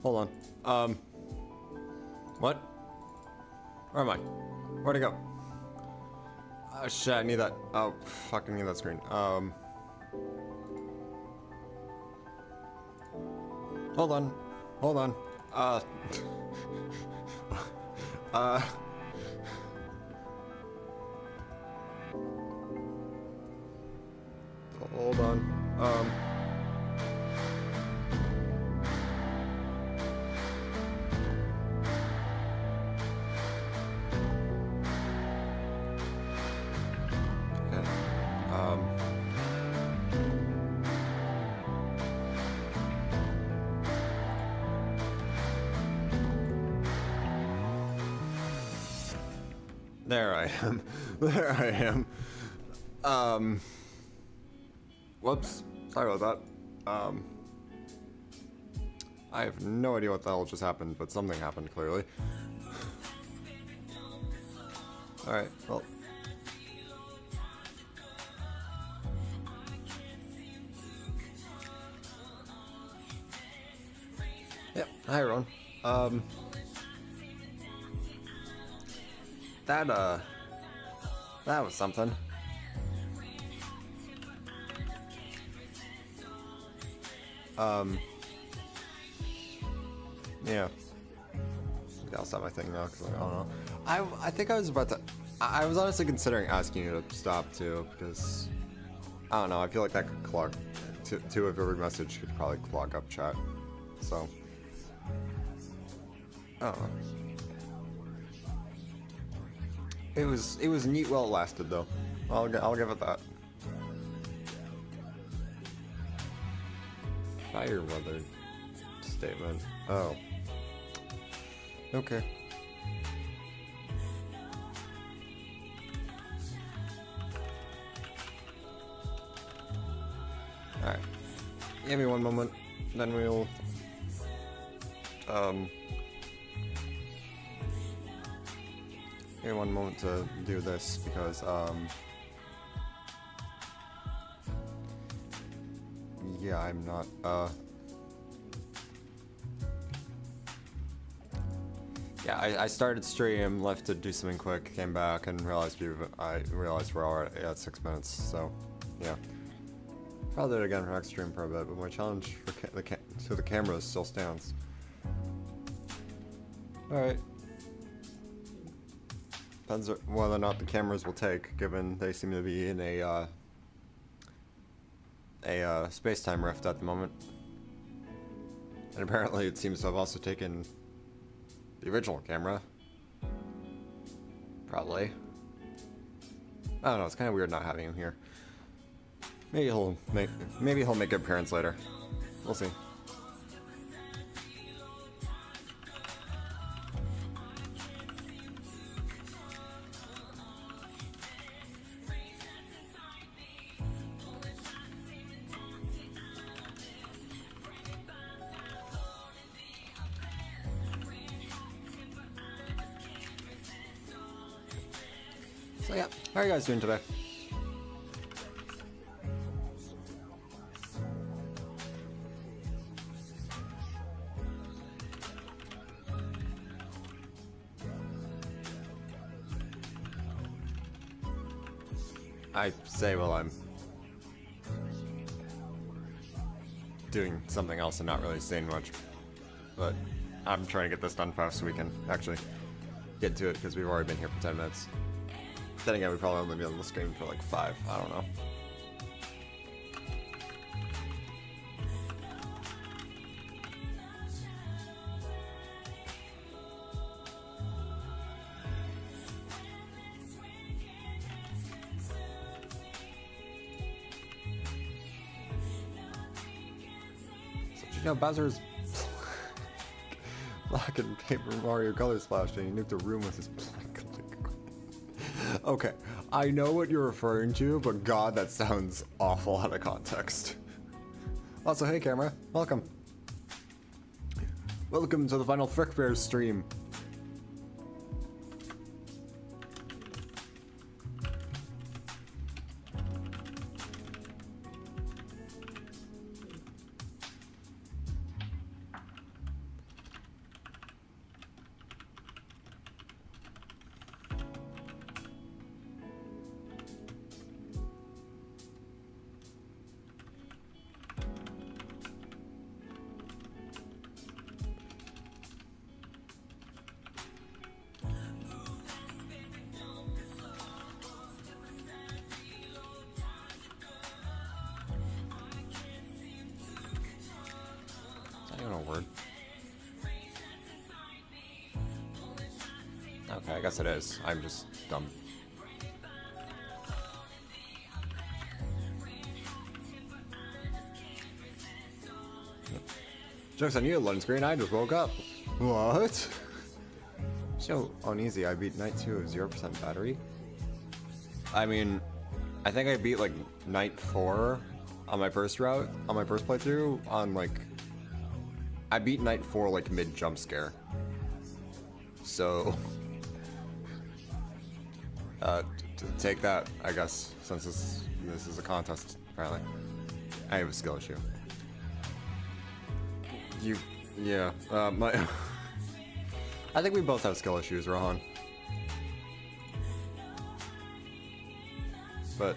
Hold on. What? Where am I? Where'd it go? Oh shit, I need that. Oh, fucking need that screen. Hold on. Hold on. There I am. There I am. Whoops. Sorry about that. I have no idea what the hell just happened, but something happened, clearly. Alright, well. Yep, hi everyone. That was something. Yeah. I'll stop my thing now because I don't know. I think I was about to. I was honestly considering asking you to stop too because I don't know. I feel like that could clog. Two of every message could probably clog up chat. So I don't know. It was neat while it lasted though. I'll give it that. Fire weather statement. Oh. Okay. Alright. Give me one moment, then we'll give me one moment to do this because yeah, I'm not yeah, I started stream, left to do something quick, came back and realized we're already at 6 minutes, so yeah. Probably do it again for next stream for a bit, but my challenge for the camera still stands. Alright. Depends whether or not the cameras will take, given they seem to be in a space-time rift at the moment. And apparently it seems to have also taken the original camera. Probably. I don't know, it's kind of weird not having him here. Maybe he'll make an appearance later. We'll see. So yeah, how are you guys doing today? I say while I'm doing something else and not really saying much, but I'm trying to get this done fast so we can actually get to it because we've already been here for 10 minutes. Then again, we probably only be on the screen for like 5, I don't know. You know, Bowser's black and Paper Mario Color Splash, and he nuked a room with his black liquid. Okay, I know what you're referring to, but God, that sounds awful out of context. Also, hey camera, welcome. Welcome to the final Frickbear stream. Okay, I guess it is. I'm just dumb. Joke's on you, loading screen. I just woke up. What? So uneasy. I beat night 2 of 0% battery. I mean, I think I beat like night 4 on my first route, on my first playthrough. On like, I beat night 4 like mid jump scare. So. Take that, I guess, since this is a contest, apparently. I have a skill issue. Yeah, I think we both have skill issues, Rohan. But,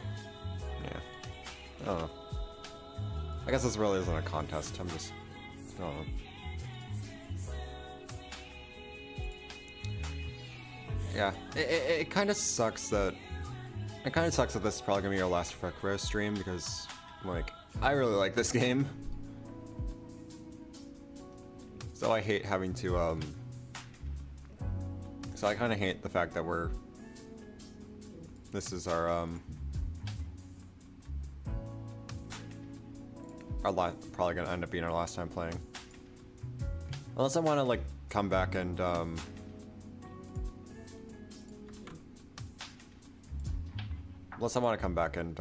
yeah, I don't know. I guess this really isn't a contest, I don't know. Yeah, it kind of sucks that this is probably gonna be our last Frickbear stream because, like, I really like this game. So I hate having to, so I kind of hate the fact that this is our, probably gonna end up being our last time playing. Unless I want to, like, come back and, unless I want to come back and,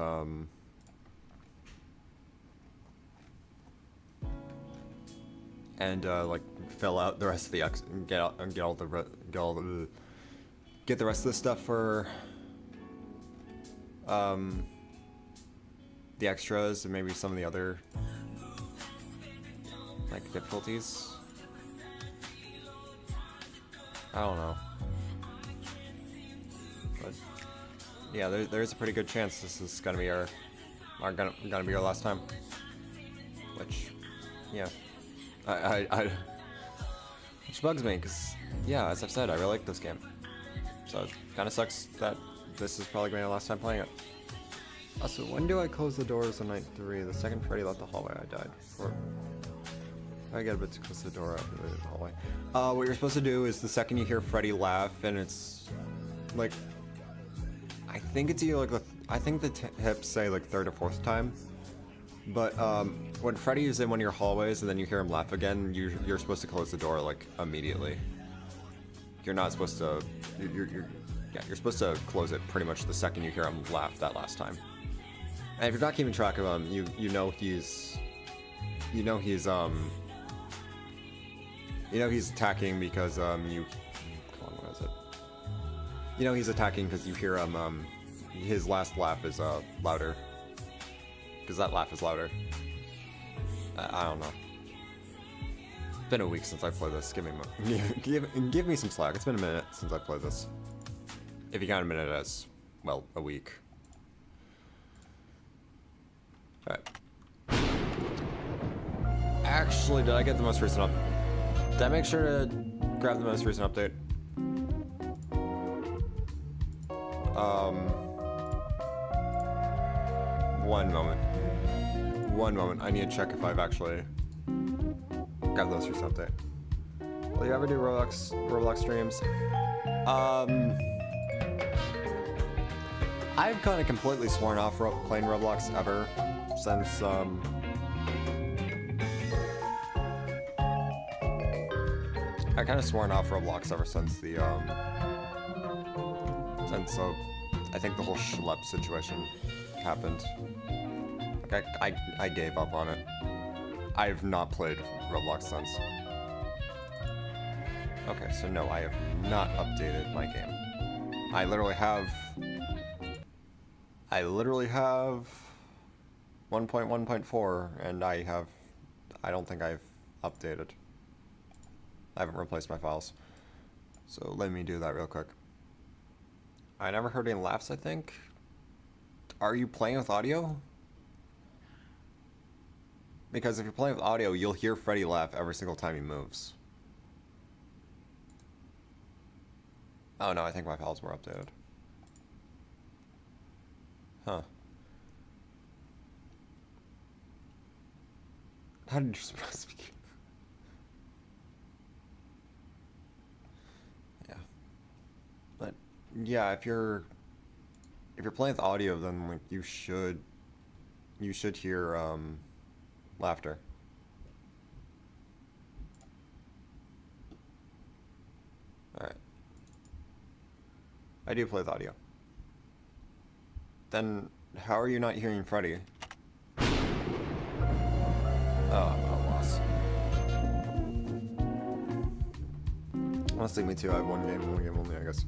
like, fill out the rest of the get the rest of the stuff for, the extras and maybe some of the other, like, difficulties. I don't know. But yeah, there's a pretty good chance this is gonna be gonna be our last time. Which, yeah, which bugs me because, yeah, as I've said, I really like this game. So it kind of sucks that this is probably gonna be our last time playing it. Also, when do I close the doors on night 3? The second Freddy left the hallway, I died. I get a bit too close to the door after the hallway. What you're supposed to do is the second you hear Freddy laugh, and it's like, I think it's either like I think the tips say like 3rd or 4th time, but when Freddy is in one of your hallways and then you hear him laugh again, you're supposed to close the door like immediately. You're not supposed to. You're supposed to close it pretty much the second you hear him laugh that last time. And if you're not keeping track of him, you know he's attacking because what is it? You know he's attacking because you hear him his last laugh is louder. Because that laugh is louder. I don't know. It's been a week since I played this. Give me some slack. It's been a minute since I played this. If you count a minute as, well, a week. Alright. Actually, did I get the most recent update? Did I make sure to grab the most recent update? One moment. I need to check if I've actually got the most recent update. Will you ever do Roblox streams? I've kind of completely sworn off playing Roblox ever since, I kind of sworn off Roblox ever since the I think the whole schlep situation happened. Like I gave up on it. I have not played Roblox since. Okay, so no, I have not updated my game. I literally have 1.1.4, and I don't think I've updated. I haven't replaced my files. So let me do that real quick. I never heard any laughs, I think. Are you playing with audio? Because if you're playing with audio, you'll hear Freddy laugh every single time he moves. Oh no, I think my files were updated. Huh. How did you suppress me? Yeah. But yeah, if you're playing with audio, then like you should hear laughter. Alright. I do play with audio. Then how are you not hearing Freddy? Oh, loss. Honestly, me too. I have one game only. I guess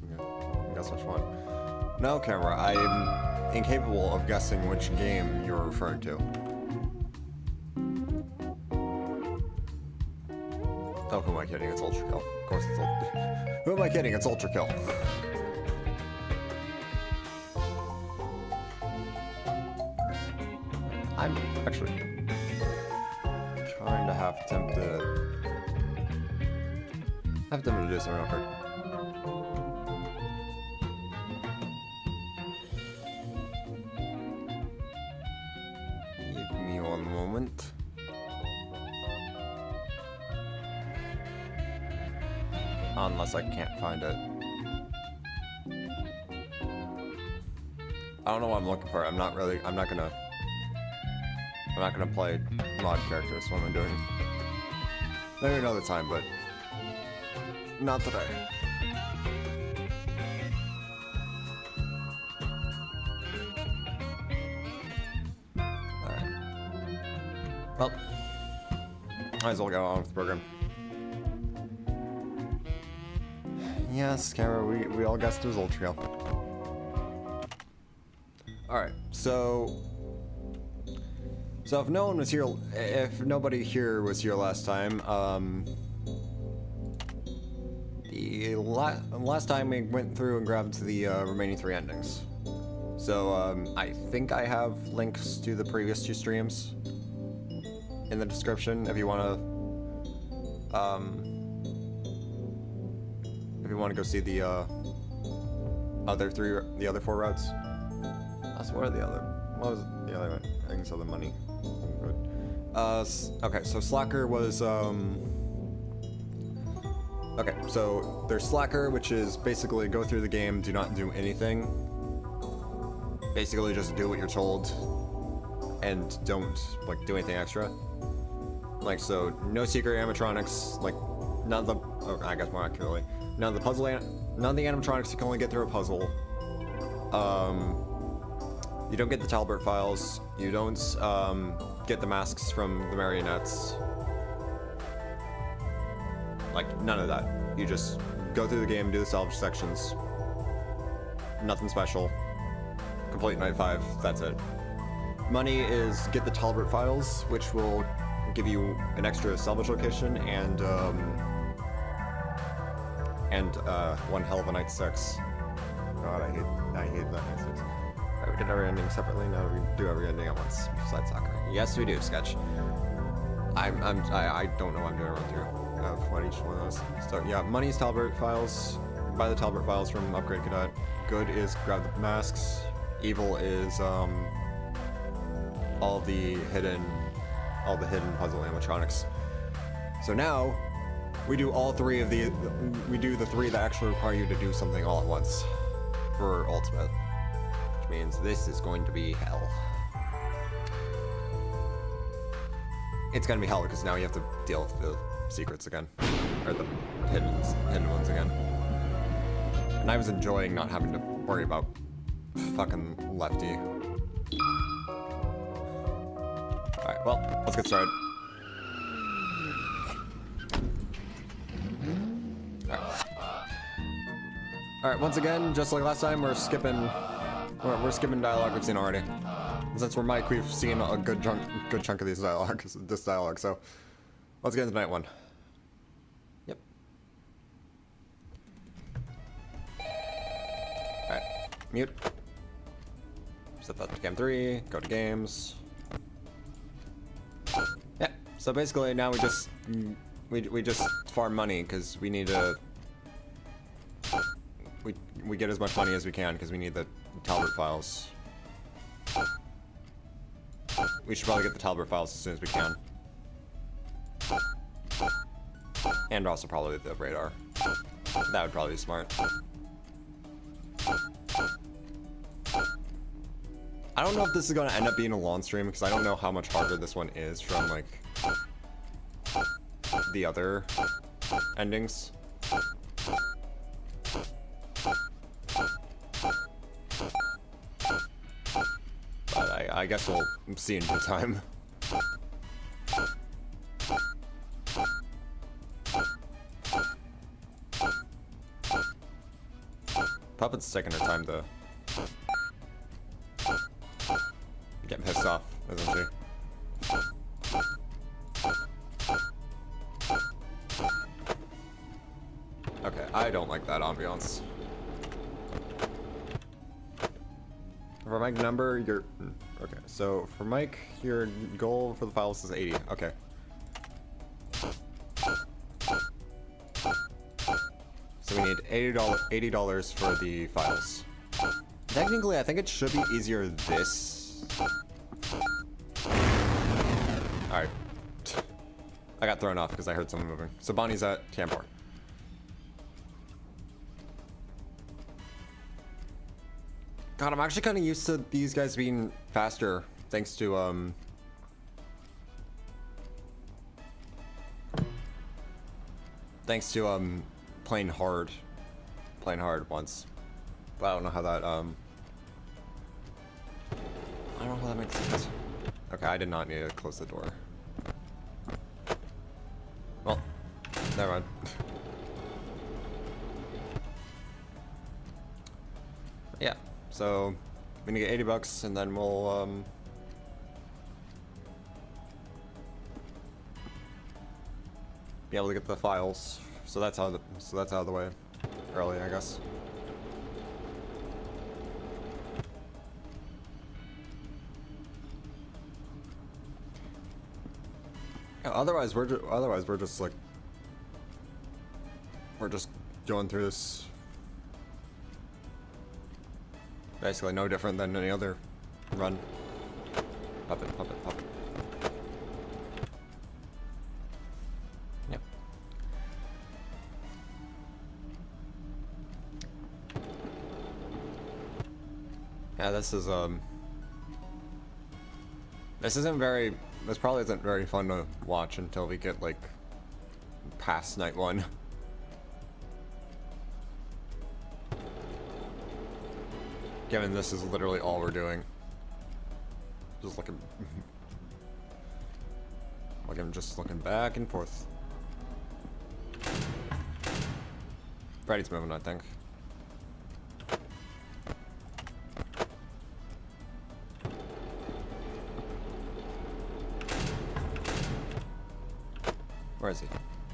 which one. No, camera. I'm incapable of guessing which game you're referring to. Oh, who am I kidding? It's Ultra Kill. Of course it's Ultra. Who am I kidding? It's Ultra Kill. I'm actually kind of half tempted to do something real quick. Give me one moment. Unless I can't find it. I don't know what I'm looking for. I'm not gonna play mod characters when I'm doing. Maybe another time, but not today. Alright. Well, might as well go on with the program. Yes, camera, we all guessed it was Ultra Kill. Alright, so if no one was here, if nobody here was here last time, the last time we went through and grabbed the remaining 3 endings. So I think I have links to the previous 2 streams in the description if you want to go see the other 4 routes. What was the other one? I think it's the money. Okay, so Slacker was, okay, so there's Slacker, which is basically go through the game, do not do anything. Basically just do what you're told, and don't, like, do anything extra. Like, so, no secret animatronics, like, none of the, I guess more accurately, none of the animatronics, you can only get through a puzzle. You don't get the Talbert files, you don't, get the masks from the marionettes. Like, none of that. You just go through the game, do the salvage sections. Nothing special. Complete night 5, that's it. Money is get the Talbert files, which will give you an extra salvage location and one hell of a night 6. God, I hate that night 6. We did every ending separately, now we do every ending at once, besides soccer. Yes, we do, Sketch. I don't know what I'm doing around here of what each one of those. So yeah, money is Talbert files. Buy the Talbert files from Upgrade Cadet. Good is grab the masks. Evil is all the hidden puzzle animatronics. So now we do all 3 of the the 3 that actually require you to do something all at once for Ultimate. Means this is going to be hell. It's gonna be hell because now you have to deal with the secrets again. or the hidden ones again. And I was enjoying not having to worry about fucking Lefty. Alright, well, let's get started. Alright, once again, just like last time, we're skipping dialogue we've seen already. Since we're Mike, we've seen a good chunk of this dialogue, so let's get into night one. Yep. Alright, mute. Set that to cam 3, go to games. Yeah, so basically now we just farm money because we need to we get as much money as we can because we need the Talbot files. We should probably get the Talbot files as soon as we can. And also probably the radar. That would probably be smart. I don't know if this is going to end up being a long stream because I don't know how much harder this one is from like the other endings. But I guess we'll see in due time. Puppet's taking her time to get pissed off, isn't she? Okay, I don't like that ambiance. For Mike number, your okay. So for Mike, your goal for the files is 80. Okay. So we need $80 for the files. Technically, I think it should be easier this. All right. I got thrown off because I heard someone moving. So Bonnie's at cam 4. God, I'm actually kind of used to these guys being faster, thanks to playing hard once. But I don't know how that I don't know how that makes sense. Okay, I did not need to close the door. Well, never mind. Yeah. So, I'm gonna get 80 bucks and then we'll, be able to get the files. So that's out of the way early, I guess. Yeah, otherwise we're just like, we're just going through this. Basically no different than any other run. Puppet. Yep. Yeah, this probably isn't very fun to watch until we get like past night 1. Given this is literally all we're doing. Just looking like I'm just looking back and forth. Freddy's moving, I think. Where is he?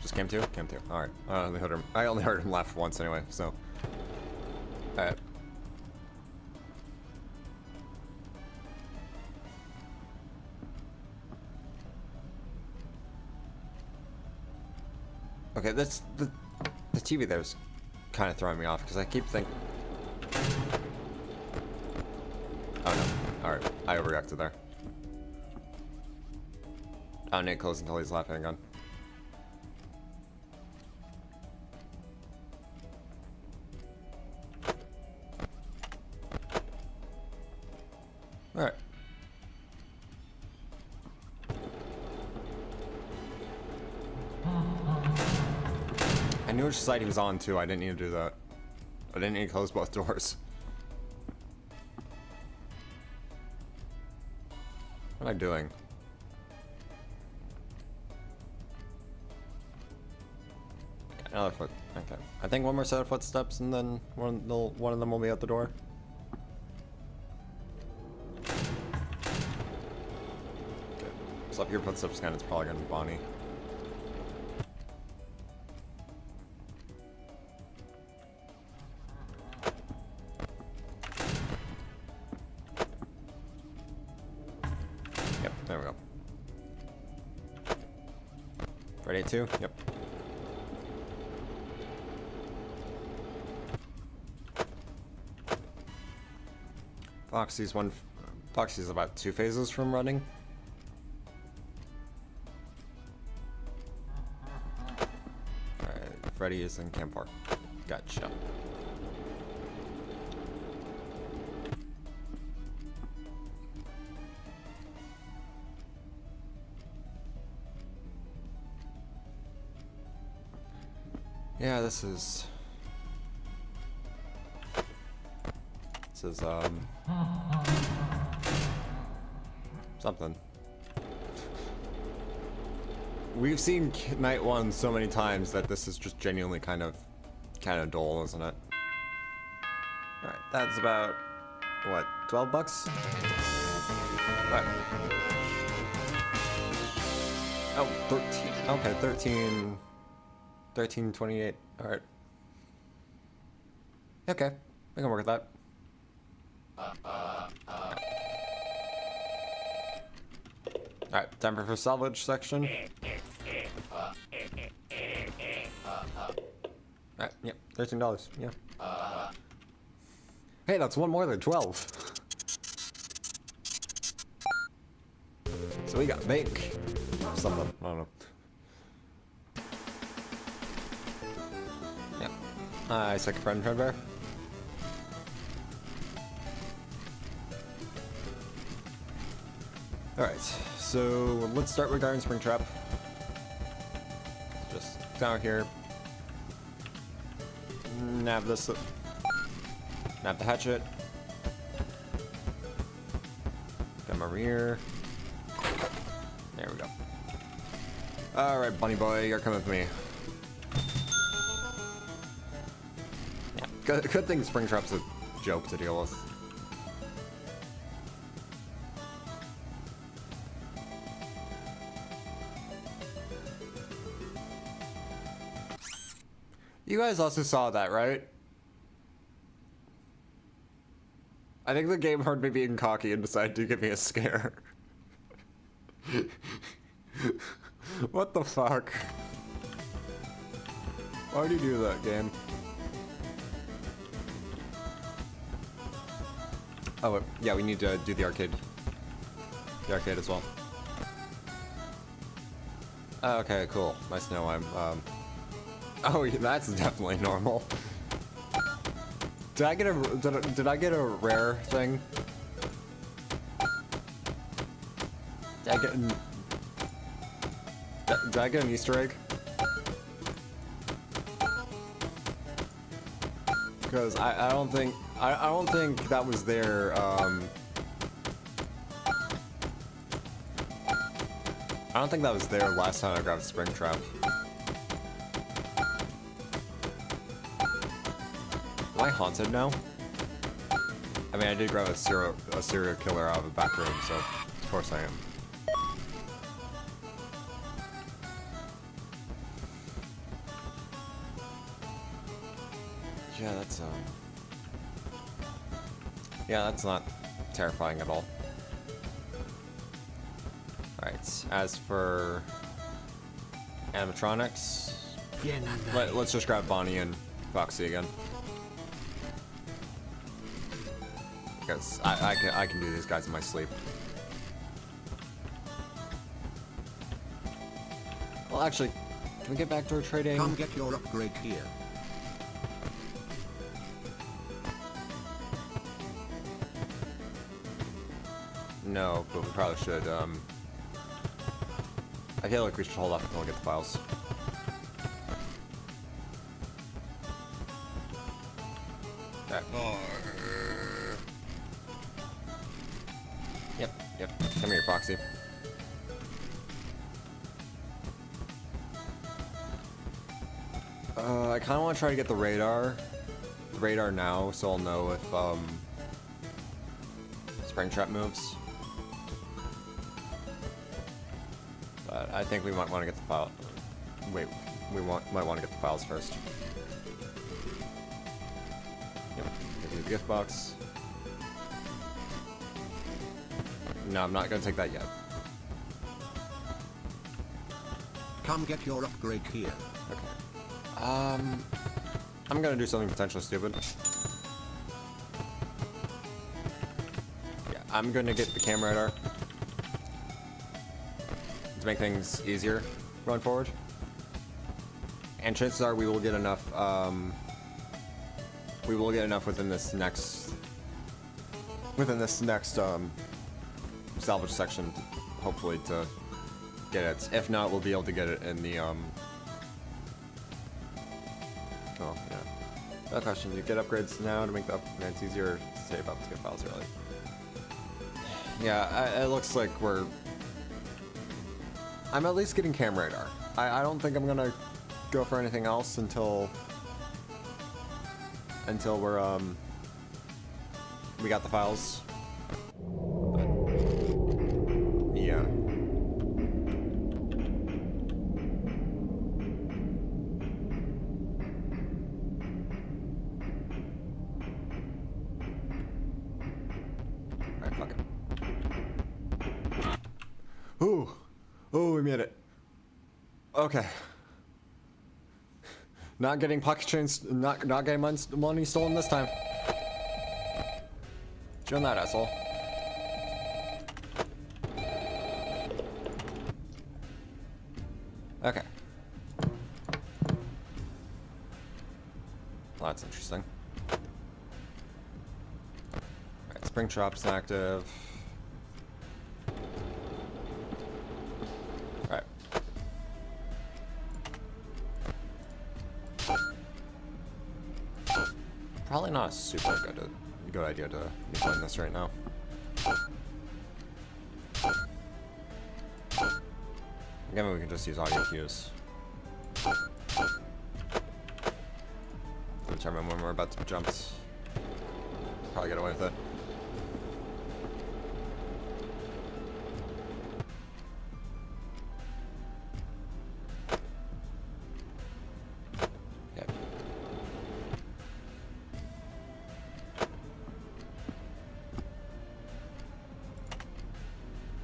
Just cam 2? Cam 2. Alright. I only heard him laugh once anyway, so. Alright. Okay, that's the TV there's kind of throwing me off because I keep thinking. Oh no! All right, I overreacted there. Oh, Nate closed until he's laughing again. All right. knew which side he was on too. I didn't need to do that. I didn't need to close both doors. What am I doing? Another foot. Okay. I think one more set of footsteps and then one of them will be out the door. Okay. So up your footsteps again, it's probably gonna be Bonnie. Yep, there we go. Ready at 2? Yep. Foxy's about 2 phases from running. Alright, Freddy is in Camp 4. Gotcha. Yeah, this is something. We've seen Night 1 so many times that this is just genuinely kind of dull, isn't it? Alright, that's about, what, 12 bucks? Right. Oh, 13. Okay, 13.28. Alright. Okay, we can work with that. Alright, time for the salvage section. Alright, yep, $13, yeah. Hey, that's one more than 12. So we got bank. Something, I don't know. Yep. Hi, second friend, Frickbear. Alright, so let's start with Garden Springtrap. Just down here. Nab this. Nab the hatchet. Got him over here. There we go. Alright, bunny boy, you're coming with me. Yeah, good thing Springtrap's a joke to deal with. You guys also saw that, right? I think the game heard me being cocky and decided to give me a scare. What the fuck? Why'd you do that, game? Oh, yeah, we need to do the arcade. The arcade as well. Okay, cool. Nice to know I'm, oh, yeah, that's definitely normal. Did I get a rare thing? Did I get an Easter egg? Because I don't think that was there. I don't think that was there last time I grabbed Springtrap. Am I haunted now? I mean, I did grab a serial killer out of a back room, so of course I am. Yeah, that's not terrifying at all. Alright, as for animatronics, let's just grab Bonnie and Foxy again. Because I can do these guys in my sleep. Well, actually, can we get back to our trading? Come get your upgrade here. No, but we probably should, I feel like we should hold off until we get the files. epoxy. I kind of want to try to get the radar now, so I'll know if Springtrap moves. But I think we might want to get the file. Wait, might want to get the files first. Yep, give you the gift box. No, I'm not gonna take that yet. Come get your upgrade here. Okay. I'm gonna do something potentially stupid. Yeah, I'm gonna get the camera radar to make things easier going forward. And chances are we will get enough. We will get enough within this next salvage section, hopefully, to get it. If not, we'll be able to get it in the Oh yeah. That question: you get upgrades now to make the upgrades easier to save up to get files early. Yeah, it looks like I'm at least getting camera radar. I don't think I'm gonna go for anything else until we got the files. But, yeah. Alright, fuck it. Ooh. Oh, we made it. Okay. Not getting pocket chains, not getting money stolen this time. Doing that, asshole. Okay. Well, that's interesting. Alright, Springtrop's active. Alright. Probably not a super good idea to be playing this right now. Again, we can just use audio cues. Determine when we're about to jump. Probably get away with it.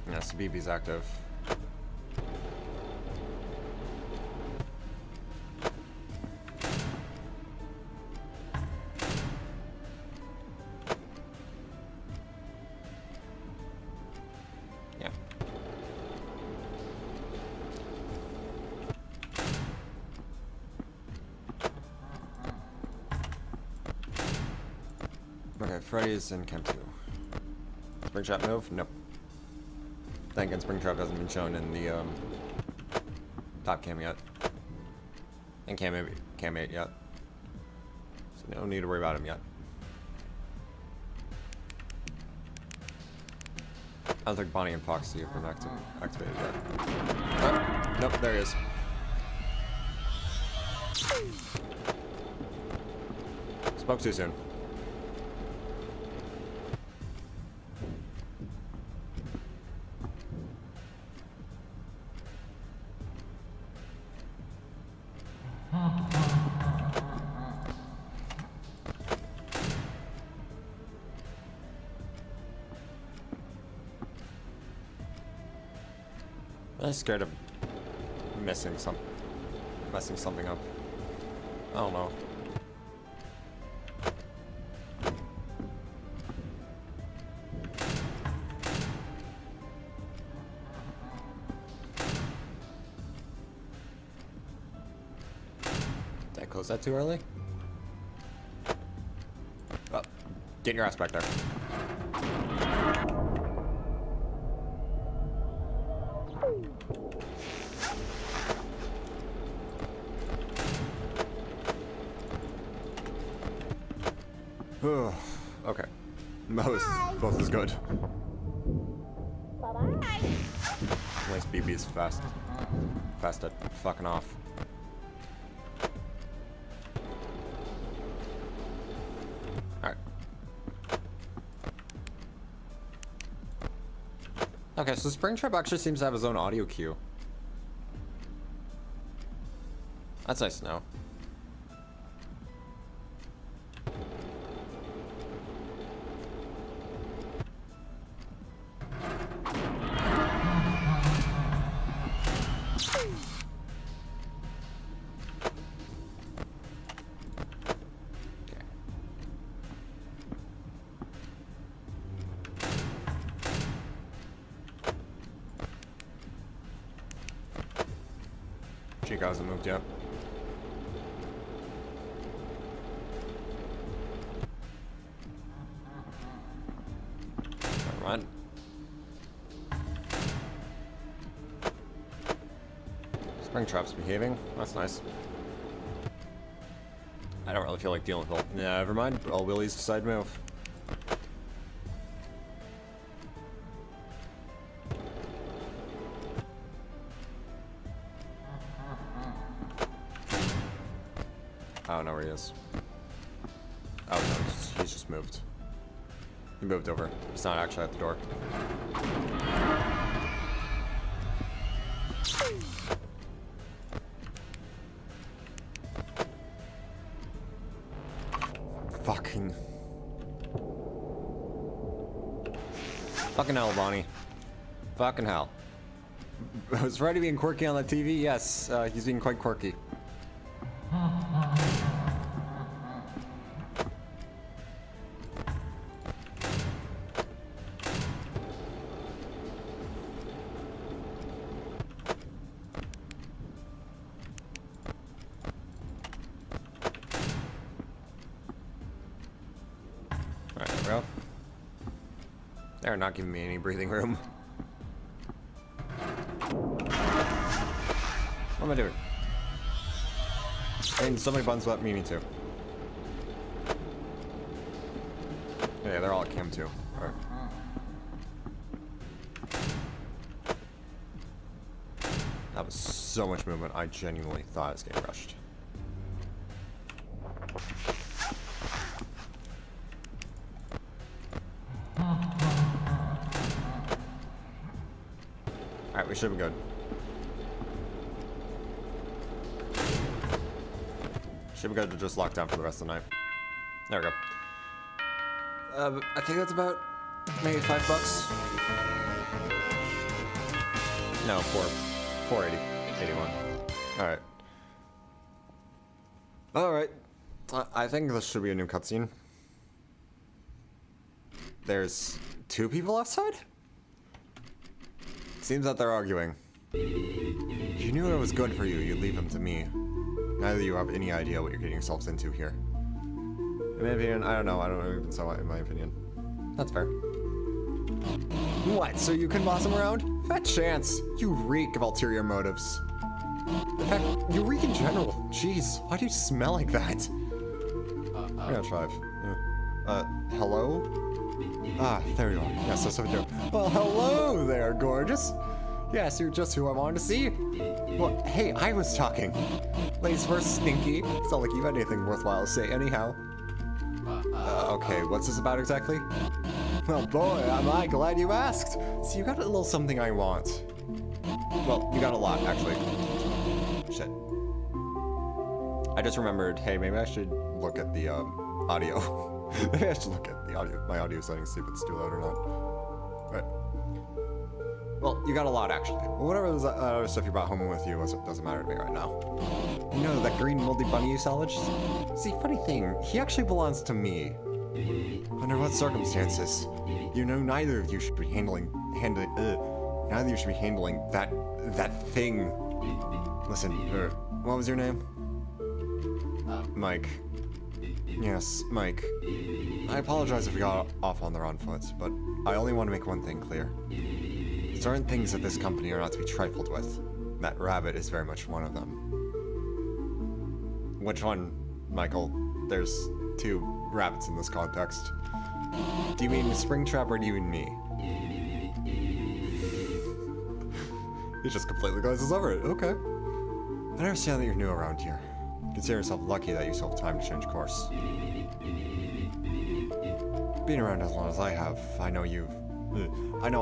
Yes, BB's active. Yeah. Okay, Freddy's in Camp 2. Springtrap move? Nope. Thinking Springtrap hasn't been shown in the top cam yet. And cam 8 yet. So no need to worry about him yet. I don't think Bonnie and Foxy have been activated yet. Oh, nope, there he is. Spoke too soon. I'm scared of messing something up. I don't know. Did I close that too early? Oh, get your ass back there. Okay. Both is good. Bye-bye. At least BB's fast at fucking off. Alright. Okay, so Springtrap actually seems to have his own audio cue. That's nice to know. Chico hasn't moved yet. Never mind. Springtrap's behaving. That's nice. I don't really feel like dealing with all. Never mind. All Willie's decide to move. I don't know where he is. Oh no, he's just moved. He moved over. He's not actually at the door. Fucking hell, Bonnie. Fucking hell. Was Freddy being quirky on the TV? Yes, he's being quite quirky. Alright, there we go. They're not giving me any breathing room. What am I doing? And so many buttons without meaning to. Yeah, they're all at cam 2. Alright. That was so much movement, I genuinely thought I was getting rushed. Alright, we should be good. Should be good to just lock down for the rest of the night. There we go. I think that's about maybe $5. No, 480. 81. Alright. Alright. I think this should be a new cutscene. There's 2 people outside? Seems that they're arguing. You knew it was good for you, you'd leave him to me. Neither of you have any idea what you're getting yourselves into here. In my opinion, I don't know. I don't know even so in my opinion. That's fair. What, so you can boss him around? Fat chance. You reek of ulterior motives. In fact, you reek in general. Jeez, why do you smell like that? I'm gonna try. Yeah. Hello? Ah, there you are. Yes, that's what I do. Well, hello there, gorgeous. Yes, you're just who I wanted to see. Well, hey, I was talking. Ladies first, Stinky. It's not like you had anything worthwhile to say anyhow. Okay, what's this about exactly? Well, boy, am I glad you asked. See, you got a little something I want. Well, you got a lot, actually. Shit. I just remembered, hey, maybe I should look at the, audio. Maybe I should look at the audio, my audio settings, see if it's too loud or not. Right. Well, you got a lot, actually. Well, whatever other stuff you brought home with you doesn't matter to me right now. You know that green moldy bunny you salvaged? See, funny thing, he actually belongs to me. Under what circumstances? You know, neither of you should be handling neither of you should be handling that thing. Listen, what was your name? Mike. Yes, Mike. I apologize if we got off on the wrong foot, but I only want to make one thing clear. Certain things at this company are not to be trifled with. That rabbit is very much one of them. Which one, Michael? There's 2 rabbits in this context. Do you mean Springtrap or do you mean me? He just completely glazes over it. Okay. I understand that you're new around here. Consider yourself lucky that you still have time to change course. Being around as long as I have, I know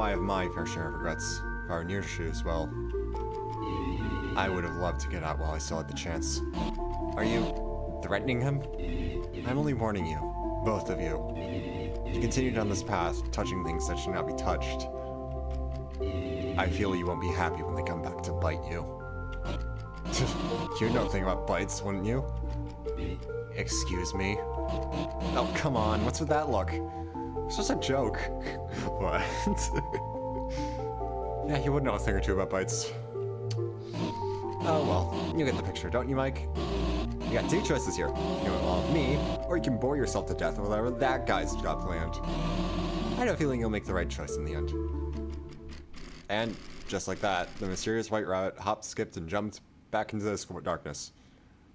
I have my fair share of regrets. If I were in your shoes, well, I would have loved to get out while I still had the chance. Are you threatening him? I'm only warning you, both of you. If you continue down this path, touching things that should not be touched, I feel you won't be happy when they come back to bite you. You'd know nothing about bites, wouldn't you? Excuse me? Oh, come on, what's with that look? It's just a joke. What? Yeah, you would know a thing or two about bites. Oh well, you get the picture, don't you, Mike? You got two choices here. You can go along with me, or you can bore yourself to death with whatever that guy's got planned. I have a feeling you'll make the right choice in the end. And, just like that, the mysterious white rabbit hopped, skipped, and jumped back into the darkness.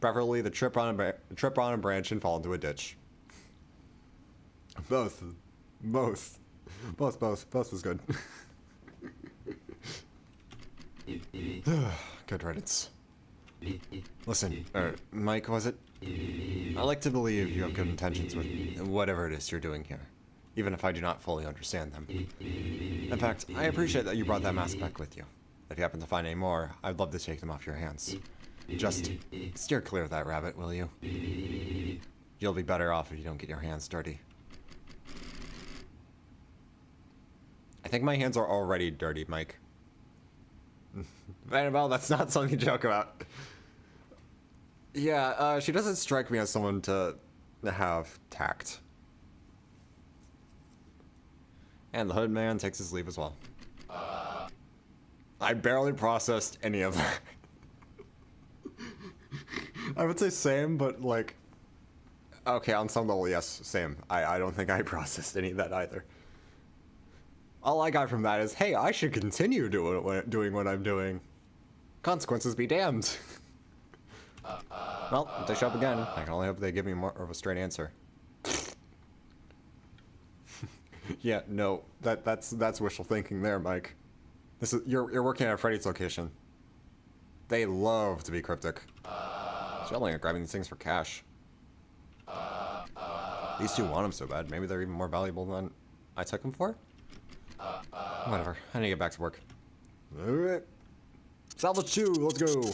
Preferably the trip on a branch and fall into a ditch. Both was good. Good riddance. Listen, Mike, was it? I like to believe you have good intentions with whatever it is you're doing here, even if I do not fully understand them. In fact, I appreciate that you brought that mask back with you. If you happen to find any more, I'd love to take them off your hands. Just steer clear of that rabbit, will you? You'll be better off if you don't get your hands dirty. I think my hands are already dirty, Mike. Annabelle, that's not something to joke about. Yeah, she doesn't strike me as someone to have tact. And the hood man takes his leave as well. I barely processed any of that. I would say same, but like... Okay, on some level, yes, same. I don't think I processed any of that either. All I got from that is, hey, I should continue doing what I'm doing. Consequences be damned. Well, if they show up again, I can only hope they give me more of a straight answer. Yeah, no, that's wishful thinking there, Mike. You're working at a Freddy's location. They love to be cryptic. So only grabbing these things for cash. These two want them so bad. Maybe they're even more valuable than I took them for? Whatever. I need to get back to work. Alright. Salvage 2, let's go!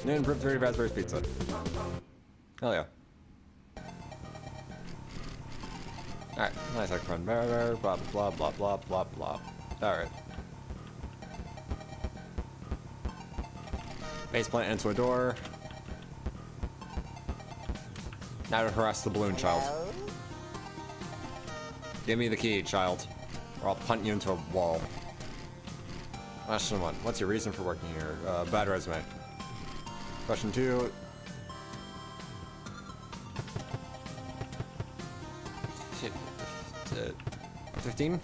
New improved 30 raspberries pizza. Hell yeah. Alright, nice run. Blah blah blah blah blah blah blah. Alright. Base plant into a door. Now to harass the balloon child. Give me the key, child, or I'll punt you into a wall. Question 1. What's your reason for working here? Bad resume. Question 2. $15?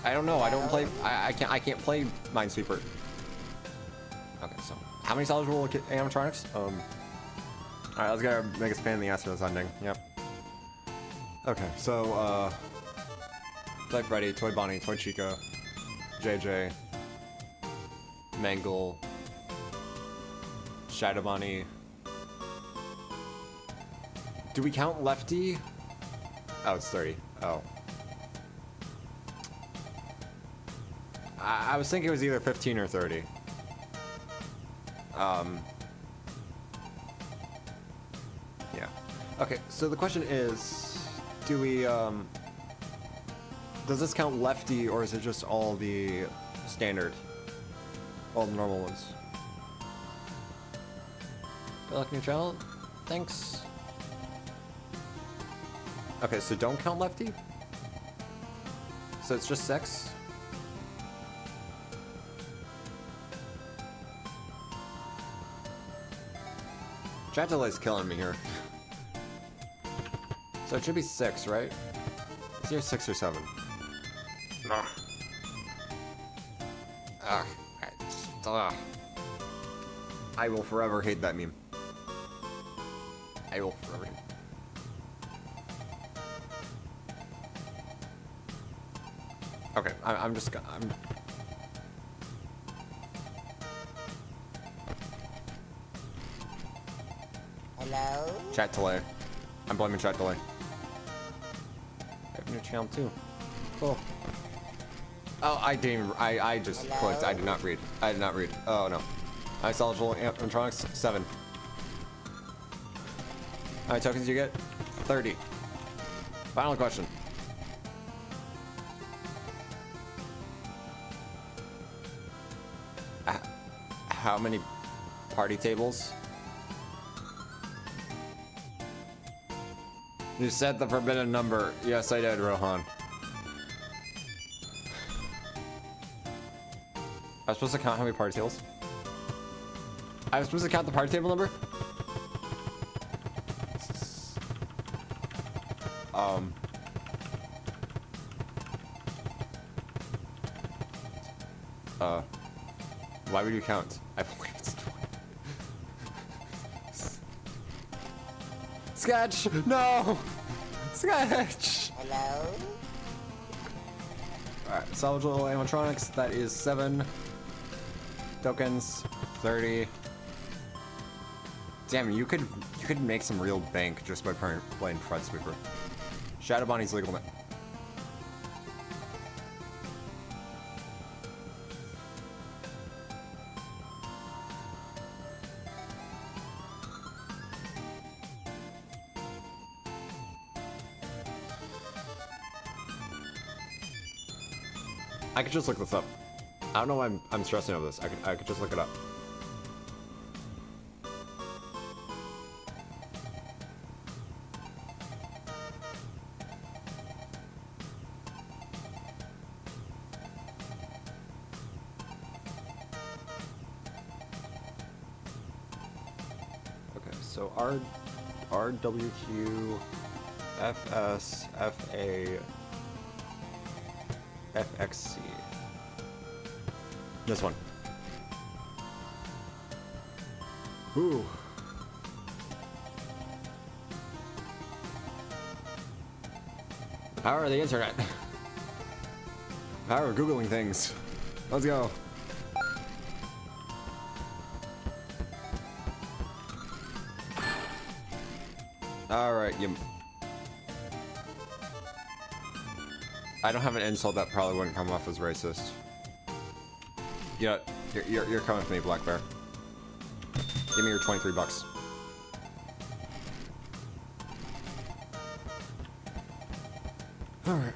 I don't know. I don't play. I can't play Minesweeper. Okay, so how many salaries will animatronics? All right, let's go make a pain in the ass for this ending. Yep. Okay, so Toy Freddy, Toy Bonnie, Toy Chica, JJ, Mangle, Shadow Bonnie. Do we count Lefty? Oh, it's 30. Oh. I was thinking it was either 15 or 30. Yeah. Okay, so the question is, do we, does this count Lefty, or is it just all the standard? All the normal ones? Good luck, new child. Thanks. Okay, so don't count Lefty? So it's just 6? Chat delay's killing me here. So it should be 6, right? It's either 6 or 7. No. I will forever hate that meme. I will forever hate it. Okay, I'm just gonna. Hello? Chat delay. I'm blaming chat delay. I have a new channel too. Cool. Oh, I didn't. I just clicked. I did not read. I did not read. Oh no. I saw electronics 7. How many tokens do you get? 30. Final question. How many party tables? You said the forbidden number. Yes, I did, Rohan. I was supposed to count how many party tables? I was supposed to count the party table number? Why would you count? I believe it's 20. Sketch! No! Sketch! Hello? Alright, salvageable animatronics, that is 7 tokens, 30. Damn, you could make some real bank just by playing Front Sweeper. Shadow Bonnie's legal now. I could just look this up. I don't know why I'm stressing over this. I could just look it up. Okay, so RWQ FS FA FXC. This one. Ooh. The power of the internet. Power of Googling things. Let's go. Alright, you... I don't have an insult that probably wouldn't come off as racist. You know, you're coming with me, Black Bear. Give me your 23 bucks. Alright.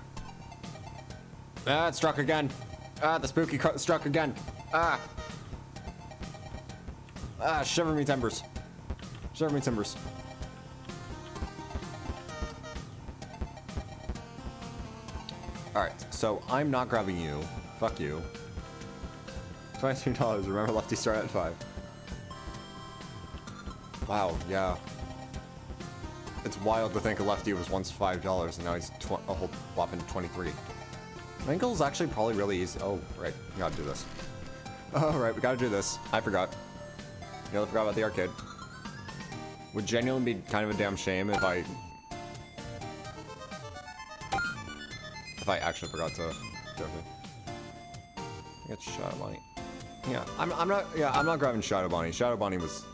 Ah, it struck again. Ah, the spooky struck again. Ah. Ah, shiver me timbers. Shiver me timbers. Alright, so I'm not grabbing you. Fuck you. $23. Remember, Lefty started at 5. Wow, yeah. It's wild to think a Lefty was once $5 and now he's a whole whopping 23. Wrinkle's actually probably really easy. Oh, right. We gotta do this. Oh, right. We gotta do this. I forgot. You know, I forgot about the arcade. Would genuinely be kind of a damn shame if I actually forgot to do it. I think it's Shadow Bonnie. Yeah, I'm not grabbing Shadow Bonnie. Shadow Bonnie was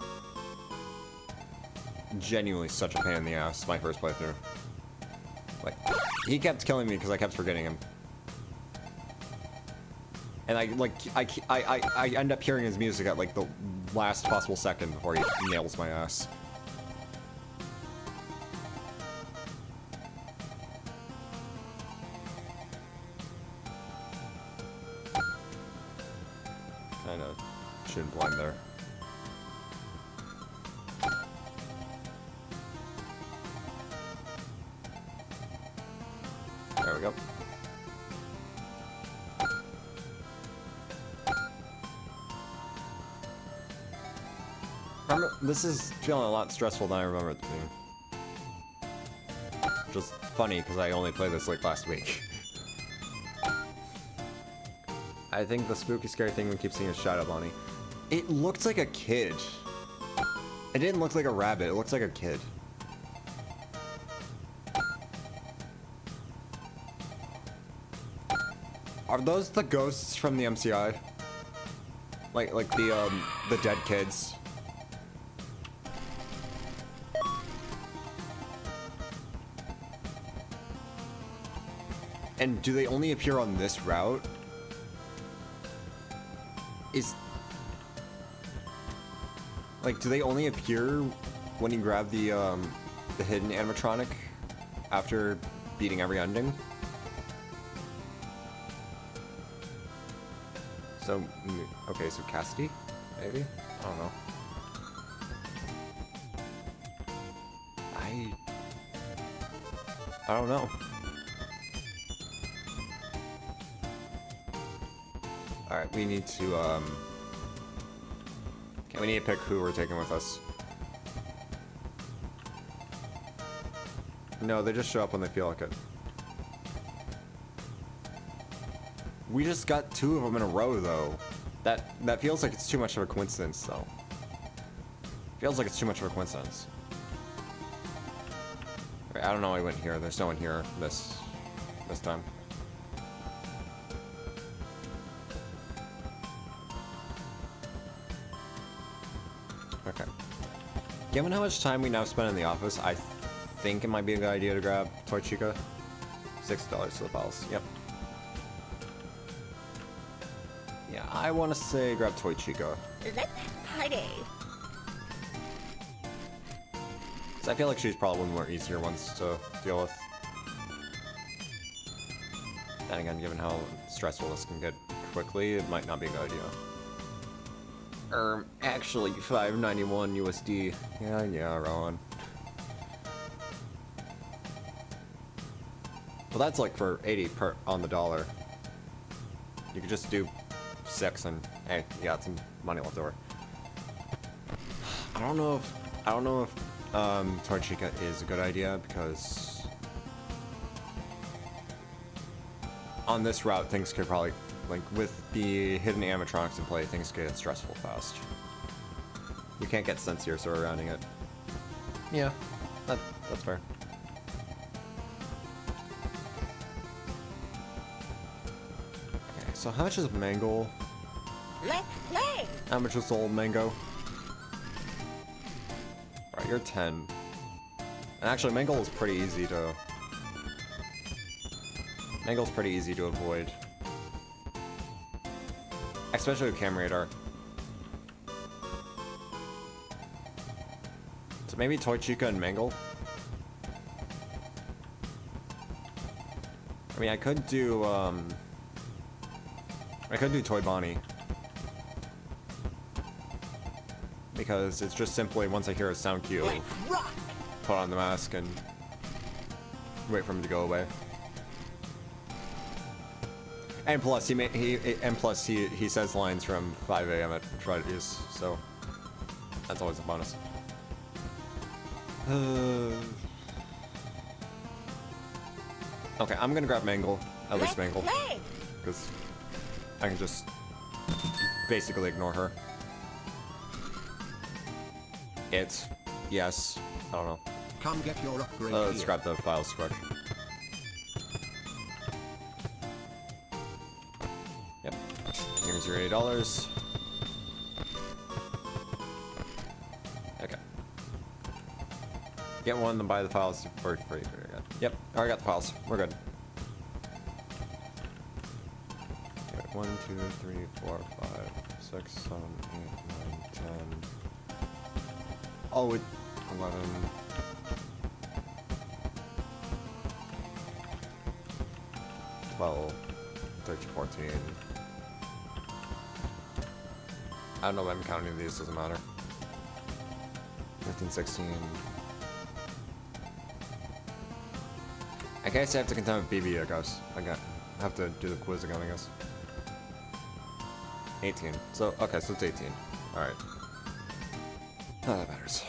genuinely such a pain in the ass my first playthrough. Like, he kept killing me because I kept forgetting him. And I end up hearing his music at like the last possible second before he nails my ass. Kind of shooting blind there. There we go. This is feeling a lot stressful than I remember it being. Just funny because I only played this like last week. I think the spooky scary thing we keep seeing is Shadow Bonnie. It looked like a kid. It didn't look like a rabbit, it looks like a kid. Are those the ghosts from the MCI? Like the dead kids? And do they only appear on this route? Like, do they only appear when you grab the hidden animatronic after beating every ending? So, okay, so Cassidy? Maybe? I don't know. I don't know. Alright, we need to, okay, we need to pick who we're taking with us. No, they just show up when they feel like it. We just got 2 of them in a row, though. That feels like it's too much of a coincidence, though. Feels like it's too much of a coincidence. Wait, I don't know why I went here. There's no one here this time. Okay. Given how much time we now spend in the office, I think it might be a good idea to grab Toy Chica. $6 to the files. Yep. Yeah, I want to say grab Toy Chica. Let's party. I feel like she's probably one of the more easier ones to deal with. Then again, given how stressful this can get quickly, it might not be a good idea. Actually, 591 USD. Yeah, Rowan. Well, that's like for 80 per on the dollar. You could just do 6 and hey, you got some money left over. I don't know if Toy Chica is a good idea because on this route things could probably, like with the hidden animatronics in play, things could get stressful fast. You can't get sensier surrounding it. Yeah, that's fair. Okay, so how much is Mangle? Let's play. How much is old Mango? Alright, you're 10. And actually, Mangle is pretty easy to... Mangle's pretty easy to avoid. Especially with Cam Radar. So maybe Toy Chica and Mangle? I mean, I could do Toy Bonnie. Because it's just simply, once I hear a sound cue, put on the mask and wait for him to go away. And plus, he says lines from 5 AM at Fridays, so that's always a bonus. Okay, I'm gonna grab Mangle, at least Mangle, because I can just basically ignore her. Yes, I don't know. Come get your upgrade Let's here. grab the files quick. Yep. Here's your $80. Okay. Get one, then buy the files for free. Yep, already got the files. We're good. Okay, 1, 2, 3, 4, 5, 6, 7, 8, 9, 10. Oh, 11. Well, 13, 14. I don't know if I'm counting these, doesn't matter. 15, 16. I guess I have to contend with BB, I guess. I have to do the quiz again, I guess. 18. So, okay, so it's 18. Alright. Oh, that matters.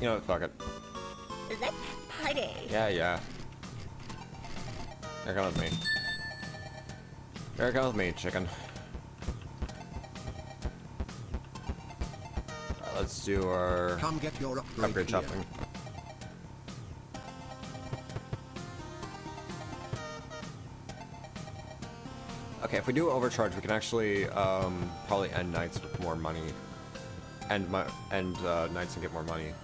You know what, fuck it. Let's party. Yeah. Here, come with me. Here, come with me, chicken. let's do our Come get your upgrade upgrade here. shopping. Okay, if we do overcharge, we can actually probably end nights with more money. End nights and get more money.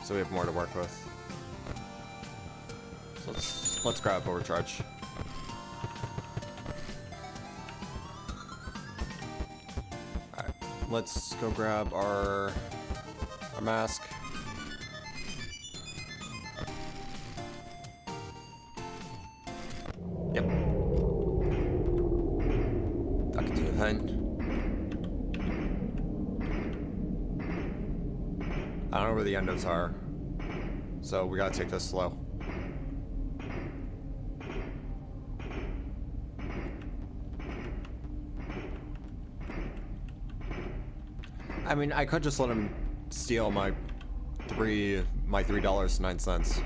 So we have more to work with. So let's grab overcharge. Alright, let's go grab our mask. Yep. I can do it fine. I don't know where the endos are, so we gotta take this slow. I mean, I could just let him steal my $3.09.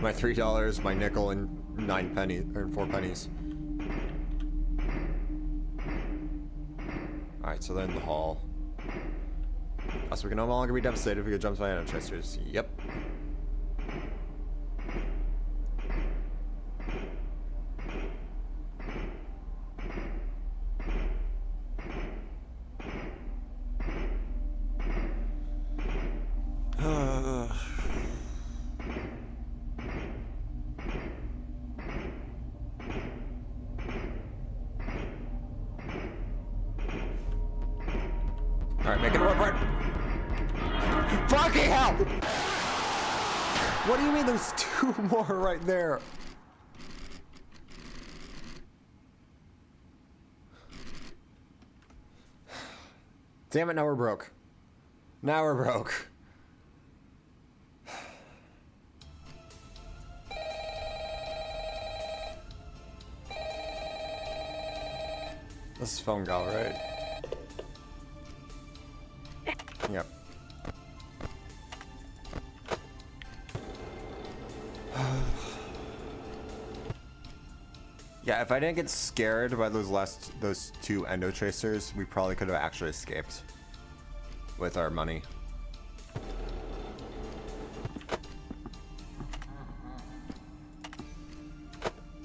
My $3, my nickel, and 9 pennies, or 4 pennies. Alright, so they're in the hall. So we can no longer be devastated if we get jumped by endo chasers. Yep. Alright, make it a run for it. Fucking hell! What do you mean there's 2 more right there? Damn it, now we're broke. Now we're broke. This is phone call, right? Yep. Yeah, if I didn't get scared by those 2 endo tracers, we probably could have actually escaped with our money.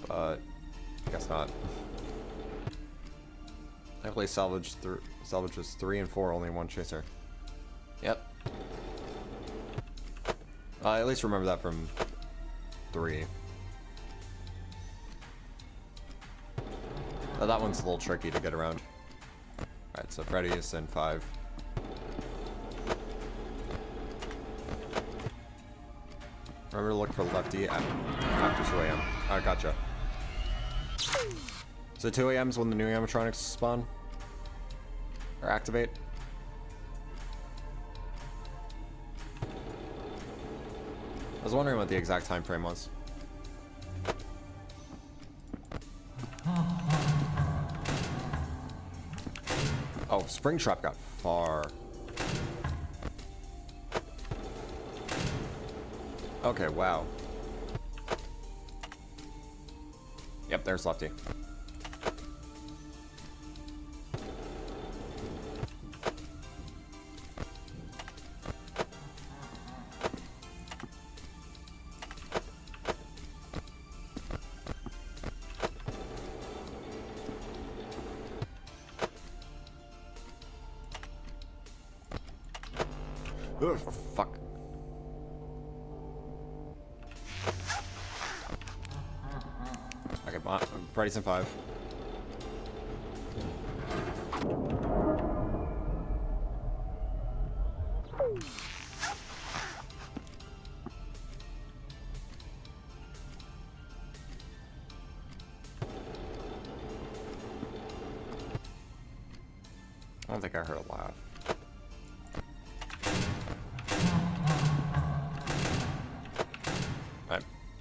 But I guess not. Thankfully, salvages 3 and 4, only 1 chaser. Yep. I at least remember that from 3. Oh, that one's a little tricky to get around. Alright, so Freddy is in 5. Remember to look for Lefty after 2 a.m. Alright, gotcha. So 2 a.m. is when the new animatronics spawn? Or activate? I was wondering what the exact time frame was. Oh, Springtrap got far. Okay, wow. Yep, there's Lefty. Ugh, fuck. Okay, Freddy's in 5. I don't think I heard a laugh.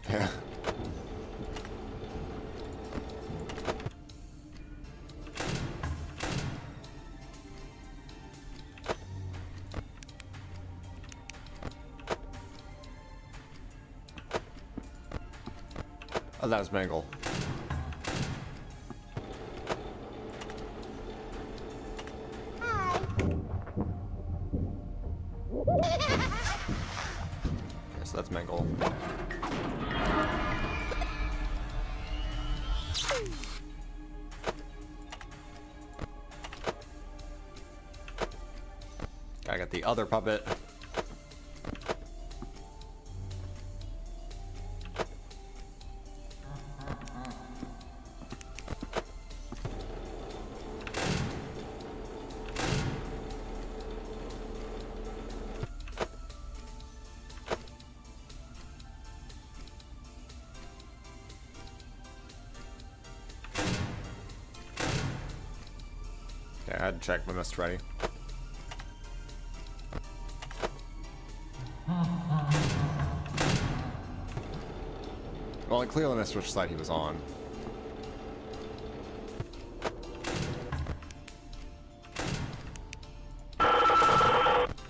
Yeah. Oh, that was Mangle. Okay, so that's Mangle. I got the other puppet. Okay, I had to check my mist ready. Well, I clearly missed which side he was on.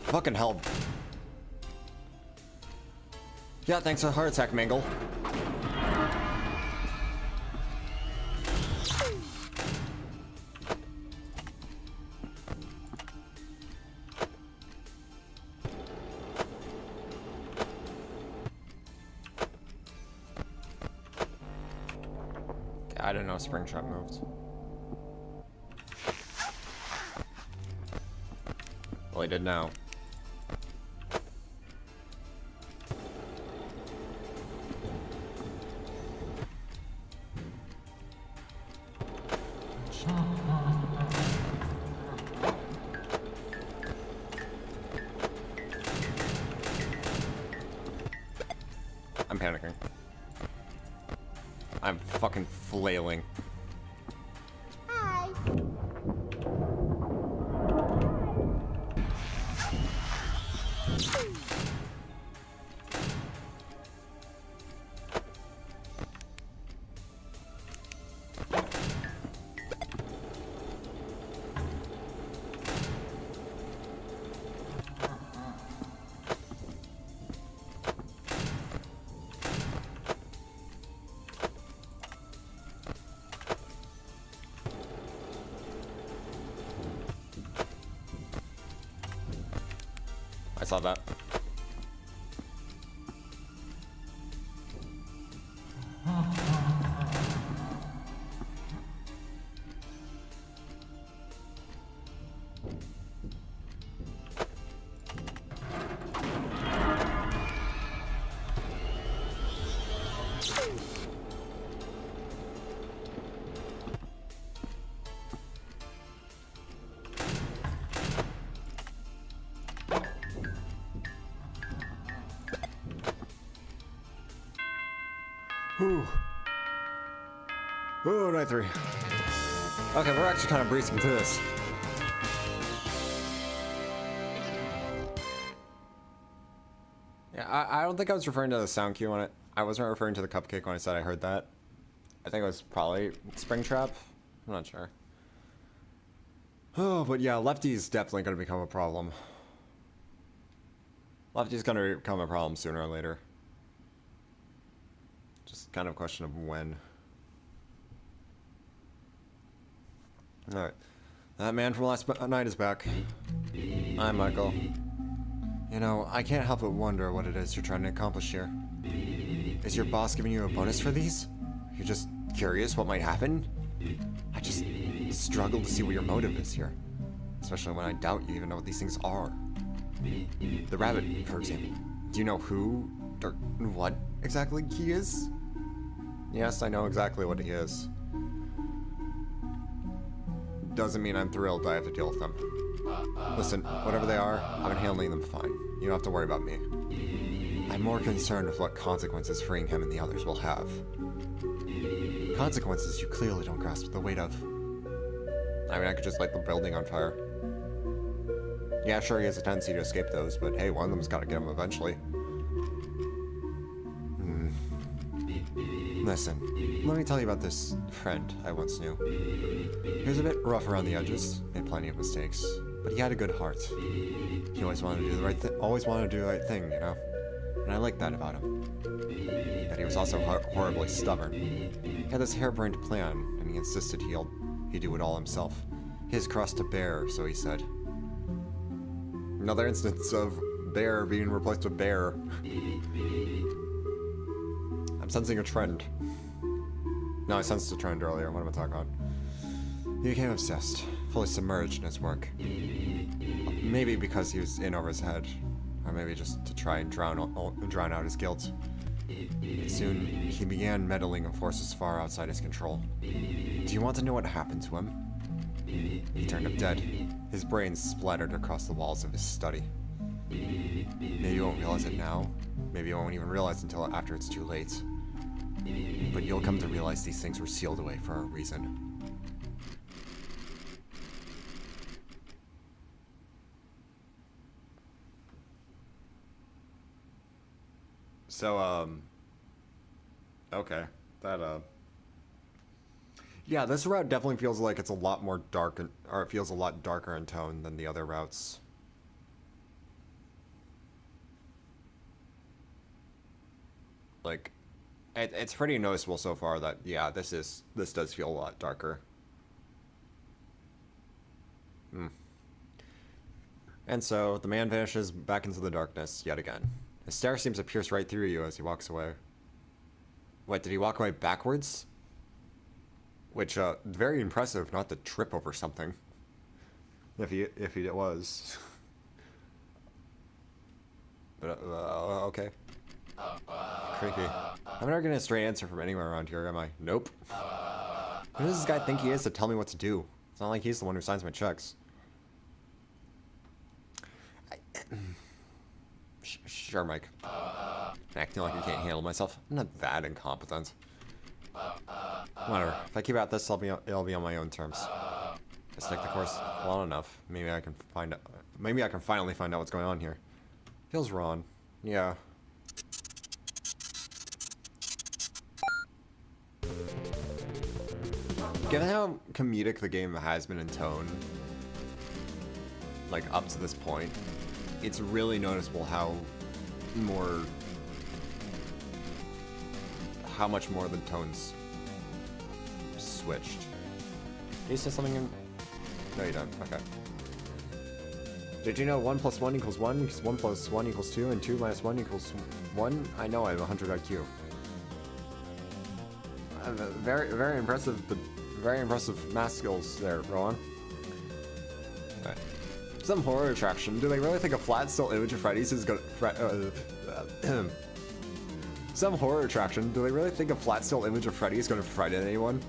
Fucking hell. Yeah, thanks for the heart attack, Mangle. I didn't know Springtrap moved. Well, he did now. I'm panicking. I'm fucking flailing. Hi. I saw that. Whew. Oh, night 3. Okay, we're actually kind of breezing through this. Yeah, I don't think I was referring to the sound cue on it. I wasn't referring to the cupcake when I said I heard that. I think it was probably Springtrap. I'm not sure. Oh, but yeah, Lefty's definitely going to become a problem. Lefty's going to become a problem sooner or later. Just kind of a question of when. Alright. That man from last night is back. I'm Michael. You know, I can't help but wonder what it is you're trying to accomplish here. Is your boss giving you a bonus for these? You're just curious what might happen? I just struggle to see what your motive is here. Especially when I doubt you even know what these things are. The rabbit, for example. Do you know who or what exactly he is? Yes, I know exactly what he is. Doesn't mean I'm thrilled I have to deal with them. Listen, whatever they are, I've been handling them fine. You don't have to worry about me. I'm more concerned with what consequences freeing him and the others will have. Consequences you clearly don't grasp the weight of. I mean, I could just light the building on fire. Yeah, sure, he has a tendency to escape those, but hey, one of them's gotta get him eventually. Listen, let me tell you about this friend I once knew. He was a bit rough around the edges, made plenty of mistakes, but he had a good heart. He always wanted to do the right thing, you know? And I liked that about him. That he was also horribly stubborn. He had this harebrained plan, and he insisted he'd do it all himself. His cross to bear, so he said. Another instance of bear being replaced with bear. I'm sensing a trend. No, I sensed a trend earlier. What am I talking about? He became obsessed, fully submerged in his work. Maybe because he was in over his head, or maybe just to try and drown out his guilt. Soon, he began meddling in forces far outside his control. Do you want to know what happened to him? He turned up dead. His brains splattered across the walls of his study. Maybe you won't realize it now. Maybe you won't even realize until after it's too late. But you'll come to realize these things were sealed away for a reason. So, okay. Yeah, this route definitely feels like it's a lot more dark, or it feels a lot darker in tone than the other routes. Like, it's pretty noticeable so far that, yeah, this does feel a lot darker. And so, the man vanishes back into the darkness yet again. His stare seems to pierce right through you as he walks away. What, did he walk away backwards? Which, very impressive not to trip over something. If he was. But, okay. Creepy. I'm never getting a straight answer from anywhere around here, am I? Nope. Who does this guy think he is to tell me what to do? It's not like he's the one who signs my checks. Sure, Mike. Acting like I can't handle myself. I'm not that incompetent. Whatever. If I keep at this, it'll be on my own terms. I stick the course long enough. Maybe I can finally find out what's going on here. Feels wrong. Yeah. Given how comedic the game has been in tone, like up to this point, it's really noticeable how much more the tones switched. Did you say something in... No, you don't. Okay. Did you know 1 + 1 = 1, because 1 + 1 = 2, and 2 - 1 = 1? I know I have 100 IQ. Very, very impressive, very impressive math skills there, Rowan. Alright. Some horror attraction. Do they really think a flat still image of Freddy's is gonna... Some horror attraction. Do they really think a flat still image of Freddy is gonna frighten anyone?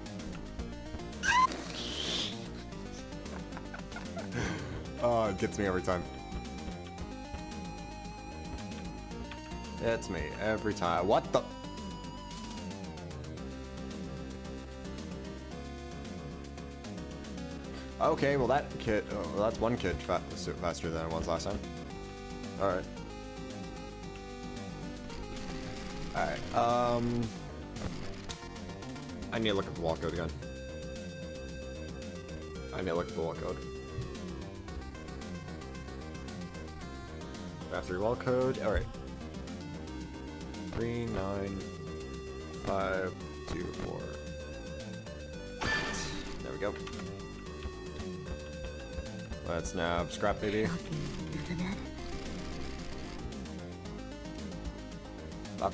Oh, it gets me every time. It's me every time. What the... Okay, well that kid... Oh, well, that's one kid faster than I was last time. Alright. Alright, I need to look at the wall code again. Factory wall code, alright. 3, 9, 5, 2, 4. There we go. Let's nab scrap, baby. Isn't it? Fuck.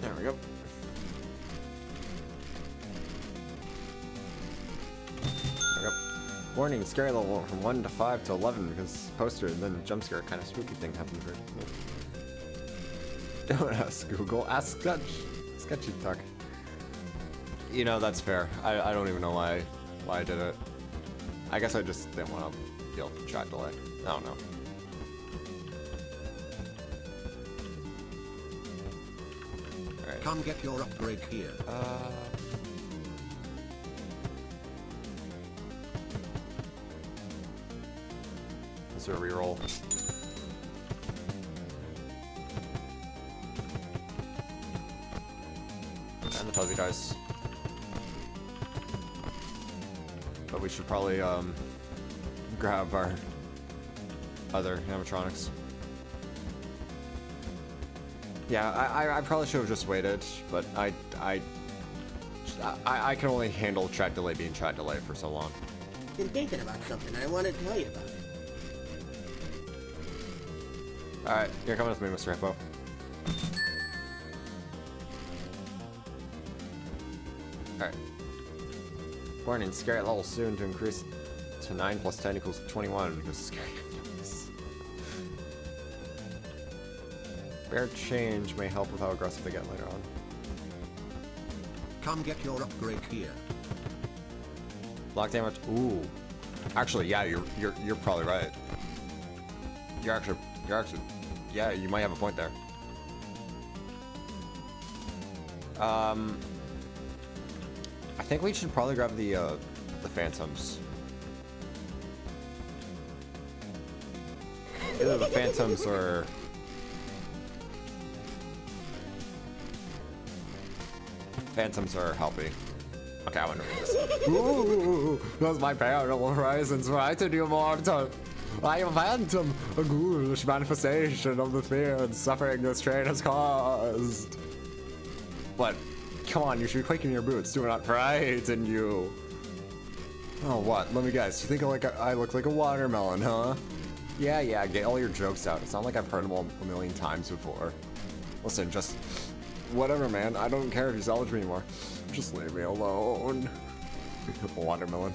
There we go. Warning, scary level from 1 to 5 to 11 because poster and then jump scare kind of spooky thing happened for Don't ask Google, ask Sketchy Talk. You know, that's fair. I don't even know why I did it. I guess I just didn't want to deal with the chat delay. I don't know. Alright. Come get your upgrade here. Is there a reroll? And the fuzzy dice. But we should probably grab our other animatronics. Yeah, I probably should have just waited, but I can only handle chat delay being chat delay for so long. Been thinking about something and I want to tell you about it. Alright, you're coming with me, Mr. Hippo. Alright. Warning, scary level soon to increase to 9 plus 10 equals 21 because scary numbers. Bear change may help with how aggressive they get later on. Come get your upgrade here. Block damage. Ooh. Actually, yeah, you're probably right. You're actually yeah, you might have a point there. I think we should probably grab the phantoms. Either the phantoms or Helpy. Okay, I want to read this. Ooh, that's my paranormal horizons right to you mortal. I am Phantom, a ghoulish manifestation of the fear and suffering this train has caused. What? Come on, you should be quaking your boots. Do not frighten you. Oh, what? Let me guess. You think I look like a watermelon, huh? Yeah, get all your jokes out. It's not like I've heard them all a million times before. Listen, just... whatever, man. I don't care if you salvage me anymore. Just leave me alone. Watermelon.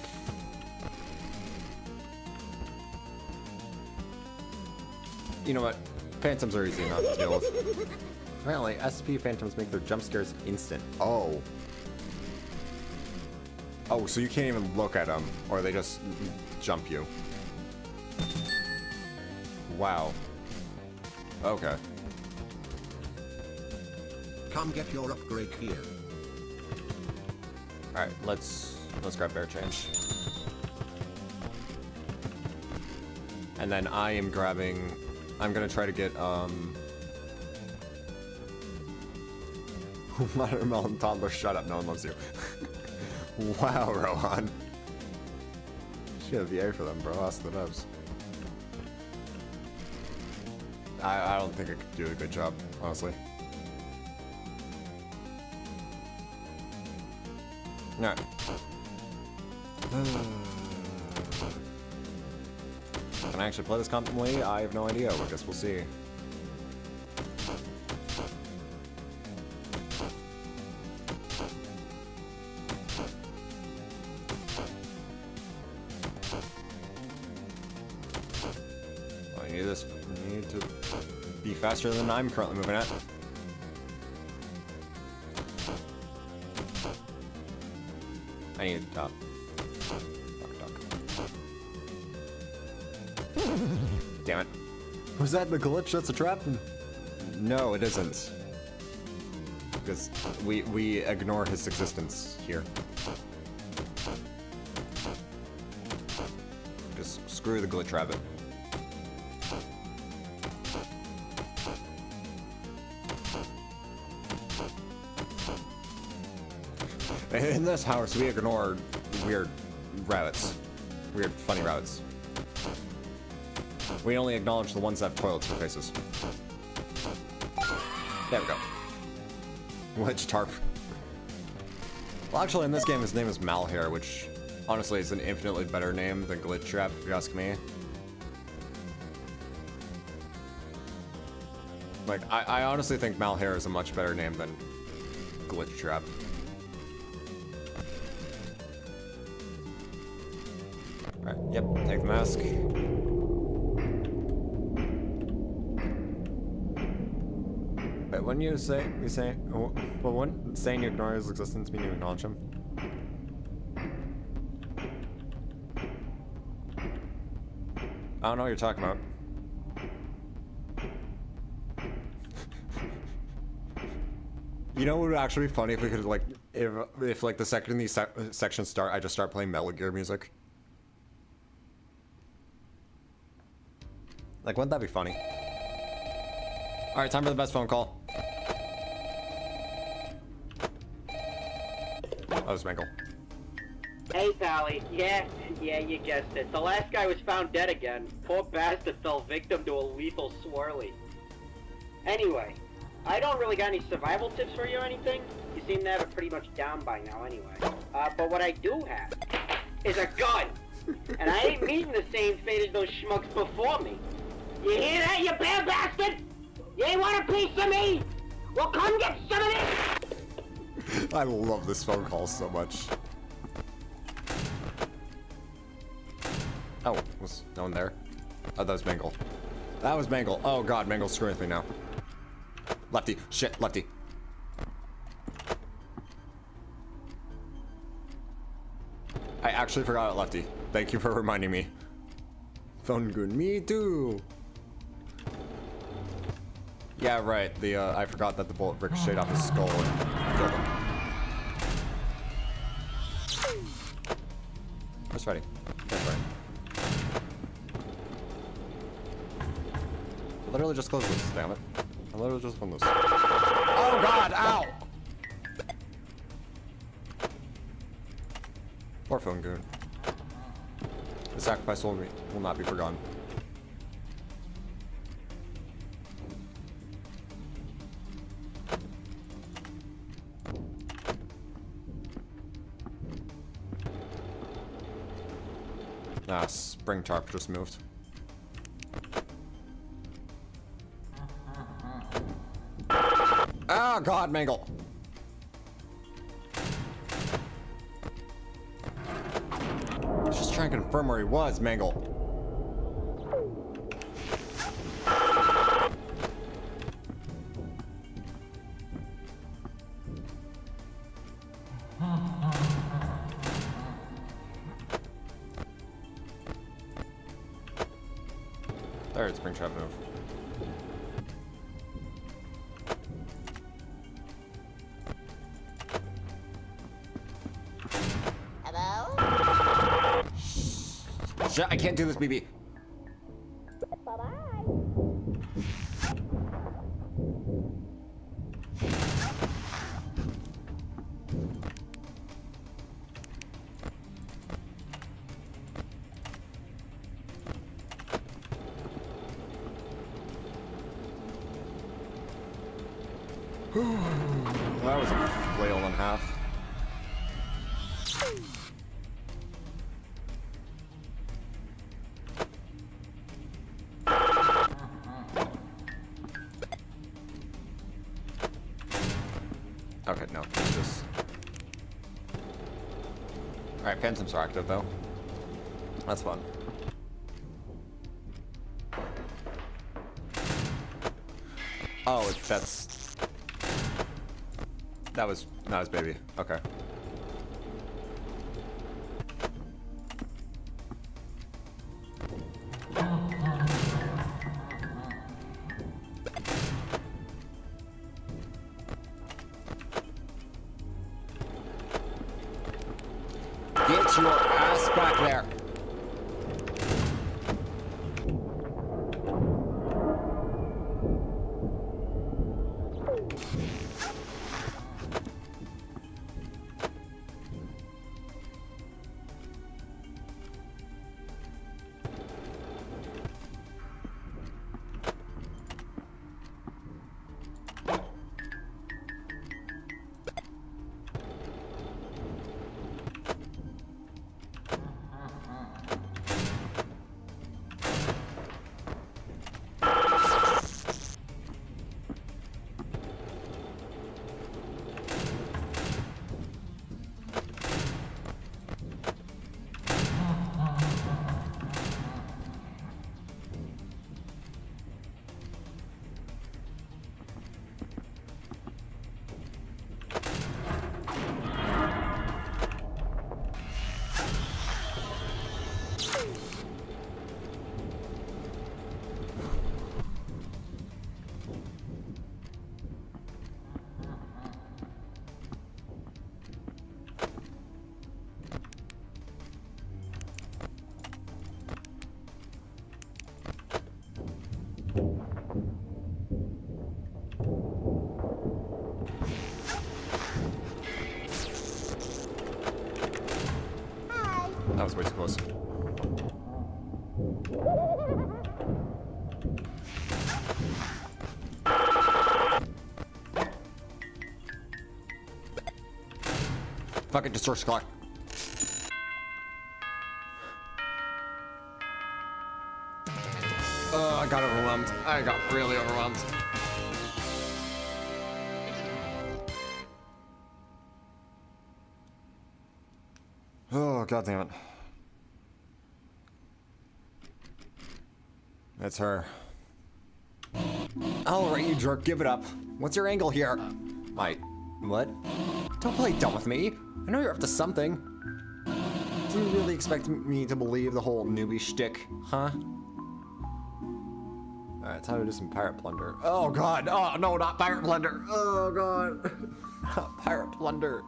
You know what? Phantoms are easy enough to deal with. Apparently, SP phantoms make their jump scares instant. Oh. Oh, so you can't even look at them, or they just jump you. Wow. Okay. Come get your upgrade here. Alright, let's grab bear change. And then I'm gonna try to get, watermelon toddler, shut up, no one loves you. Wow, Rohan. Should have VA for them, bro, ask the devs. I don't think I could do a good job, honestly. Alright. Can I actually play this competently? I have no idea. I guess we'll see. I need to be faster than I'm currently moving at. I need to top. Damn it. Was that the glitch that's a trap? No, it isn't. Because we ignore his existence here. Just screw the glitch rabbit. In this house, we ignore weird rabbits. Weird, funny rabbits. We only acknowledge the ones that have toilets for faces. There we go. Glitch tarp. Well, actually, in this game, his name is Malhair, which honestly is an infinitely better name than Glitch Trap, if you ask me. Like, I honestly think Malhair is a much better name than Glitch Trap. Alright, yep, take the mask. Wait, wouldn't you say, well, wouldn't saying you ignore his existence mean you acknowledge him? I don't know what you're talking about. You know what would actually be funny if we could, like, if like the second these sections start, I just start playing Metal Gear music. Like, wouldn't that be funny? Alright, time for the best phone call. That was Mangle. Hey, Pally. Yeah, you guessed it. The last guy was found dead again. Poor bastard fell victim to a lethal swirly. Anyway, I don't really got any survival tips for you or anything. You seem to have it pretty much down by now anyway. But what I do have is a gun. And I ain't meeting the same fate as those schmucks before me. You hear that, you bad bastard? You ain't want a piece of me? Well, come get some of this! I love this phone call so much. Oh, was no one there? Oh, that was Mangle. That was Mangle. Oh god, Mangle's screwing with me now. Lefty. Shit, lefty. I actually forgot about lefty. Thank you for reminding me. Phone goon. Me too. Yeah, right. The I forgot that the bullet ricocheted off his skull and killed him. Where's Freddy? That's right. I literally just closed this, damn it. I literally just opened this. Oh god, ow! Poor phone goon. The sacrifice will not be forgotten. Ah, spring tarp just moved. Ah, god, Mangle! Just trying to confirm where he was, Mangle. There, it's spring trap move. Hello? Shit, I can't do this, BB. Bye-bye. That was a flail and a half. Okay, no, it's just... Alright, Phantoms are active though. That's fun. Oh, that's... That was baby. Okay. Get your ass back there. was way too close. Fucking distortion clock. Oh, I got overwhelmed. I got really overwhelmed. Oh, god damn it. That's her. Alright, you jerk, give it up. What's your angle here? What? Don't play dumb with me. I know you're up to something. Do you really expect me to believe the whole newbie shtick, huh? Alright, time to do some pirate plunder. Oh god! Oh no, not pirate plunder! Oh god! Not pirate plunder.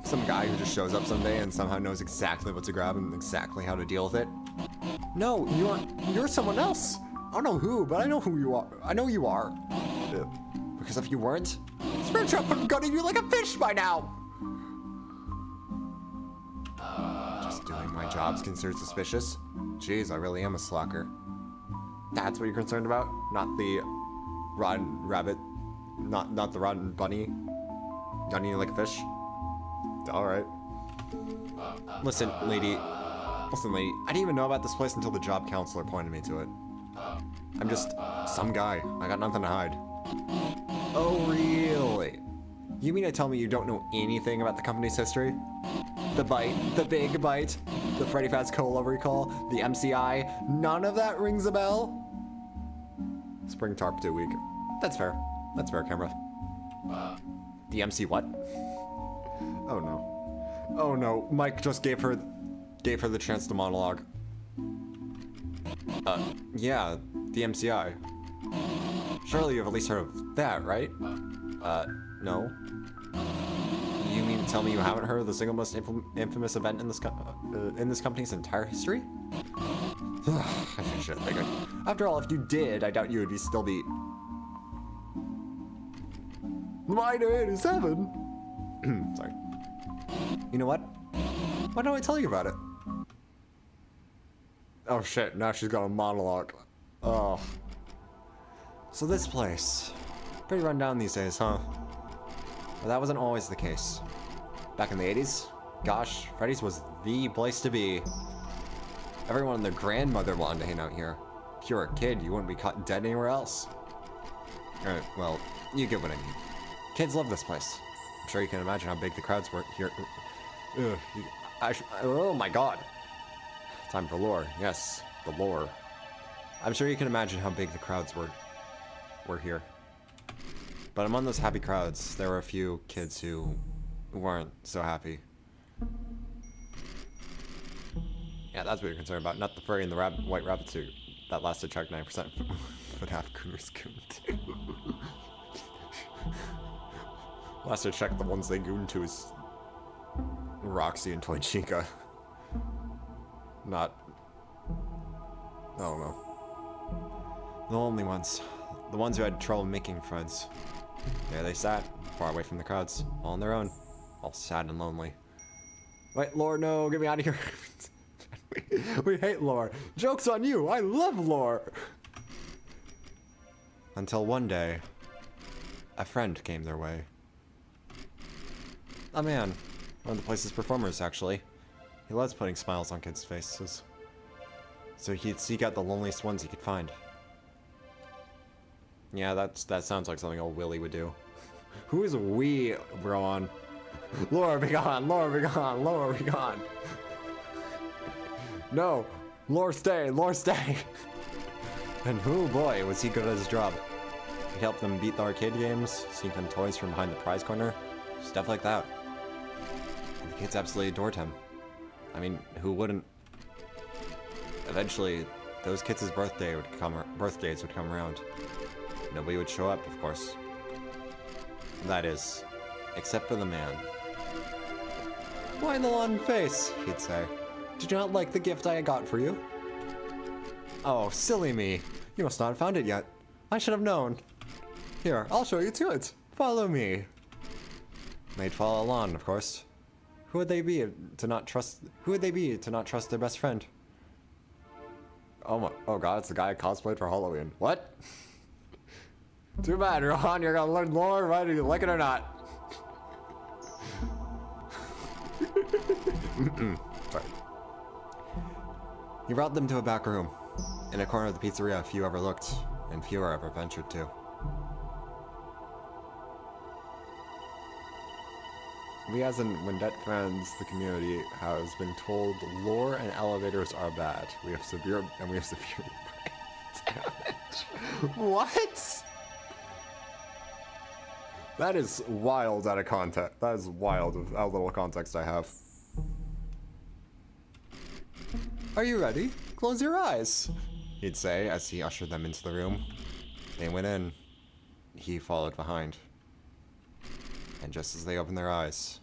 Some guy who just shows up someday and somehow knows exactly what to grab and exactly how to deal with it. No, you're someone else. I don't know who, but I know who you are. I know you are. Because if you weren't, Springtrap would have gutted you like a fish by now. Just doing my job's considered suspicious. Jeez, I really am a slacker. That's what you're concerned about? Not the rotten rabbit, not the rotten bunny, gutting you like a fish. All right. Listen, lady. I didn't even know about this place until the job counselor pointed me to it. I'm just some guy. I got nothing to hide. Oh, really? You mean to tell me you don't know anything about the company's history? The Bite, the Big Bite, the Freddy Faz's Cola recall, the MCI, none of that rings a bell? Spring Tarp 2 week. That's fair. That's fair, camera. The MC what? Oh no. Oh no, Mike just gave her the chance to monologue. Yeah, the MCI. Surely you've at least heard of that, right? No. You mean to tell me you haven't heard of the single most infamous event in this company's entire history? I should have figured. After all, if you did, I doubt you would still be... Minor 87! Sorry. You know what? Why don't I tell you about it? Oh shit, now she's got a monologue. Oh. So this place. Pretty run down these days, huh? Well, that wasn't always the case. Back in the 80s, gosh, Freddy's was the place to be. Everyone and their grandmother wanted to hang out here. If you were a kid, you wouldn't be caught dead anywhere else. Alright, well, you get what I mean. Kids love this place. I'm sure you can imagine how big the crowds were here. Oh my god. Time for lore. Yes, the lore. I'm sure you can imagine how big the crowds were here. But among those happy crowds, there were a few kids who weren't so happy. Yeah, that's what you're concerned about, not the furry and the white rabbit suit. That lasted check 9%, but half Cooner's gooned. Last I checked, the ones they gooned to is Roxy and Toy Chica. Not... I don't know. The only ones. The ones who had trouble making friends. There they sat, far away from the crowds, all on their own. All sad and lonely. Wait, Lore, no, get me out of here. We hate Lore. Joke's on you, I love Lore. Until one day, a friend came their way. A man. One of the place's performers, actually. He loves putting smiles on kids' faces. So he'd seek out the loneliest ones he could find. Yeah, that sounds like something old Willie would do. Who is we, Rowan? Laura, be gone! Laura, be gone! Laura, be gone! No! Lore, stay! Lore, stay! And oh boy, was he good at his job. He helped them beat the arcade games, sneak them toys from behind the prize corner, stuff like that. And the kids absolutely adored him. I mean, who wouldn't? Eventually, those kids' birthdays would come around. Nobody would show up, of course. That is, except for the man. Why the long face? He'd say. Did you not like the gift I got for you? Oh, silly me. You must not have found it yet. I should have known. Here, I'll show you to it. Follow me. They'd follow along, of course. Who would they be to not trust? Who would they be to not trust their best friend? Oh god, it's the guy I cosplayed for Halloween. What? Too bad, Rohan, you're gonna learn lore whether you like it or not. Sorry. He brought them to a back room, in a corner of the pizzeria few overlooked, and fewer ever ventured to. We as in Wendet fans, the community, has been told lore and elevators are bad. We have severe brain damage. What? That is wild out of context. That is wild of how little context I have. Are you ready? Close your eyes, he'd say as he ushered them into the room. They went in. He followed behind. And just as they opened their eyes...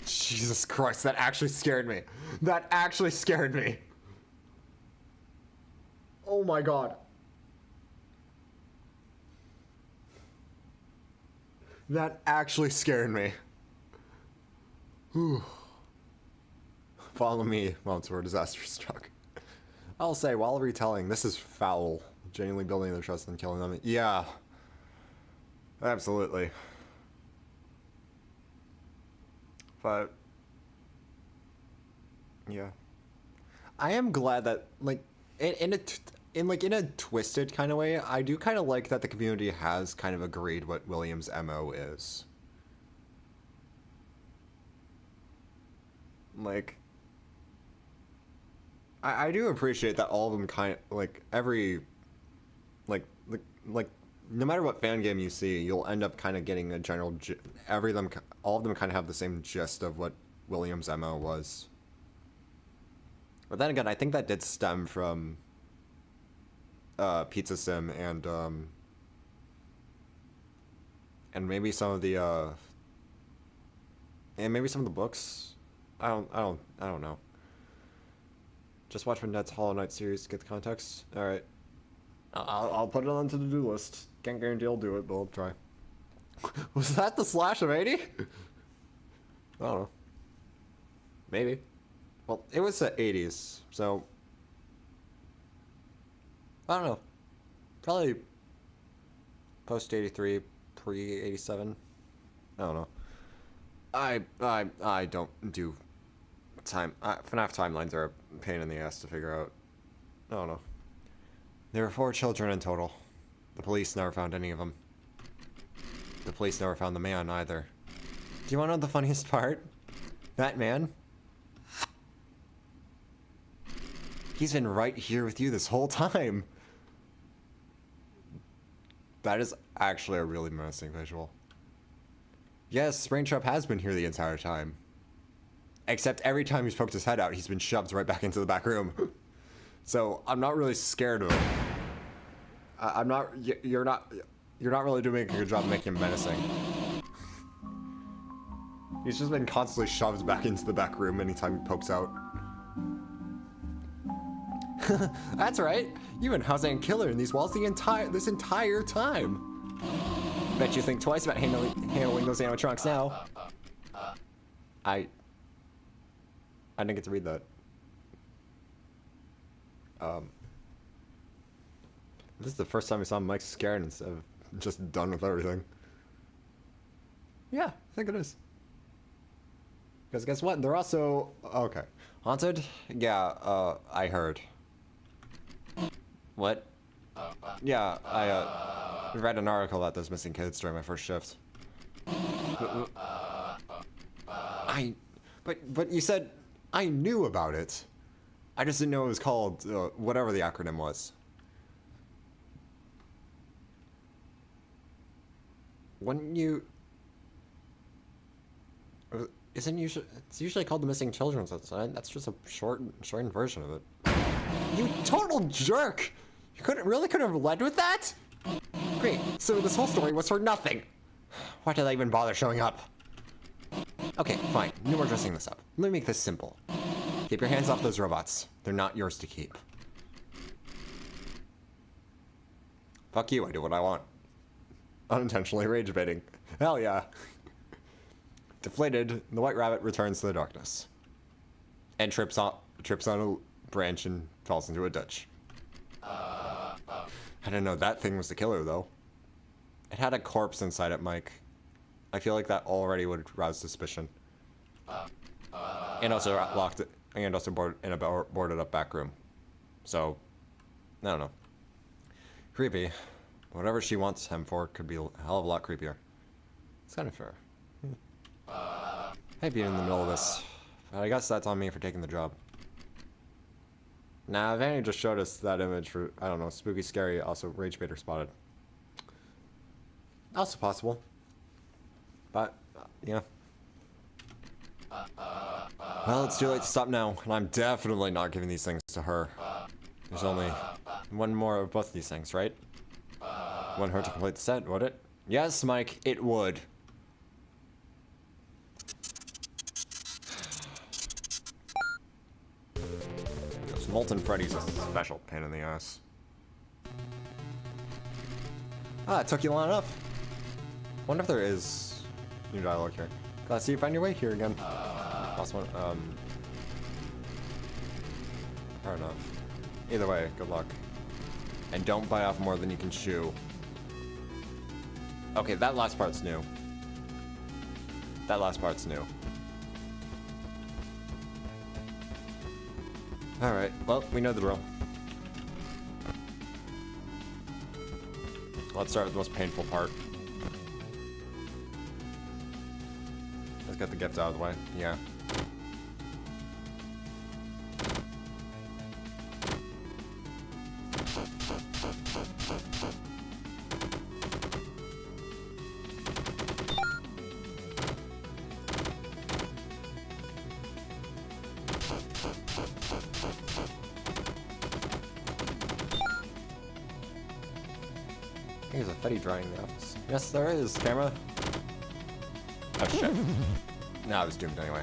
Jesus Christ, that actually scared me. That actually scared me. Oh my god. That actually scared me. Whew. Follow me once we're disaster struck. I'll say, while retelling, this is foul. Genuinely building their trust and killing them. Yeah. Absolutely. But... yeah. I am glad that, like, in a twisted kind of way, I do kind of like that the community has kind of agreed what William's MO is. Like, I do appreciate that all of them kind of, like, no matter what fan game you see, you'll end up kind of getting a general, all of them kind of have the same gist of what William's MO was. But then again, I think that did stem from Pizza Sim and maybe some of the books. I don't know. Just watch Vendette's Hollow Knight series to get the context. All right, I'll put it on the to-do list. Can't guarantee I'll do it, but I'll try. Was that the slash of 80? I don't know. Maybe. Well, it was the 80s, so I don't know. Probably post 83, pre 87. I don't know. I don't do time. FNAF timelines are a pain in the ass to figure out. I don't know. There were 4 children in total. The police never found any of them. The police never found the man either. Do you want to know the funniest part? That man? He's been right here with you this whole time. That is actually a really menacing visual. Yes, Springtrap has been here the entire time. Except every time he's poked his head out, he's been shoved right back into the back room. So I'm not really scared of him. I'm not. You're not really doing a good job of making him menacing. He's just been constantly shoved back into the back room anytime he pokes out. That's right. You've been housing a killer in these walls this entire time. Bet you think twice about handling those animatronics now. I didn't get to read that. This is the first time I saw Mike scared instead of just done with everything. Yeah, I think it is. Because guess what? They're also... okay. Haunted? Yeah, I heard. What? Yeah, I read an article about those missing kids during my first shift. But you said I knew about it. I just didn't know it was called, whatever the acronym was. Wouldn't you... Isn't usually... It's usually called the Missing Children's Society. That's just a shortened version of it. You total jerk! You couldn't have led with that? Great, so this whole story was for nothing. Why did I even bother showing up? Okay, fine. No more dressing this up. Let me make this simple. Keep your hands off those robots. They're not yours to keep. Fuck you, I do what I want. Unintentionally rage baiting. Hell yeah. Deflated, the white rabbit returns to the darkness. And trips on a branch and falls into a ditch. I didn't know that thing was the killer, though. It had a corpse inside it, Mike. I feel like that already would rouse suspicion. And also locked it, and also boarded up back room. So, I don't know. Creepy. Whatever she wants him for could be a hell of a lot creepier. It's kind of fair. I'd be in the middle of this. But I guess that's on me for taking the job. Nah, Vanny just showed us that image for, I don't know, spooky, scary, also rage baiter spotted. Also possible. But, yeah. Well, it's too late to stop now, and I'm definitely not giving these things to her. There's only one more of both of these things, right? Wouldn't hurt to complete the set, would it? Yes, Mike, it would. Those Molten Freddy's a special pain in the ass. Ah, it took you long enough. Wonder if there is new dialogue here. Glad to see you find your way here again. Last one, fair enough. Either way, good luck. And don't bite off more than you can chew. Okay, that last part's new. That last part's new. Alright, well, we know the drill. Let's start with the most painful part. Let's get the gift out of the way. Yeah. There's a Fetty drying in the office. Yes, there is, camera. Oh shit. No, I was doomed anyway.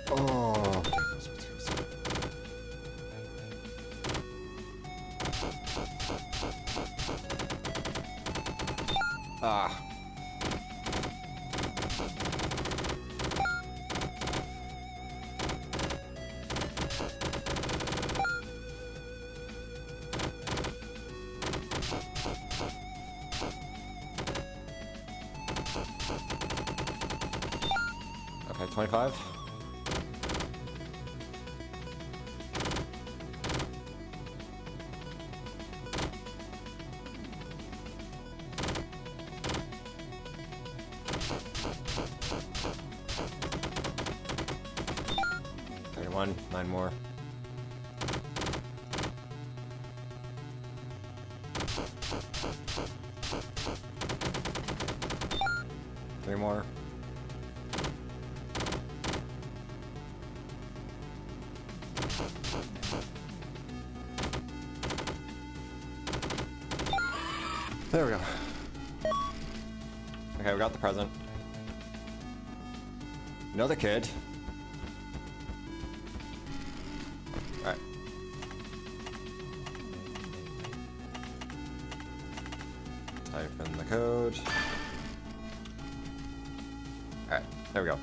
Oh. Ah. Okay, 25. Nine more. Three more. There we go. Okay, we got the present. Another kid. Alright. Type in the code. Alright, there we go.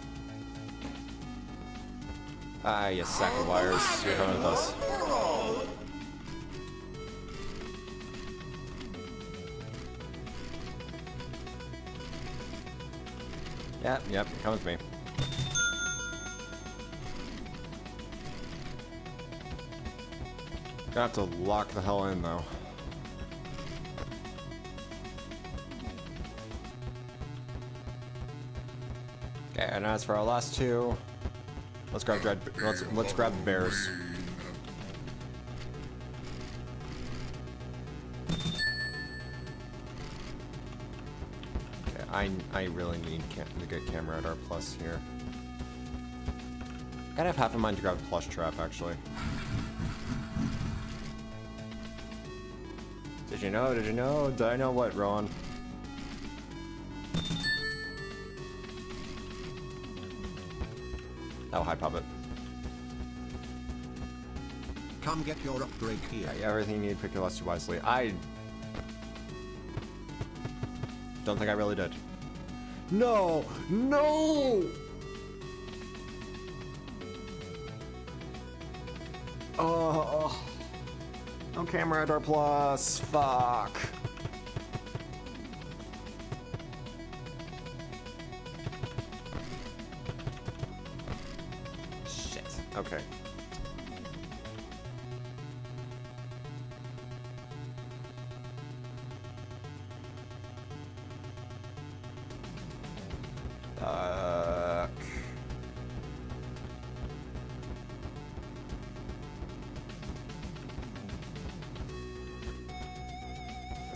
Ah, you sack of wires. You're coming with us. Yep, come with me. Gonna have to lock the hell in, though. Okay, and as for our last two, let's grab let's grab the bears. Okay, I really need to get camera at our plus here. Gotta have half in mind to grab a plush trap, actually. Did you know? Did you know? Did I know what, Ron? Oh, hi, Puppet. Come get your upgrade here. Yeah, everything you need, pick your lust wisely. I don't think I really did. No! No! Oh, no camera radar plus. Fuck. Shit. Okay.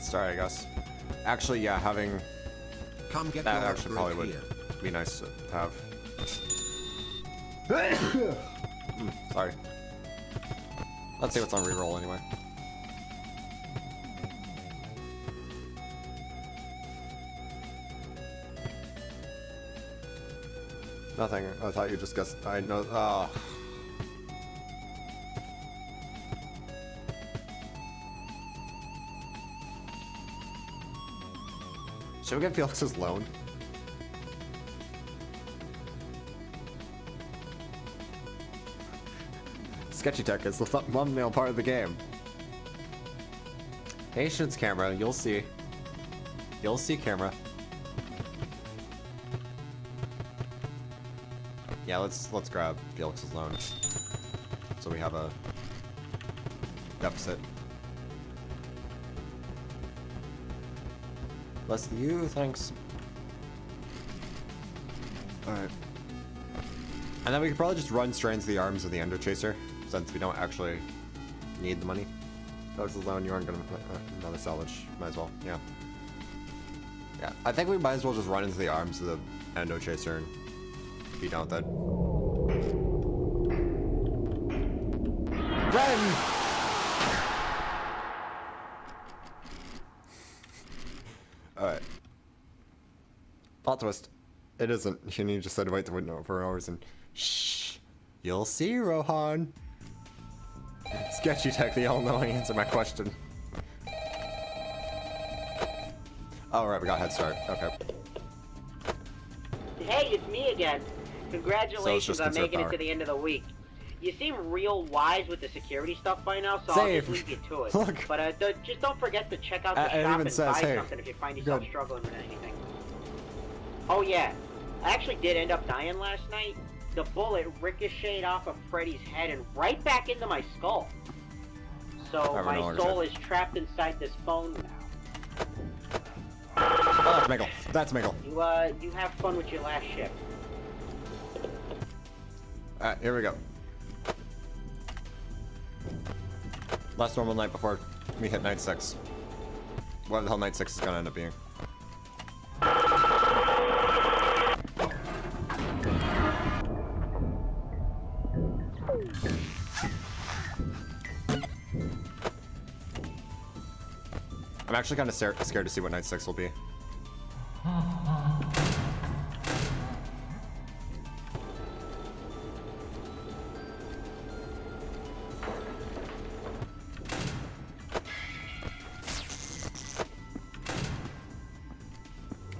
Sorry, I guess. Actually, yeah, having Come get that your actually probably would here. be nice to have. Sorry. Let's see what's on reroll anyway. Nothing. I thought you just guessed. I know. Oh. Should we get Felix's loan? Sketchy Tech is the thumbnail part of the game. Patience, camera. You'll see. You'll see, camera. Yeah, let's grab Felix's loan. So we have a deficit. Bless you, thanks. Alright. And then we could probably just run straight into the arms of the Ender Chaser, since we don't actually need the money. Felix's loan, you aren't gonna another salvage. Might as well, yeah. Yeah, I think we might as well just run into the arms of the Endo Chaser and be done with it. Run! Alright. Plot twist. It isn't. You just said to wait the window for hours and shh. You'll see, Rohan. Sketchy Tech, the all-knowing, answer my question. Oh, right, we got head start. Okay. Hey, it's me again. Congratulations just on conserve making power. it to the end of the week. You seem real wise with the security stuff by now, so I'll Save. just leave you to it. Look. But just don't forget to check out the It shop even and says, buy hey, something if you find yourself good. struggling with anything. Oh yeah, I actually did end up dying last night. The bullet ricocheted off of Freddy's head and right back into my skull. So my soul is trapped inside this phone now. Oh, that's Megal. That's Megal. You have fun with your last shift. Alright, here we go. Last normal night before we hit night 6. What the hell night 6 is gonna end up being. I'm actually kind of scared to see what night 6 will be.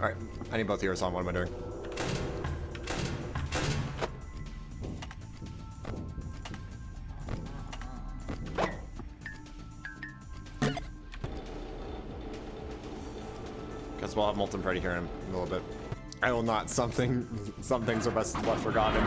Alright, I need both ears on. What am I doing? Guess we'll have Molten Freddy here in a little bit. I will not. Some things are best left forgotten.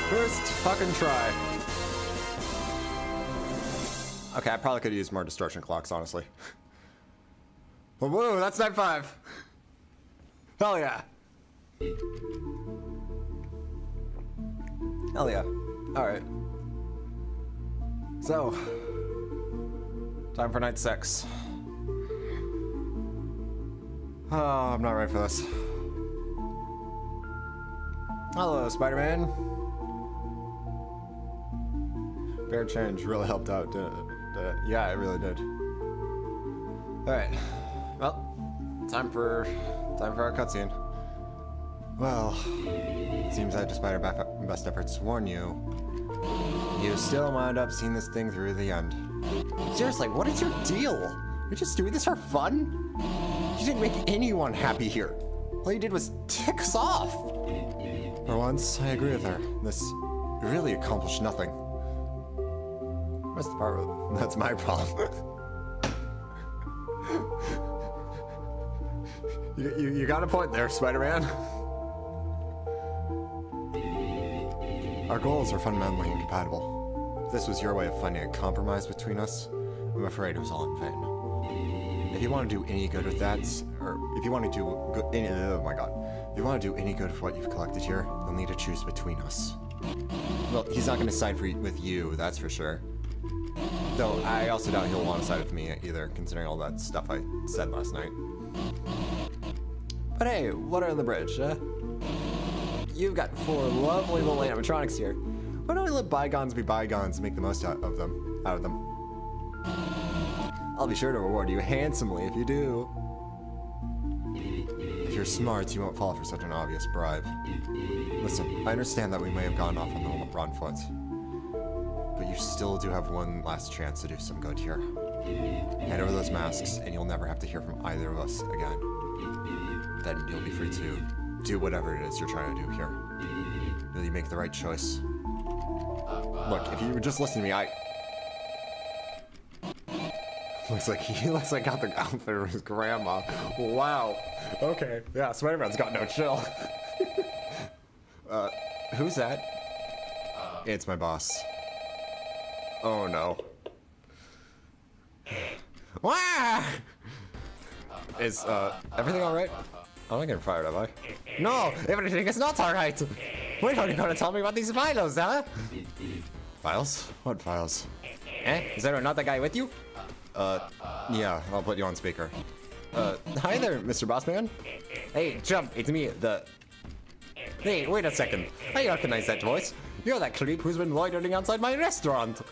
First fucking try. Okay, I probably could use more distortion clocks, honestly. But whoa, that's night 5. Hell yeah. Hell yeah. Alright. So, time for night 6. Oh, I'm not ready for this. Hello, Spider-Man. Fair change really helped out, didn't it? Yeah, it really did. Alright. Well, time for our cutscene. Well, seems that despite our best efforts to warn you, you still wound up seeing this thing through the end. Seriously, what is your deal? You're just doing this for fun? You didn't make anyone happy here. All you did was tick us off. For once, I agree with her. This really accomplished nothing. What's the part with that's my problem? you got a point there, Spider-Man. Our goals are fundamentally incompatible. If this was your way of finding a compromise between us, I'm afraid it was all in vain. If you want to do any good with that, or if you want to do good, oh my god, if you want to do any good with what you've collected here, you'll need to choose between us. Well, he's not going to side with you, that's for sure. Though I also doubt he'll want to side with me either, considering all that stuff I said last night. But hey, water on the bridge, huh? You've got 4 lovely little animatronics here. Why don't we let bygones be bygones and make the most out of them? I'll be sure to reward you handsomely if you do. If you're smart, you won't fall for such an obvious bribe. Listen, I understand that we may have gone off on the wrong foot, but you still do have one last chance to do some good here. Hand over those masks, and you'll never have to hear from either of us again. Then you'll be free to do whatever it is you're trying to do here. Will you make the right choice? Look, if you would just listen to me, Looks like got the outfit of his grandma. Wow. Okay. Yeah, Spider-Man's got no chill. Who's that? It's my boss. Oh no. Wah! Is, everything alright? I'm not getting fired, am I? No! Everything is not alright! When are you gonna tell me about these files, huh? Files? What files? Is there another guy with you? Yeah, I'll put you on speaker. Hi there, Mr. Bossman. Hey, Jump, it's me, Hey, wait a second. I recognize that voice. You're that creep who's been loitering outside my restaurant.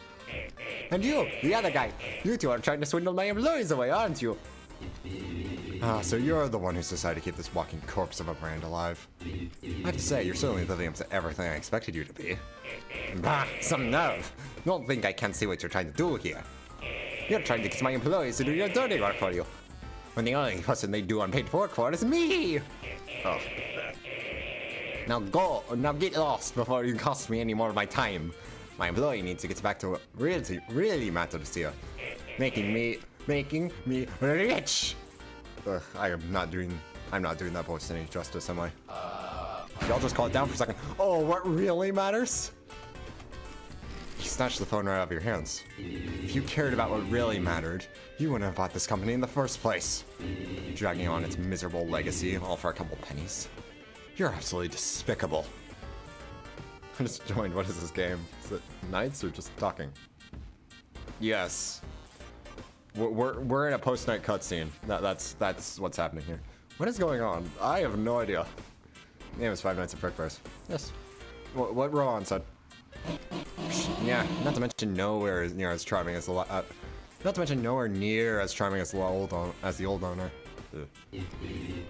And you, the other guy, you two are trying to swindle my employees away, aren't you? Ah, so you're the one who's decided to keep this walking corpse of a brand alive. I have to say, you're certainly living up to everything I expected you to be. Bah, some nerve. Don't think I can't see what you're trying to do here. You're trying to get my employees to do your dirty work for you. When the only person they do unpaid work for is me! Oh. Now go, now get lost before you cost me any more of my time. My employee needs to get back to what really matters here. Making me rich! Ugh, I'm not doing that voice any justice, am I? Y'all just call it down for a second. Oh, what really matters? You snatched the phone right out of your hands. If you cared about what really mattered, you wouldn't have bought this company in the first place. Dragging on its miserable legacy, all for a couple pennies. You're absolutely despicable. I just joined. What is this game? Is it Knights or just talking? Yes. We're in a post-night cutscene. That's what's happening here. What is going on? I have no idea. Name is Five Nights at Frickbear's. Yes. What Rohan said. Yeah. Not to mention nowhere near as charming as the old owner.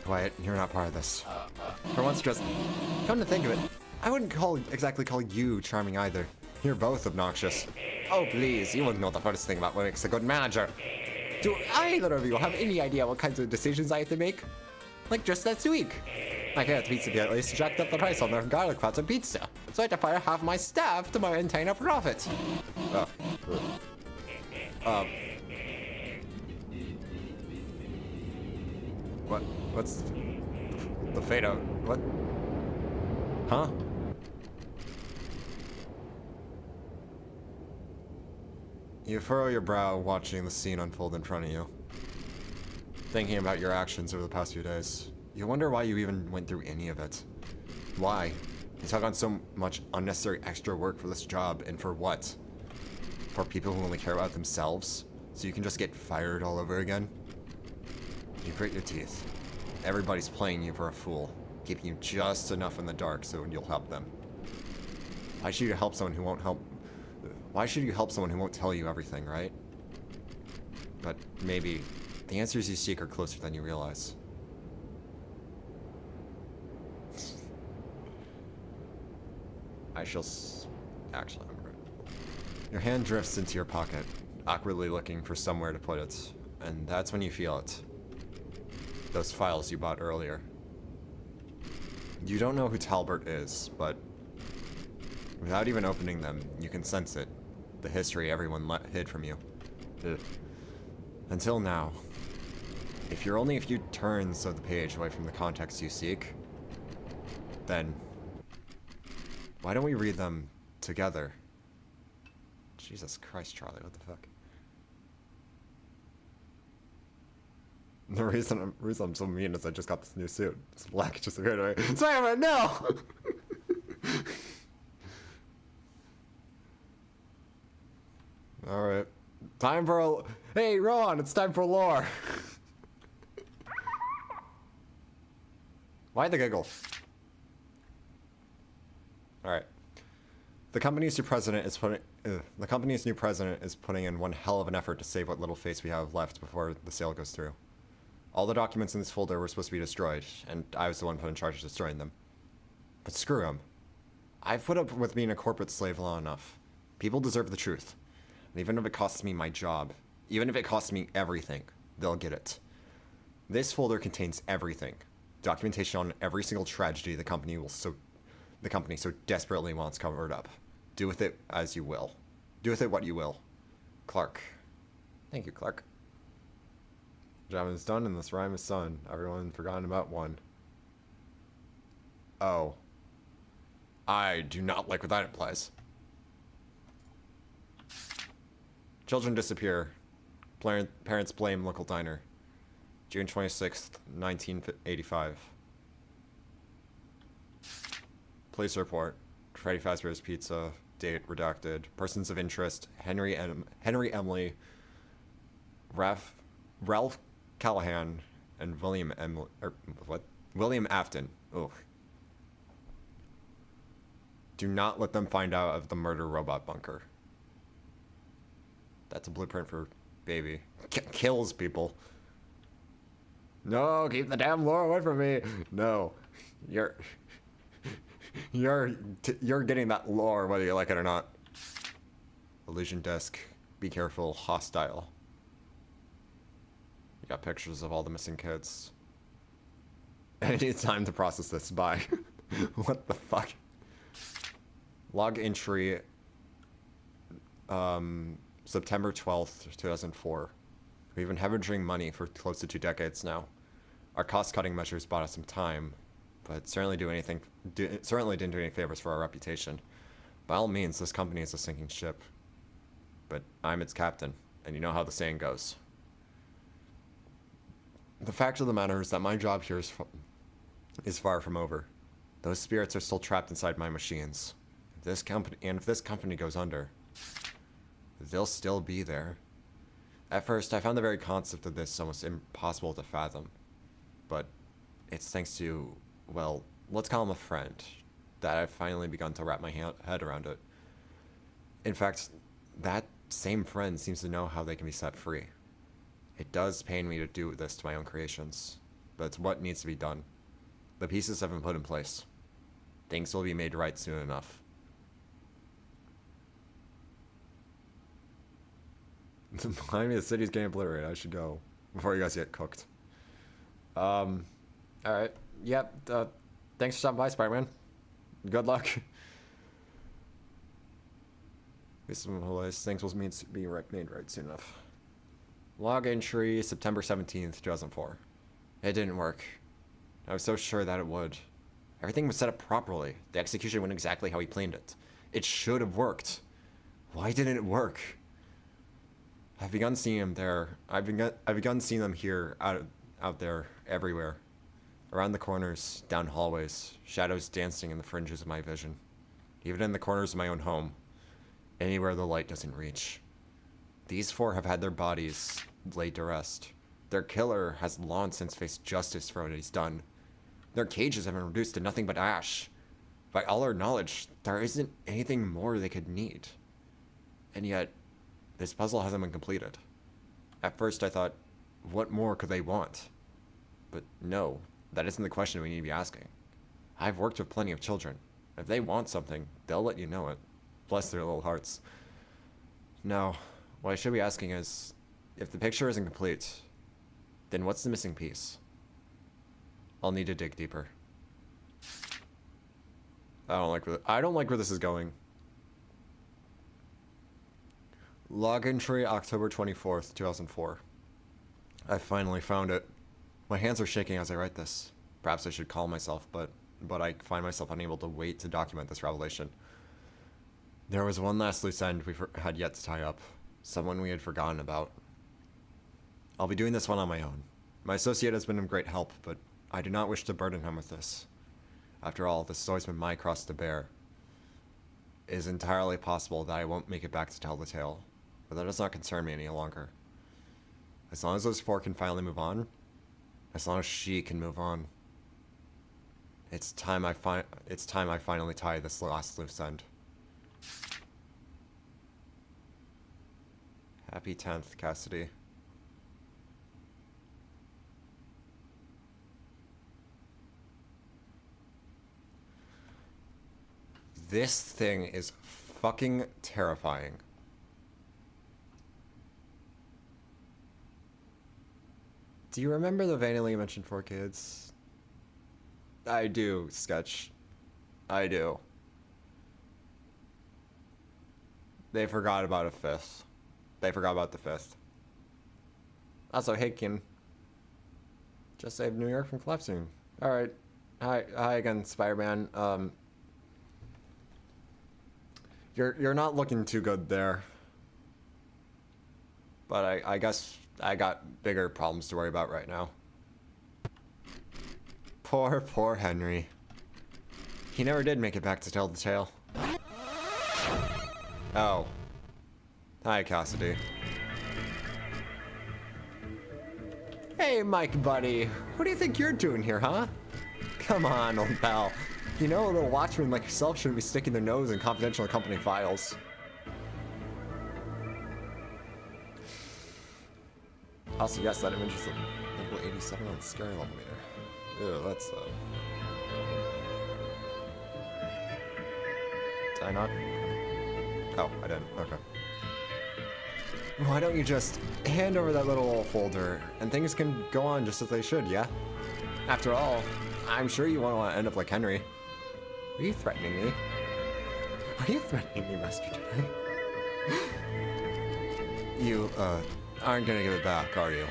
Quiet. You're not part of this. For once, just come to think of it, I wouldn't exactly call you charming either. You're both obnoxious. Oh please, you wouldn't know the first thing about what makes a good manager. Do either of you have any idea what kinds of decisions I have to make? Like just this week. My favorite pizza at least jacked up the price on their garlic fats and pizza, so I had to fire half my staff to maintain a profit. What's the fade out? What? Huh? You furrow your brow watching the scene unfold in front of you. Thinking about your actions over the past few days. You wonder why you even went through any of it. Why? You took on so much unnecessary extra work for this job, and for what? For people who only care about themselves? So you can just get fired all over again? You grit your teeth. Everybody's playing you for a fool, keeping you just enough in the dark so you'll help them. Why should you help someone who won't help? Why should you help someone who won't tell you everything, right? But maybe the answers you seek are closer than you realize. Actually, I'm right. Your hand drifts into your pocket, awkwardly looking for somewhere to put it, and that's when you feel it. Those files you bought earlier. You don't know who Talbert is, but without even opening them, you can sense it. The history everyone hid from you. Ugh. Until now. If you're only a few turns of the page away from the context you seek, then why don't we read them together? Jesus Christ, Charlie, what the fuck? The reason I'm so mean is I just got this new suit. It's black, just appeared away. Spider-Man, no! Alright. Time for hey, Rohan, it's time for lore. Why the giggle? Alright. The company's new president is putting in one hell of an effort to save what little face we have left before the sale goes through. All the documents in this folder were supposed to be destroyed, and I was the one put in charge of destroying them. But screw them. I've put up with being a corporate slave long enough. People deserve the truth. And even if it costs me my job, even if it costs me everything, they'll get it. This folder contains everything. Documentation on every single tragedy the company so desperately wants covered up. Do with it as you will. Do with it what you will. Clark. Thank you, Clark. Job is done and this rhyme is sung. Everyone forgotten about one. Oh. I do not like what that implies. Children disappear. Parents blame local diner. June 26th, 1985. Police report. Freddy Fazbear's Pizza. Date redacted. Persons of interest. Henry Emily. Ralph Callahan and William Afton. Ugh. Do not let them find out of the murder robot bunker. That's a blueprint for baby. Kills people. No, keep the damn lore away from me. No, you're getting that lore whether you like it or not. Illusion disc. Be careful. Hostile. You got pictures of all the missing kids. I need time to process this. Bye. What the fuck? Log entry. September 12th, 2004. We've been hemorrhaging money for close to 2 decades now. Our cost-cutting measures bought us some time, but certainly didn't do any favors for our reputation. By all means, this company is a sinking ship. But I'm its captain, and you know how the saying goes. The fact of the matter is that my job here is far from over. Those spirits are still trapped inside my machines. If this company goes under, they'll still be there. At first, I found the very concept of this almost impossible to fathom. But it's thanks to, well, let's call him a friend, that I've finally begun to wrap my head around it. In fact, that same friend seems to know how they can be set free. It does pain me to do this to my own creations, but it's what needs to be done. The pieces have been put in place. Things will be made right soon enough. Behind me, the city's getting obliterated. I should go before you guys get cooked. Alright. Yep. Thanks for stopping by, Spider-Man. Good luck. Things will be made right soon enough. Log entry, September 17th, 2004. It didn't work. I was so sure that it would. Everything was set up properly. The execution went exactly how he planned it. It should have worked. Why didn't it work? I've begun seeing them there. I've begun seeing them here, out there, everywhere. Around the corners, down hallways, shadows dancing in the fringes of my vision. Even in the corners of my own home. Anywhere the light doesn't reach. These 4 have had their bodies laid to rest. Their killer has long since faced justice for what he's done. Their cages have been reduced to nothing but ash. By all our knowledge, there isn't anything more they could need. And yet, this puzzle hasn't been completed. At first I thought, what more could they want? But no, that isn't the question we need to be asking. I've worked with plenty of children. If they want something, they'll let you know it. Bless their little hearts. No, what I should be asking is, if the picture isn't complete, then what's the missing piece? I'll need to dig deeper. I don't like where this is going. Log entry, October 24th, 2004. I finally found it. My hands are shaking as I write this. Perhaps I should calm myself, but I find myself unable to wait to document this revelation. There was one last loose end we had yet to tie up. Someone we had forgotten about. I'll be doing this one on my own. My associate has been of great help, but I do not wish to burden him with this. After all, this has always been my cross to bear. It is entirely possible that I won't make it back to tell the tale, but that does not concern me any longer. As long as those 4 can finally move on, as long as she can move on, it's time I finally tie this last loose end. Happy 10th, Cassidy. This thing is fucking terrifying. Do you remember the vanilla you mentioned 4 kids? I do, Sketch. I do. They forgot about a 5th. They forgot about the 5th. Also, hey, Kim. Just saved New York from collapsing. Alright. Hi again, Spider-Man. You're not looking too good there. But I guess I got bigger problems to worry about right now. Poor Henry. He never did make it back to tell the tale. Oh. Hi, Cassidy. Hey, Mike, buddy. What do you think you're doing here, huh? Come on, old pal. You know, a little watchman like yourself shouldn't be sticking their nose in confidential company files. Also, yes, that image is level 87 on the scary level meter. Ew, that's Did I not? Oh, I didn't. Okay. Why don't you just hand over that little folder and things can go on just as they should, yeah? After all, I'm sure you won't want to end up like Henry. Are you threatening me? Are you threatening me, Master Jedi? You, aren't gonna give it back, are you?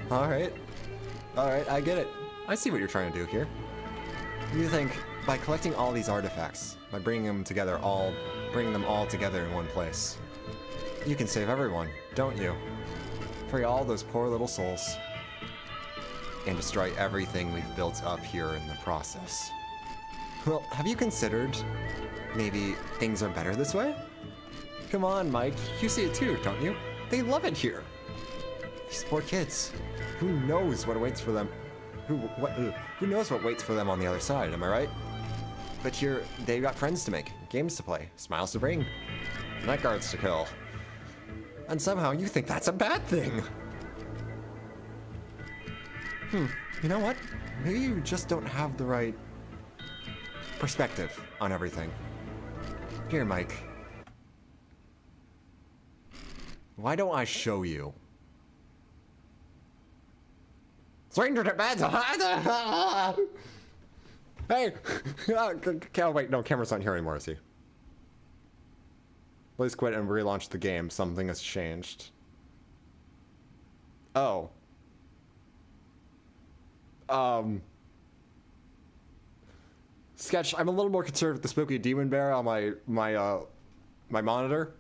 Alright. Alright, I get it. I see what you're trying to do here. You think, by collecting all these artifacts, by bringing them all together in one place, you can save everyone, don't you? Free all those poor little souls. And destroy everything we've built up here in the process. Well, have you considered maybe things are better this way? Come on, Mike, you see it too, don't you? They love it here. These poor kids. Who knows what awaits for them? Who knows what waits for them on the other side, am I right? But here, they've got friends to make, games to play, smiles to bring, night guards to kill. And somehow you think that's a bad thing! You know what? Maybe you just don't have the right perspective on everything. Here, Mike. Why don't I show you? Stranger to bed! Hey! Oh, wait, no, camera's not here anymore, is he? Please quit and relaunch the game. Something has changed. Oh. Sketch, I'm a little more concerned with the spooky demon bear on my monitor.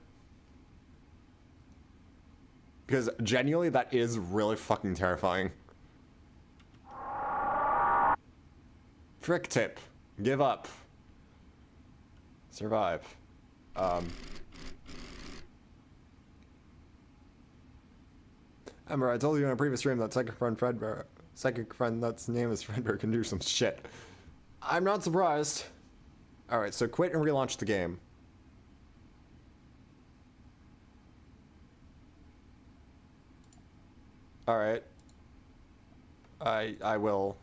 Because genuinely, that is really fucking terrifying. Frick tip. Give up. Survive. Ember, I told you in a previous stream that psychic friend that's name is Frickbear can do some shit. I'm not surprised. Alright, so quit and relaunch the game. Alright. I will.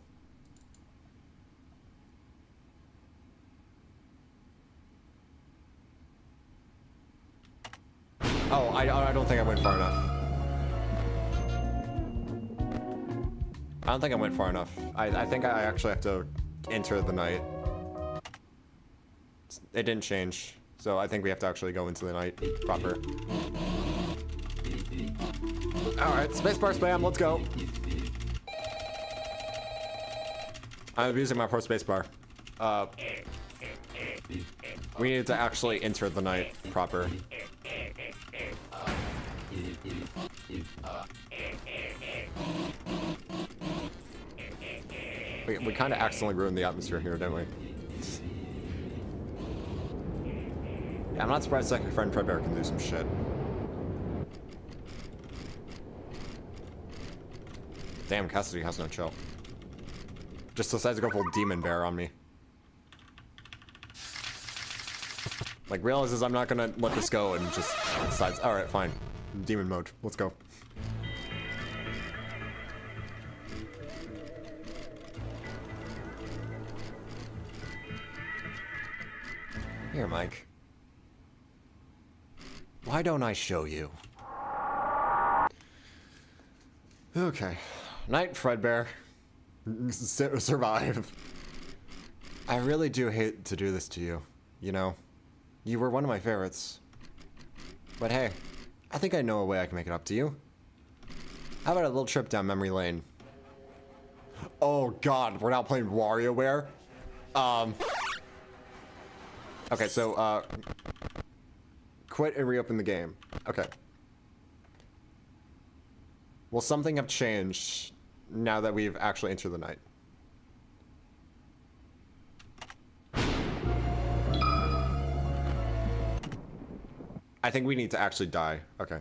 Oh, I don't think I went far enough. I don't think I went far enough. I think I actually have to enter the night. It didn't change, so I think we have to actually go into the night proper. Alright, spacebar spam, let's go. I'm abusing my pro spacebar. We need to actually enter the night proper. We kind of accidentally ruined the atmosphere here, didn't we? Yeah, I'm not surprised second friend Frickbear can do some shit. Damn, Cassidy has no chill. Just decides to go full demon bear on me. Like, realizes I'm not gonna let this go and just decides, alright, fine. Demon mode, let's go. Here, Mike. Why don't I show you? Okay. Night, Frickbear. Survive. I really do hate to do this to you, you know? You were one of my favorites. But hey, I think I know a way I can make it up to you. How about a little trip down memory lane? Oh god, we're now playing WarioWare? Okay, so, quit and reopen the game. Okay. Will something have changed now that we've actually entered the night? I think we need to actually die. Okay.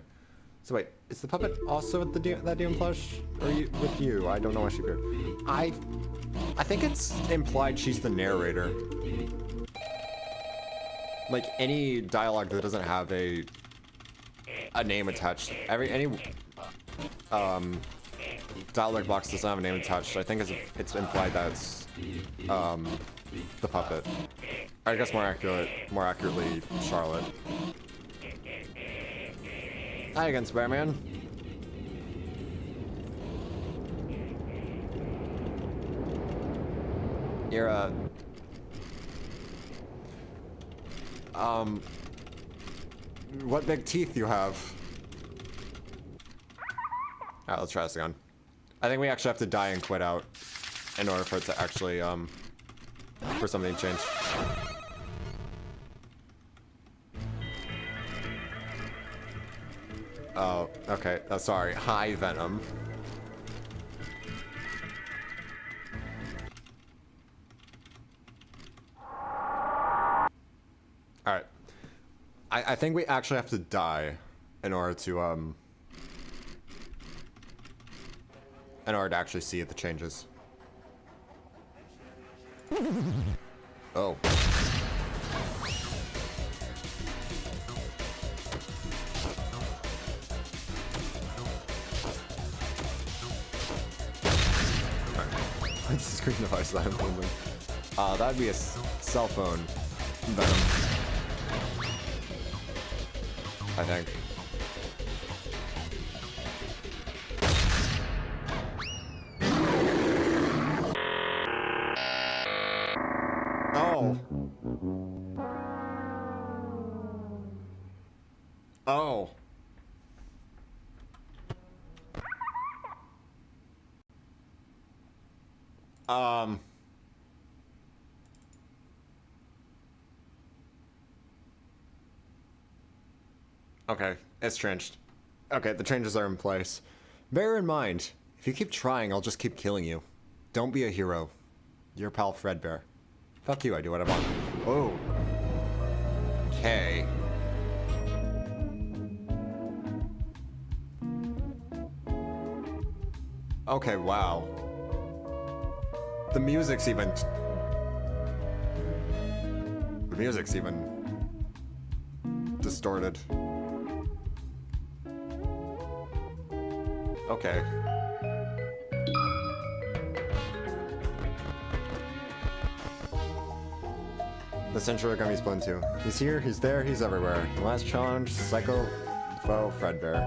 So wait, is the puppet also at that demon plush? Or with you? I don't know why she appeared. I think it's implied she's the narrator. Like, any dialogue that doesn't have a name attached, any dialogue box doesn't have a name attached. I think it's implied that it's the puppet. I guess more accurately, Charlotte. Hi again, Spider-Man. You're what big teeth you have. Alright, let's try this again. I think we actually have to die and quit out in order for it to actually, for something to change. Oh, okay. Oh, sorry. Hi, Venom. Alright. I think we actually have to die in order to actually see the changes. Oh. What's the screen device that I'm holding? That'd be a cell phone. Venom. I think. Oh. Oh. Okay, it's changed. Okay, the changes are in place. Bear in mind, if you keep trying, I'll just keep killing you. Don't be a hero. Your pal Frickbear. Fuck you, I do what I want. Oh. Okay. Okay, wow. The music's even distorted. Okay. The Central Gummy Splint too. He's here, he's there, he's everywhere. The last challenge, Psycho Foe Frickbear.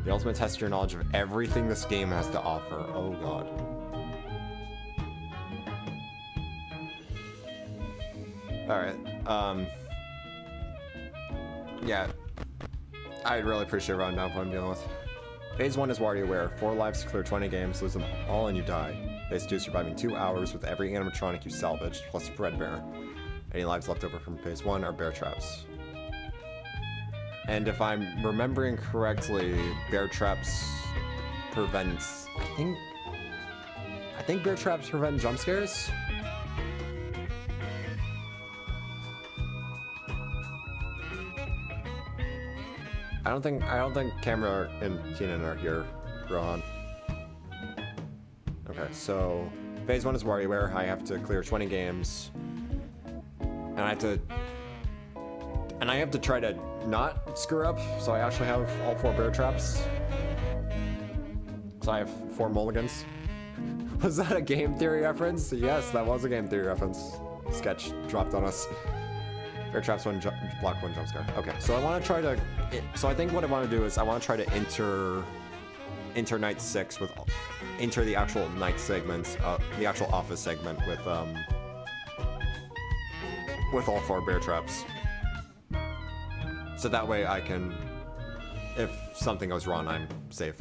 The ultimate test of your knowledge of everything this game has to offer. Oh god. Alright, yeah. I really appreciate running down what I'm dealing with. Phase 1 is WarioWare. 4 lives to clear 20 games, lose them all and you die. Phase 2, surviving 2 hours with every animatronic you salvaged, plus Frickbear. Any lives left over from Phase 1 are bear traps. And if I'm remembering correctly, bear traps prevents... I think bear traps prevent jump scares? I don't think Camera and Keenan are here, Rohan. Okay, so phase 1 is WarioWare. I have to clear 20 games, and I have to try to not screw up. So I actually have all 4 bear traps. So I have 4 mulligans. Was that a game theory reference? Yes, that was a game theory reference. Sketch dropped on us. Bear traps 1 block 1 jump scare. Okay, so I want to try to. So I think what I want to do is I want to try to enter night 6 with enter the actual night segments, the actual office segment with all 4 bear traps. So that way I can, if something goes wrong, I'm safe.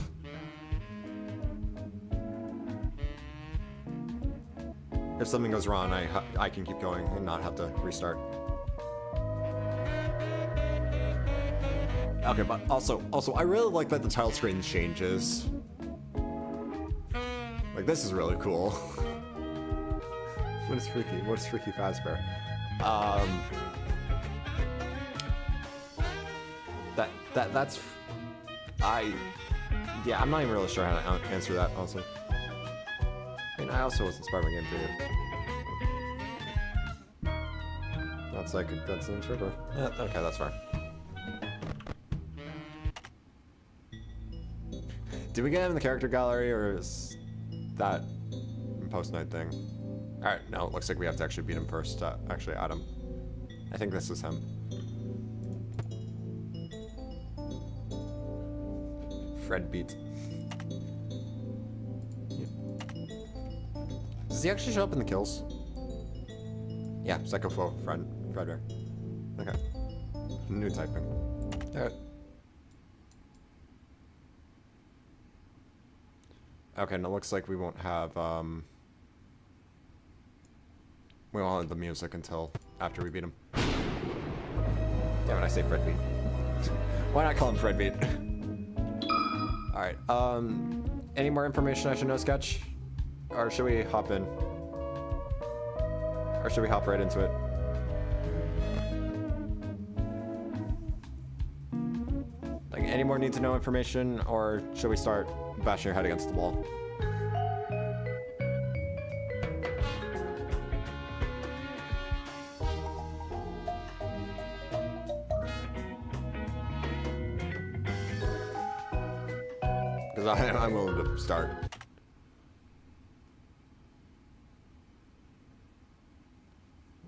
If something goes wrong, I can keep going and not have to restart. Okay, but also, I really like that the title screen changes. Like, this is really cool. What is Freaky? What is Freaky Fazbear? That's... Yeah, I'm not even really sure how to answer that, honestly. I mean, I also was inspired by Game Theory. That's like, that's an interpreter. Yeah, okay, that's fine. Did we get him in the character gallery, or is that post-night thing? Alright, no, it looks like we have to actually beat him first. Actually, Adam. I think this is him. Fred beat. Yeah. Does he actually show up in the kills? Yeah, Psycho Foe, Frickbear. Okay. New typing. Alright. Okay, and it looks like we won't have, we won't have the music until after we beat him. Yeah, when I say Fred beat. Why not call him Fred beat? Alright, any more information I should know, Sketch? Or should we hop in? Or should we hop right into it? Like, any more need to know information, or should we start bashing your head against the wall? Because I'm willing to start.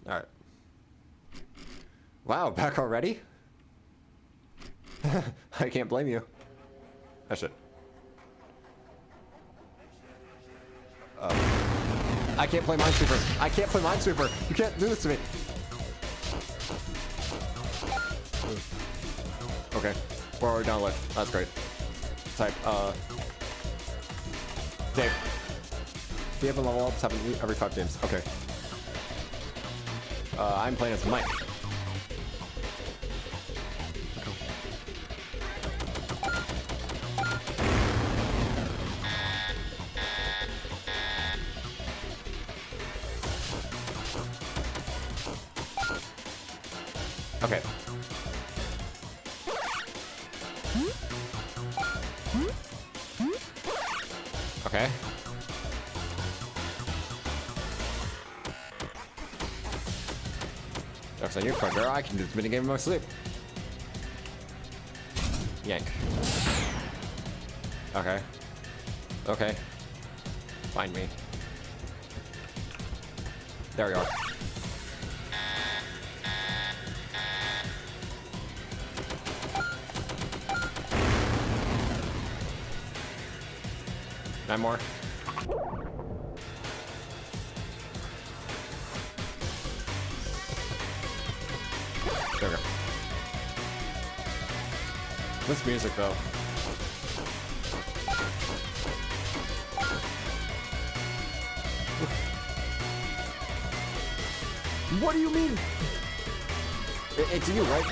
Alright. Wow, back already? I can't blame you. I should. I can't play Minesweeper. I can't play Minesweeper. You can't do this to me. Okay. Forward, down, left. That's great. Type, Dave. Do you have a level up 7 every 5 games? Okay. I'm playing as Mike. Okay. Okay. Jokes on you, Frickbear. I can do this minigame in my sleep. Yank. Okay. Okay. Find me. There we are. Nine more. There we go. This music, though. What do you mean? It's you, right?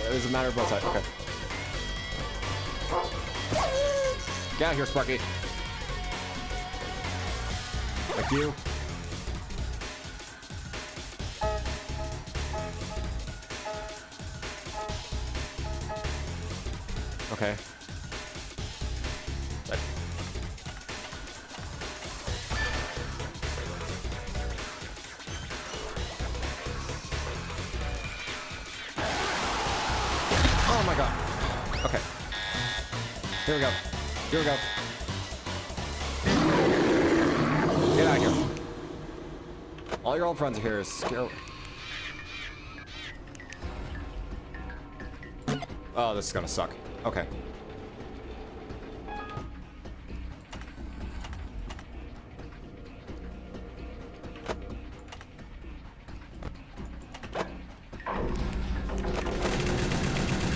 It was a matter of both sides. Okay. Get out of here, Sparky. Thank you. Okay. Oh my god. Okay. Here we go. Here we go. Get out of here. All your old friends are here. Scare. Oh, this is gonna suck. Okay.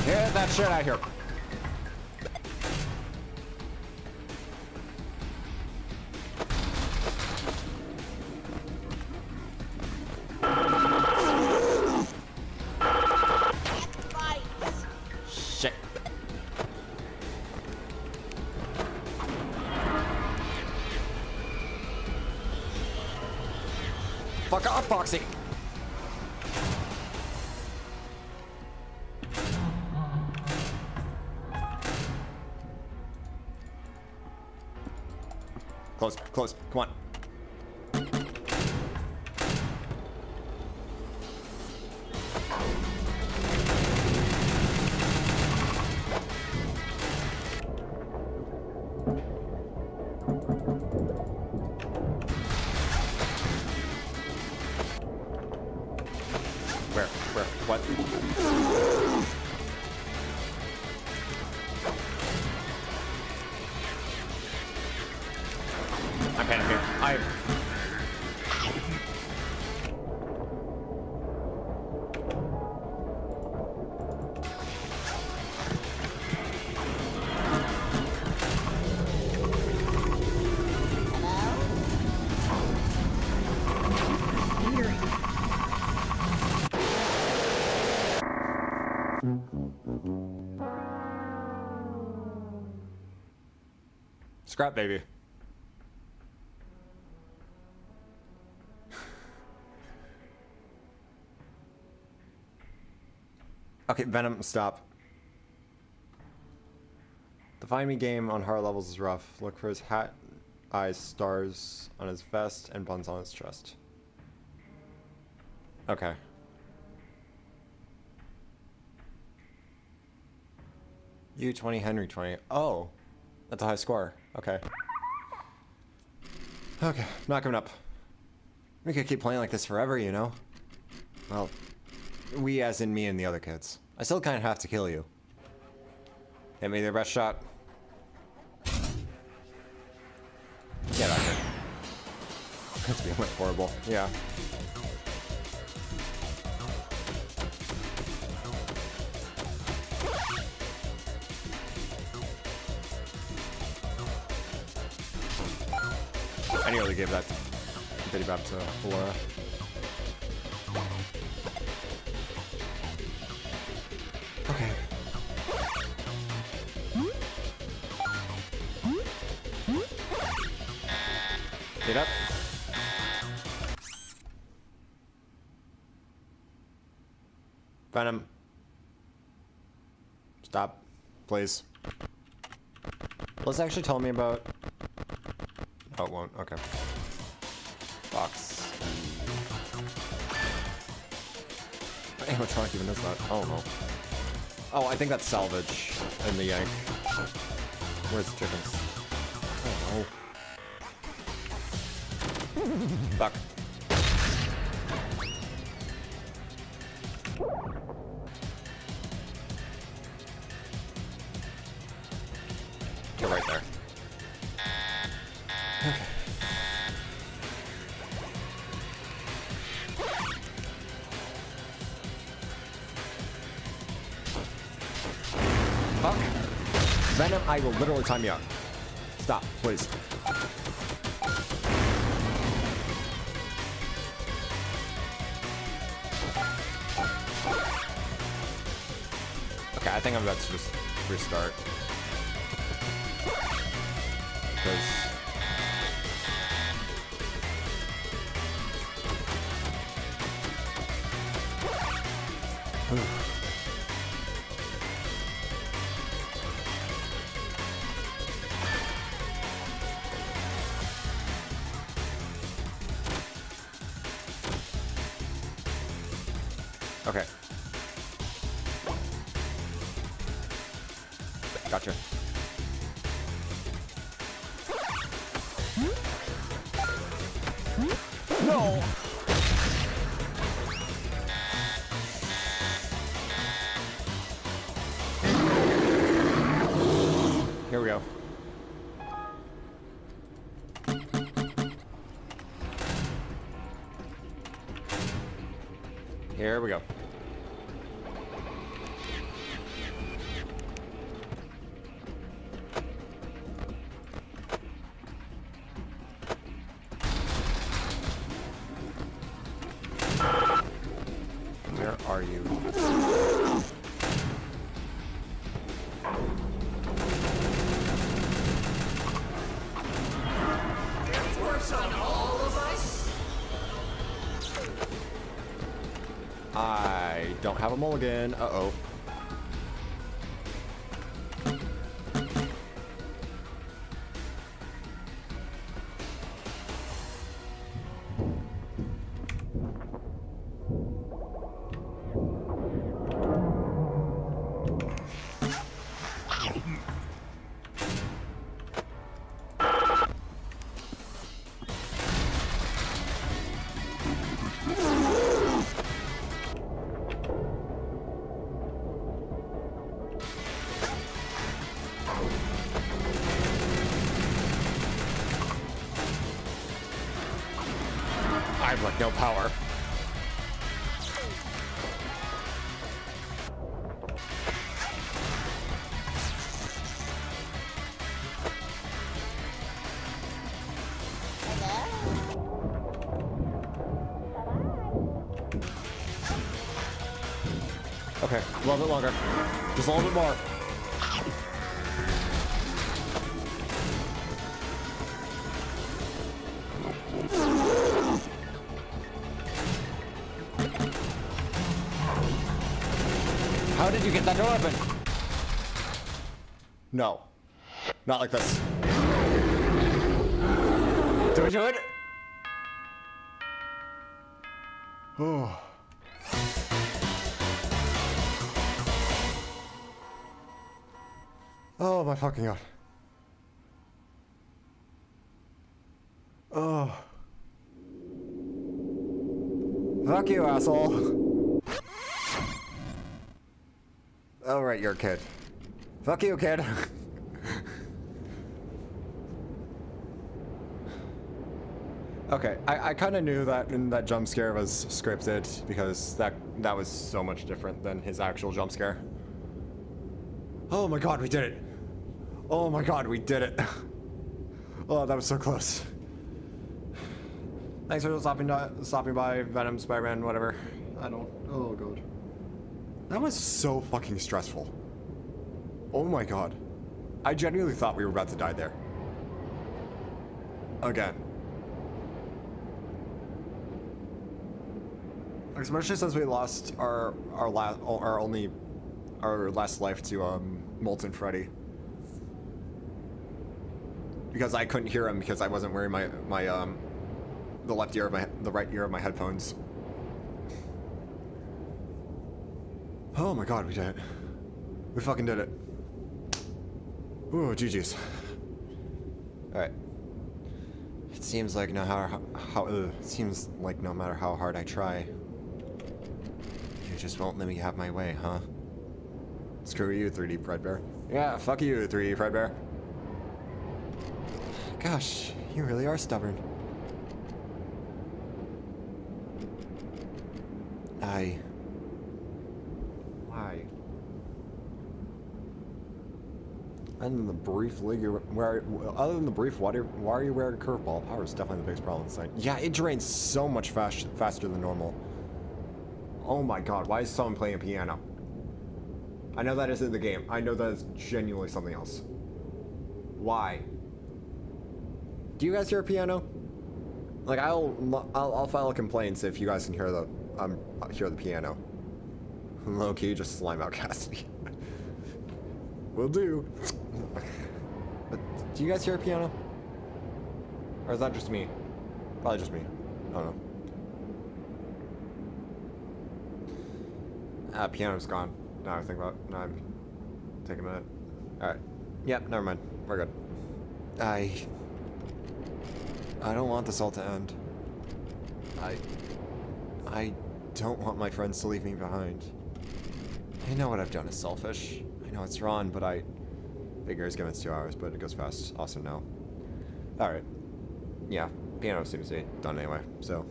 Get that shit out of here. Shit. Fuck off, Foxy. Close, close, come on. What? I'm panicking. Scrap baby. Okay, Venom, stop. The Find Me game on hard levels is rough. Look for his hat, eyes, stars on his vest, and buns on his chest. Okay. You 20, Henry 20. Oh, that's a high score. Okay. Okay, not coming up. We could keep playing like this forever, you know? Well, we as in me and the other kids. I still kind of have to kill you. Hit me their best shot. Get out of here. That's being horrible. Yeah. I nearly gave that bitty bap to Laura. Okay. Get up. Venom. Stop, please. Let's actually tell me about... Oh, it won't. Okay. Box. What animatronic even is that? Oh, no. Oh, I think that's salvage in the yank. Where's the chickens? Oh, no. Fuck. You're right there. Okay. Fuck. Venom, I will literally time you out. Stop, please. Okay, I think I'm about to just restart. Because... Okay. Gotcha. No! Here we go. Here we go. Where are you? It works on all of us. I don't have a mulligan. Uh-oh. Like, no power. Okay, a little bit longer. Just a little bit more. How did you get that door open? No. Not like this. Do we do it? Oh. Oh my fucking god. Oh. Fuck you, asshole. Oh, right, you're a kid. Fuck you, kid. Okay, I kind of knew that that jump scare was scripted because that was so much different than his actual jump scare. Oh my god, we did it. Oh my god, we did it. Oh, that was so close. Thanks for stopping by, Venom, Spider-Man, whatever. I don't... Oh god. That was so fucking stressful. Oh my god. I genuinely thought we were about to die there. Again. Especially since we lost our last life to Molten Freddy. Because I couldn't hear him because I wasn't wearing the right ear of my headphones. Oh my god, we did it. We fucking did it. Ooh, GG's. Alright. It seems like no matter how hard I try, you just won't let me have my way, huh? Screw you, 3D Frickbear. Yeah, fuck you, 3D Frickbear. Gosh, you really are stubborn. Why? Other than the brief why are you wearing a curveball? Power is definitely the biggest problem inside. Yeah, it drains so much faster than normal. Oh my god, why is someone playing a piano? I know that isn't the game. I know that is genuinely something else. Why? Do you guys hear a piano? Like, I'll file complaints if you guys can hear the piano. Low key, just slime out Cassidy. Will do. But do you guys hear a piano? Or is that just me? Probably just me. I don't know. Piano's gone. Now I think about it. Now I'm taking a minute. Alright. Yep, never mind. We're good. I don't want this all to end. I don't want my friends to leave me behind. I know what I've done is selfish. I know it's wrong, but I figure it's given us 2 hours, but it goes fast. Also, no. Alright. Yeah, piano seems to be done anyway, so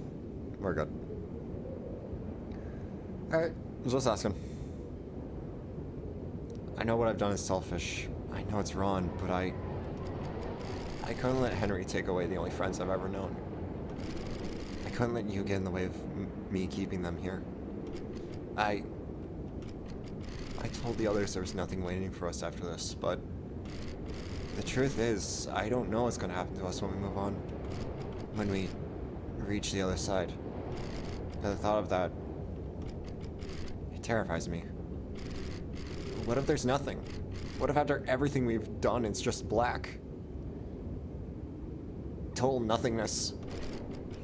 we're good. Alright, just asking. I know what I've done is selfish. I know it's wrong, but I couldn't let Henry take away the only friends I've ever known. I couldn't let you get in the way of me keeping them here. I told the others there was nothing waiting for us after this, but the truth is, I don't know what's gonna happen to us when we move on. When we reach the other side. The thought of that, it terrifies me. What if there's nothing? What if after everything we've done, it's just black? Total nothingness.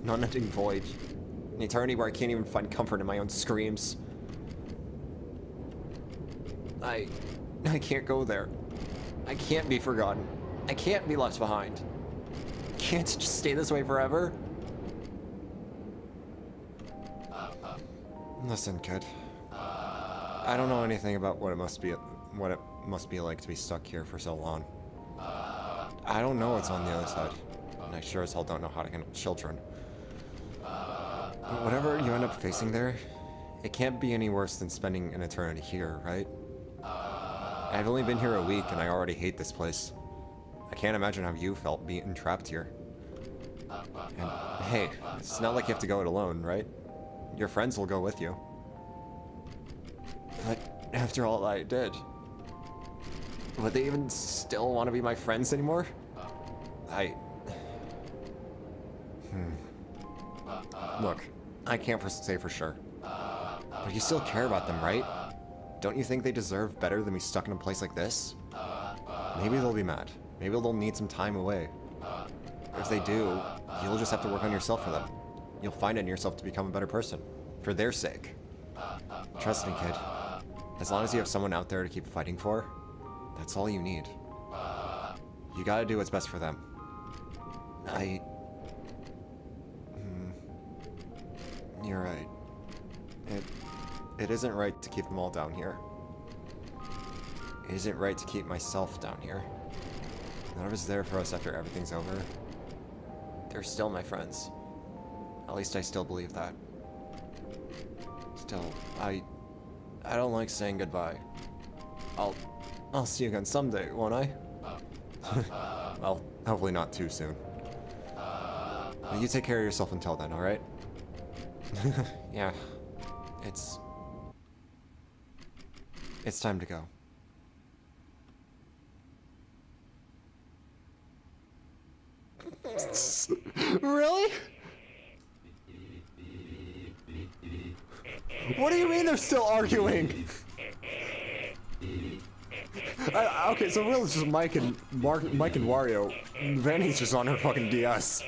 Non-ending void. An eternity where I can't even find comfort in my own screams. I can't go there. I can't be forgotten. I can't be left behind. Can't just stay this way forever. Listen, kid. I don't know anything about what it must be like to be stuck here for so long. I don't know what's on the other side, and I sure as hell don't know how to handle children. But whatever you end up facing there, it can't be any worse than spending an eternity here, right? I've only been here a week and I already hate this place. I can't imagine how you felt being trapped here. And hey, it's not like you have to go it alone, right? Your friends will go with you. But after all I did, would they even still want to be my friends anymore? Look, I can't say for sure. But you still care about them, right? Don't you think they deserve better than be stuck in a place like this? Maybe they'll be mad. Maybe they'll need some time away. If they do, you'll just have to work on yourself for them. You'll find it in yourself to become a better person. For their sake. Trust me, kid. As long as you have someone out there to keep fighting for, that's all you need. You gotta do what's best for them. You're right. It isn't right to keep them all down here. It isn't right to keep myself down here. Whoever's there for us after everything's over, they're still my friends. At least I still believe that. Still, I don't like saying goodbye. I'll see you again someday, won't I? Well, hopefully not too soon. But you take care of yourself until then, alright? Yeah. It's time to go. Really? What do you mean they're still arguing? Okay, so really it's just Mike and Wario. Vanny's just on her fucking DS.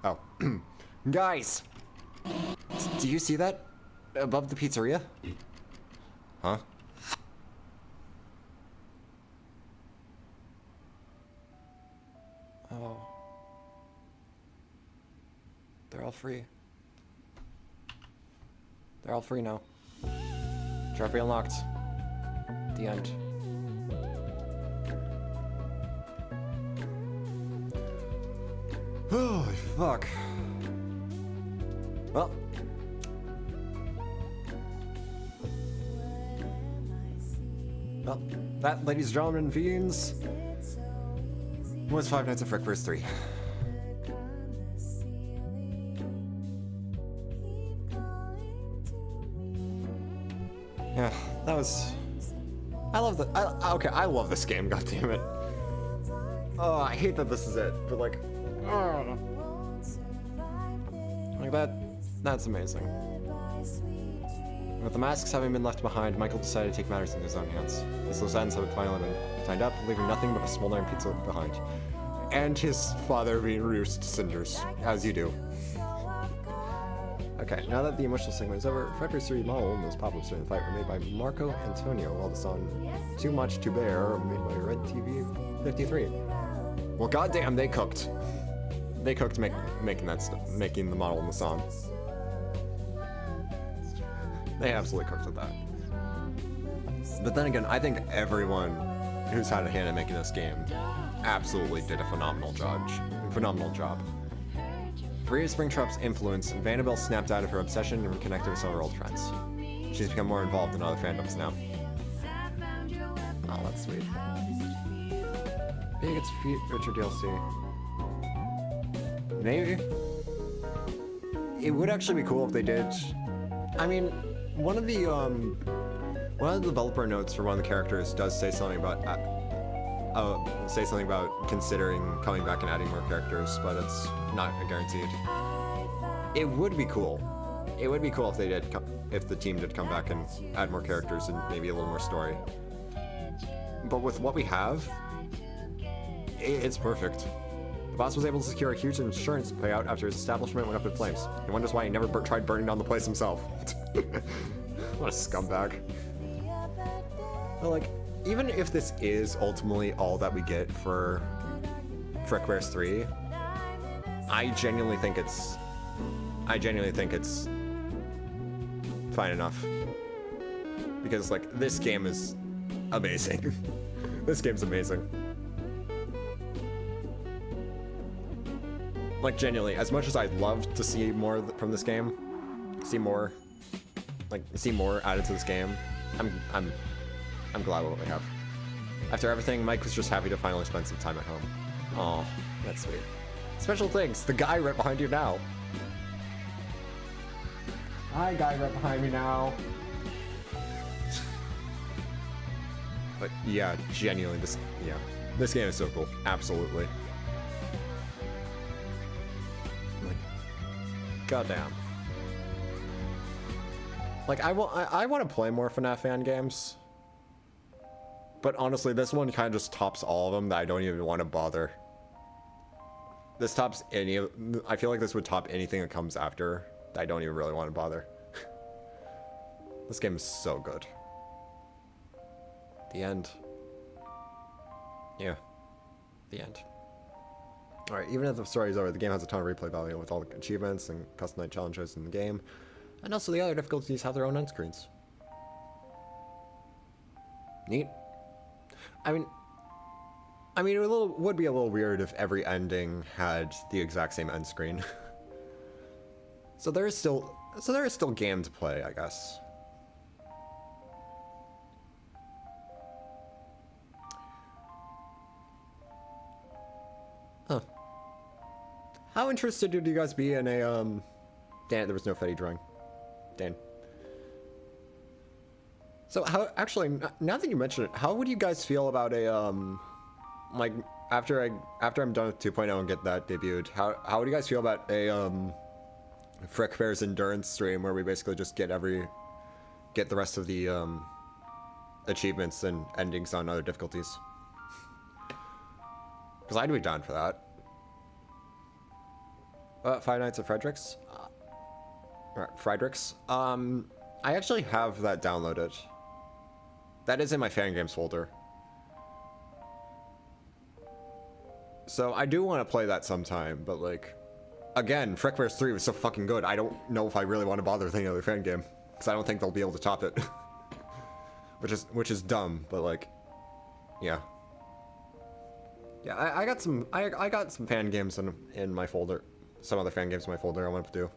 Oh. Guys! Do you see that? Above the pizzeria? Huh? Oh. They're all free. They're all free now. Trophy unlocked. The end. Holy fuck. Well. Well, that, ladies and gentlemen, fiends, was Five Nights at Frickbear 3. Yeah, that was... I love the... okay, I love this game, goddammit. Oh, I hate that this is it, but like... Oh. Like that's amazing. With the masks having been left behind, Michael decided to take matters in his own hands. His loose ends had finally been tied up, leaving nothing but a smoldering pizza behind. And his father being reduced to cinders, as you do. Okay, now that the emotional segment is over, Frickbear 3 model and those pop-ups during the fight were made by Marco Antonio, while the song Too Much to Bear made by Red TV 53. Well, goddamn, they cooked. They cooked making that stuff, making the model in the song. They absolutely cooked with that. But then again, I think everyone who's had a hand in making this game absolutely did a phenomenal job. Free of Springtrap's influence, Vanderbilt snapped out of her obsession and reconnected with some of her old friends. She's become more involved in other fandoms now. Oh, that's sweet. Maybe it's future DLC. Maybe. It would actually be cool if they did. I mean, one of the developer notes for one of the characters does say something about considering coming back and adding more characters, but it's not guaranteed. It would be cool. It would be cool if they did, if the team did come back and add more characters and maybe a little more story. But with what we have, it's perfect. The boss was able to secure a huge insurance payout after his establishment went up in flames. He wonders why he never tried burning down the place himself. What a scumbag. But like, even if this is ultimately all that we get for Frickbear 3, I genuinely think it's fine enough. Because like, this game is amazing. This game's amazing. Like, genuinely, as much as I'd love to see more from this game, see more added to this game, I'm glad with what we have. After everything, Mike was just happy to finally spend some time at home. Aw, that's sweet. Special thanks, the guy right behind you now. Hi, guy right behind me now. But yeah, genuinely, this game is so cool. Absolutely. Like, goddamn. Like, I want to play more FNAF fan games. But honestly, this one kind of just tops all of them that I don't even want to bother. This tops any of... I feel like this would top anything that comes after that I don't even really want to bother. This game is so good. The end. Yeah. The end. Alright, even if the story is over, the game has a ton of replay value with all the achievements and custom night challenges in the game. And also the other difficulties have their own end screens. Neat. I mean, it would be a little weird if every ending had the exact same end screen. So there is still game to play, I guess. Huh. How interested would you guys be in a Dan, there was no Fetty drawing. Dan. So how, actually, now that you mention it, how would you guys feel about a, like, after I'm done with 2.0 and get that debuted, how would you guys feel about a, Frickbear's endurance stream where we basically just get the rest of the, achievements and endings on other difficulties? Because I'd be down for that. Five Nights at Frederick's? Friedrich's? I actually have that downloaded. That is in my fan games folder. So I do want to play that sometime, but like, again, Frickbear's 3 was so fucking good, I don't know if I really want to bother with any other fan game. Because I don't think they'll be able to top it. which is dumb, but like, yeah. Yeah, I got some fan games in my folder. Some other fan games in my folder I want to do.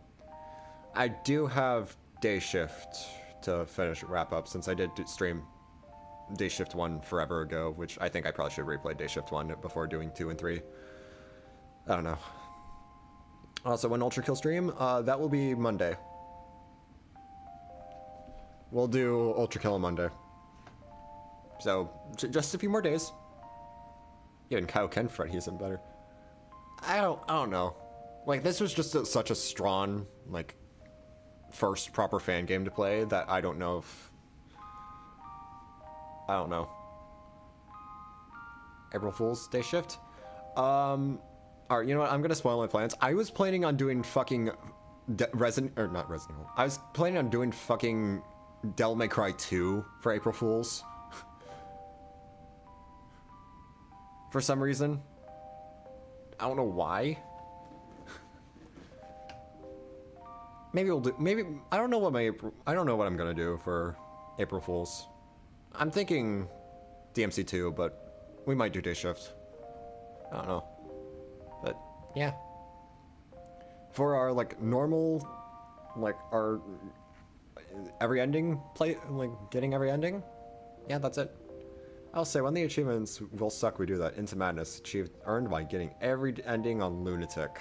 I do have Day Shift to wrap up, since I did stream Day Shift 1 forever ago, which I think I probably should replay Day Shift 1 before doing 2 and 3. I don't know. Also, when Ultra Kill stream, that will be Monday. We'll do Ultra Kill on Monday. So, just a few more days. Even Kyle Ken Freddy isn't better. I don't know. Like, this was just such a strong, like, first proper fan game to play that I don't know if... I don't know. April Fool's Day Shift? Alright, you know what? I'm gonna spoil my plans. I was planning on doing fucking... not Resident Evil. I was planning on doing fucking Devil May Cry 2 for April Fool's. For some reason. I don't know why. Maybe we'll do... Maybe... I don't know what I'm gonna do for April Fool's. I'm thinking DMC2, but we might do Day Shift. I don't know. But, yeah. For our, like, normal... Like, our... Every ending play... Like, getting every ending? Yeah, that's it. I'll say, when the achievements will suck, we do that. Into Madness, earned by getting every ending on Lunatic.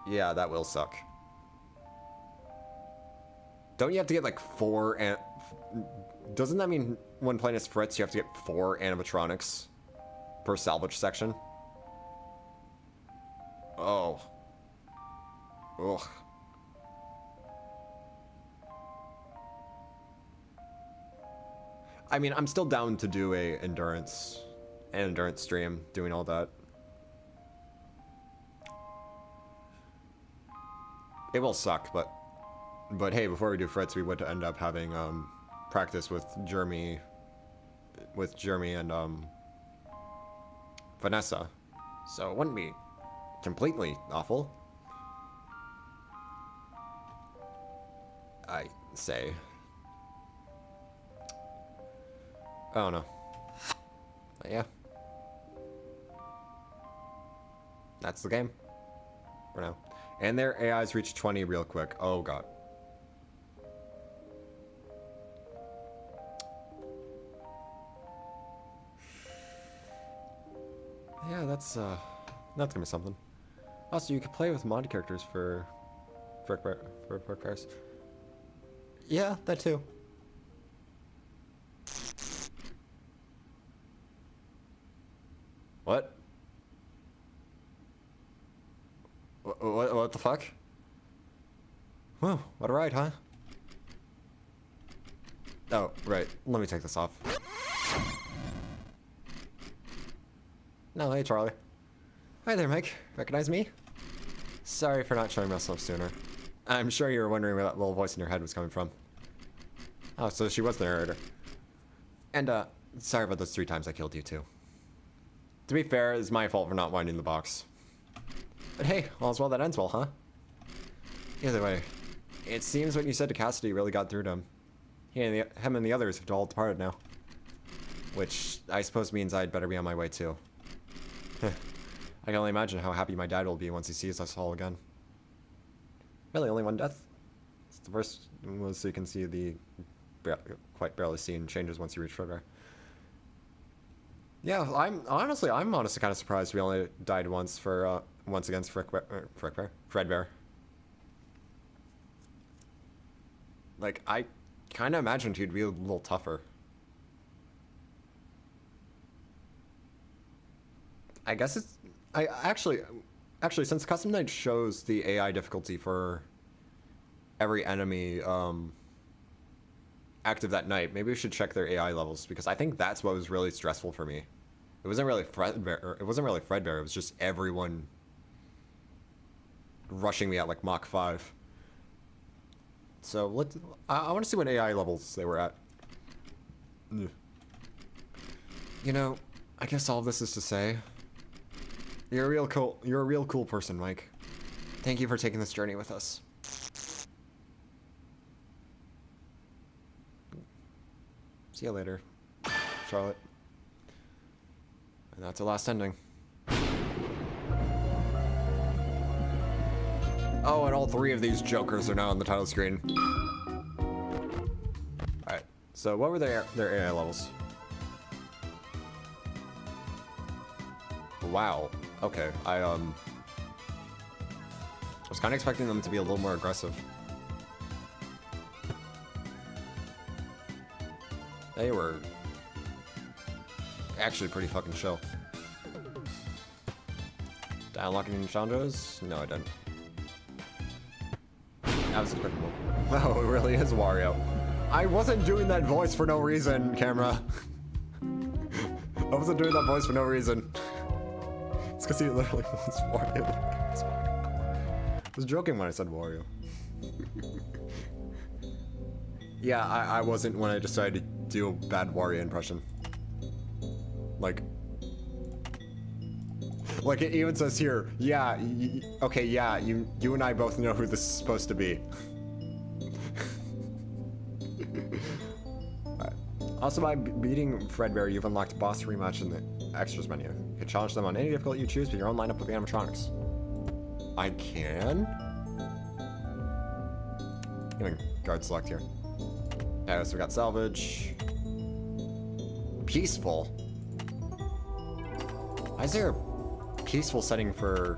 Yeah, that will suck. Don't you have to get, like, 4 and... Doesn't that mean when playing as Fritz, you have to get 4 animatronics per salvage section? Oh. Ugh. I mean, I'm still down to do an endurance stream, doing all that. It will suck, but hey, before we do Fritz, we would end up having practice with Jeremy and Vanessa, so it wouldn't be completely awful, I say. I don't know, but yeah. that's the game for now. And their AIs reach 20 real quick. Oh god. Yeah, that's gonna be something. Also, you can play with mod characters for Frickbears. Yeah, that too. What? What the fuck? Whoa, what a ride, huh? Oh, right. Let me take this off. No, hey, Charlie. Hi there, Mike. Recognize me? Sorry for not showing myself sooner. I'm sure you were wondering where that little voice in your head was coming from. Oh, so she was the narrator. And, sorry about those 3 times I killed you, too. To be fair, it's my fault for not winding the box. But hey, all's well that ends well, huh? Either way, it seems what you said to Cassidy really got through to him. Him and the others have all departed now. Which, I suppose means I'd better be on my way, too. I can only imagine how happy my dad will be once he sees us all again. Really, only one death? It's the first was so you can see the quite barely seen changes once you reach Frickbear. Yeah, I'm honestly kind of surprised we only died once against Frickbear. Like, I kind of imagined he'd be a little tougher. I guess it's... Actually, since Custom Night shows the AI difficulty for every enemy active that night, maybe we should check their AI levels, because I think that's what was really stressful for me. It wasn't really Frickbear, it was just everyone rushing me at like Mach 5. So I want to see what AI levels they were at. Ugh. You know, I guess all of this is to say, you're a real cool person, Mike. Thank you for taking this journey with us. See you later, Charlotte. And that's the last ending. Oh, and all 3 of these jokers are now on the title screen. Alright, so what were their AI levels? Wow. Okay, I was kind of expecting them to be a little more aggressive. They were actually pretty fucking chill. Did I unlock any Chandras? No, I didn't. That was expectable. Oh, it really is Wario. I wasn't doing that voice for no reason, camera. I wasn't doing that voice for no reason. It's because he literally was Wario. I was joking when I said Wario. Yeah, I wasn't when I decided to do a bad Wario impression. Like it even says here, yeah, okay, yeah, you and I both know who this is supposed to be. Right. Also, by beating Frickbear, you've unlocked boss rematch in the extras menu. You can challenge them on any difficulty you choose with your own lineup of animatronics. I can? Gonna guard select here. Okay, so we got salvage. Peaceful. Why is there a peaceful setting for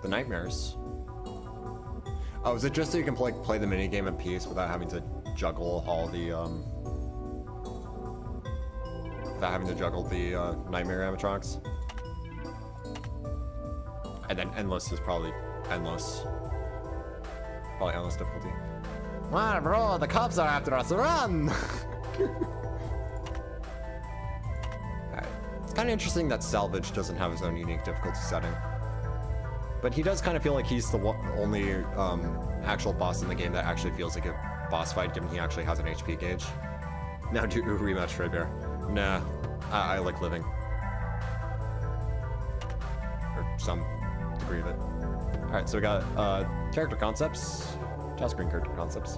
the nightmares? Oh, is it just so you can play the minigame in peace without having to juggle all the nightmare animatronics? And then endless is probably endless. Probably endless difficulty. Wow, bro, the cops are after us, run! Alright. It's kind of interesting that Salvage doesn't have his own unique difficulty setting. But he does kind of feel like he's the only actual boss in the game that actually feels like a boss fight, given he actually has an HP gauge. Now do rematch Frickbear. Nah, I like living. Or some degree of it. Alright, so we got character concepts. Just screen character concepts.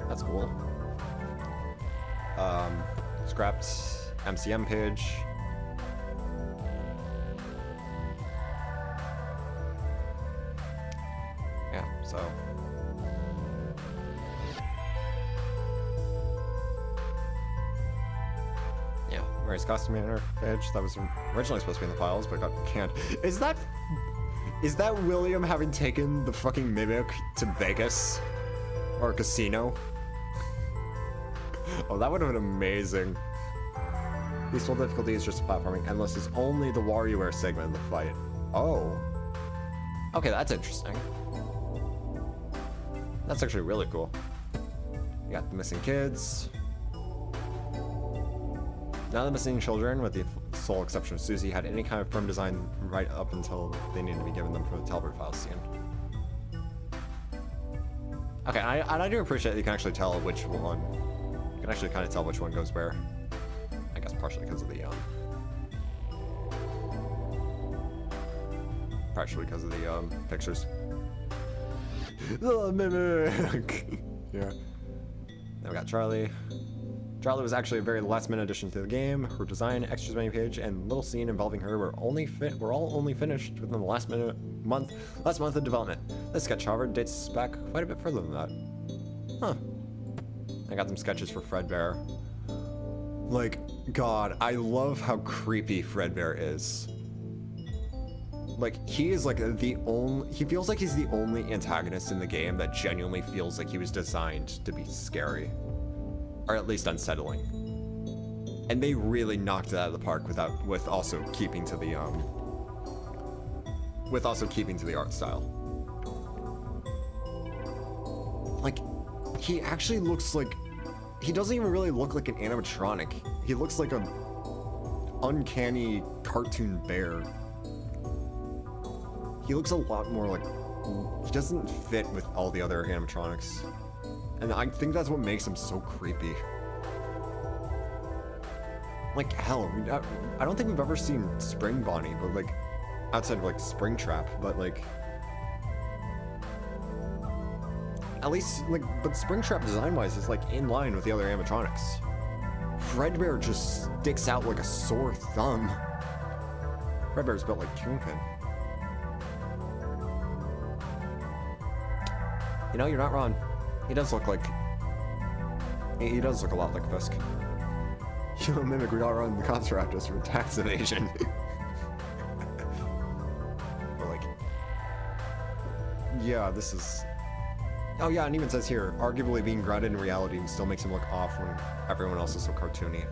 That's cool. Scrapped MCM page. Yeah, so. Yeah, Mary's costume manner page. That was originally supposed to be in the files, but got canned. Is that William having taken the fucking Mimic to Vegas? Or a casino? Oh, that would have been amazing. Peaceful difficulty is just platforming. Endless is only the WarioWare segment of the fight. Oh. Okay, that's interesting. That's actually really cool. You got the missing kids. None of the missing children, with the sole exception of Susie, had any kind of firm design right up until they needed to be given them for the Talbot Files scene. Okay, I do appreciate that you can actually tell which one. You can actually kind of tell which one goes where. I guess partially because of the pictures. The mimic. Yeah. Then we got Charlie. Charlie was actually a very last-minute addition to the game. Her design, extras menu page, and little scene involving her were all only finished within the last month of development. This sketch, however, dates back quite a bit further than that. Huh. I got some sketches for Frickbear. Like, God, I love how creepy Frickbear is. Like, he is like he feels like he's the only antagonist in the game that genuinely feels like he was designed to be scary. Or at least unsettling. And they really knocked it out of the park with also keeping to the art style. Like, he actually looks like, he doesn't even really look like an animatronic. He looks like an uncanny cartoon bear. He looks a lot more like, he doesn't fit with all the other animatronics. And I think that's what makes him so creepy. Like, hell, I don't think we've ever seen Spring Bonnie, but like, outside of like Springtrap, but like, at least, like, but Springtrap design-wise is like in line with the other animatronics. Frickbear just sticks out like a sore thumb. Frickbear's built like Kingpin. You know, you're not wrong. He does look like... He does look a lot like Fisk. You know, Mimic, we gotta run the cops are after us for tax evasion. But like... Yeah, this is... Oh yeah, and even says here, arguably being grounded in reality still makes him look off when everyone else is so cartoony.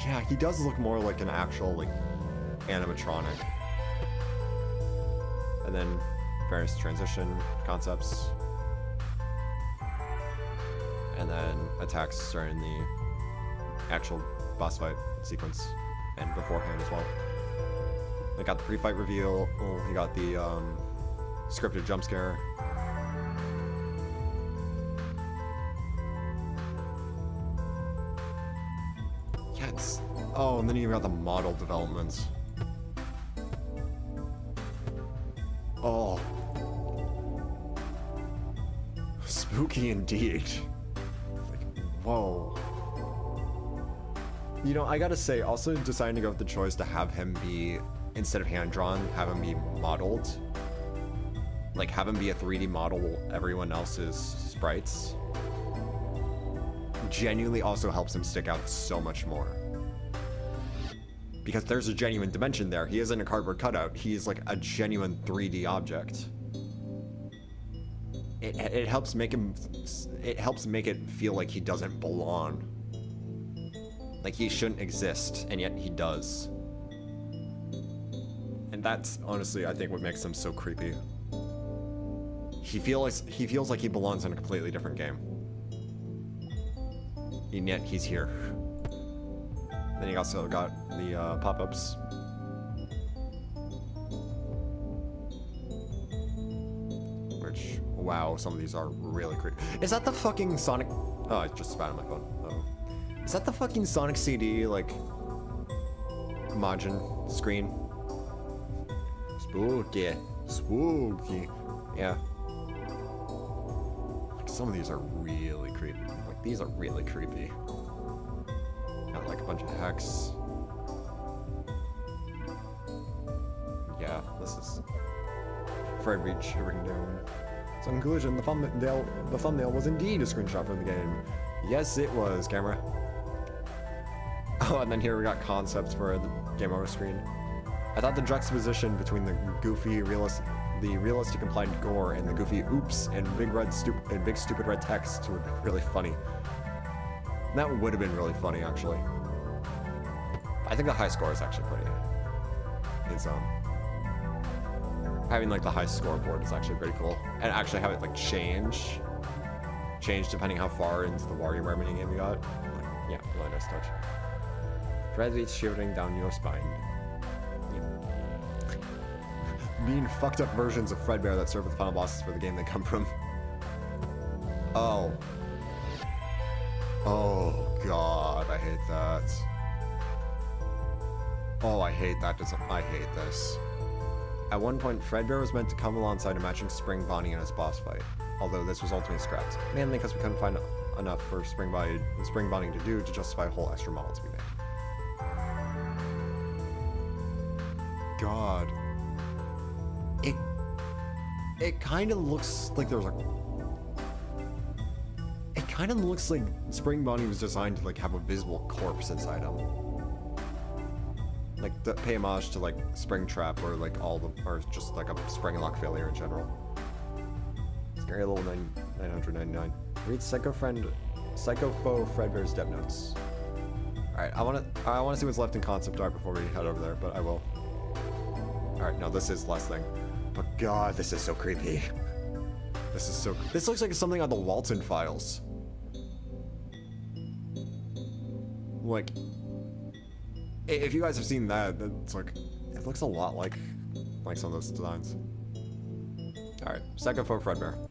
Yeah, he does look more like an actual, like, animatronic. And then various transition concepts. And then attacks during the actual boss fight sequence and beforehand as well. They got the pre-fight reveal. Oh, he got the scripted jump scare. Yeah, it's... Oh, and then you got the model developments. Oh. Spooky indeed. Whoa. You know, I gotta say, also deciding to go with the choice to have him be, instead of hand-drawn, have him be modeled. Like, have him be a 3D model everyone else's sprites. Genuinely also helps him stick out so much more. Because there's a genuine dimension there. He isn't a cardboard cutout. He's like a genuine 3D object. It helps make him... It helps make it feel like he doesn't belong. Like he shouldn't exist, and yet he does. And that's honestly, I think, what makes him so creepy. He feels like he belongs in a completely different game. And yet he's here. Then you also got the pop-ups. Which, wow, some of these are really creepy. Is that the fucking Sonic... Oh, I just spat on my phone. Oh. Is that the fucking Sonic CD, like, Majin screen? Spooky. Spooky. Yeah. Like, some of these are really creepy. Like, these are really creepy. got like a bunch of hex. Yeah, this is Fred Reach shivering down. So in conclusion, the thumbnail was indeed a screenshot from the game. Yes, it was, camera. Oh, and then here we got concepts for the game over screen. I thought the juxtaposition between the goofy, realistic implied gore and the goofy oops and big stupid red text would be really funny. That would have been really funny, actually. I think the high score is actually pretty. It's having like the high scoreboard is actually pretty cool, and actually have it like change depending how far into the WarioWare mini game you got. Like, yeah, really nice touch. Fred Reach shivering down your spine. Yeah. Being fucked up versions of Frickbear that serve as the final bosses for the game they come from. Oh. Oh god, I hate that. Oh, I hate that. I hate this. At one point, Frickbear was meant to come alongside a matching Spring Bonnie in his boss fight, although this was ultimately scrapped, mainly because we couldn't find enough for Spring Bonnie to do to justify a whole extra model to be made. God. It kind of looks like there's a... It kind of looks like Spring Bonnie was designed to like have a visible corpse inside him. Like to pay homage to like Springtrap or like or just like a spring lock failure in general. Scary little 999. Read Psycho Foe Fredbear's dev notes. Alright, I wanna see what's left in concept art before we head over there, but I will. Alright, no, this is the last thing. But god, this is so creepy. This looks like something on the Walton Files. Like, if you guys have seen that, it's like, it looks a lot like some of those designs. Alright, second for Frickbear.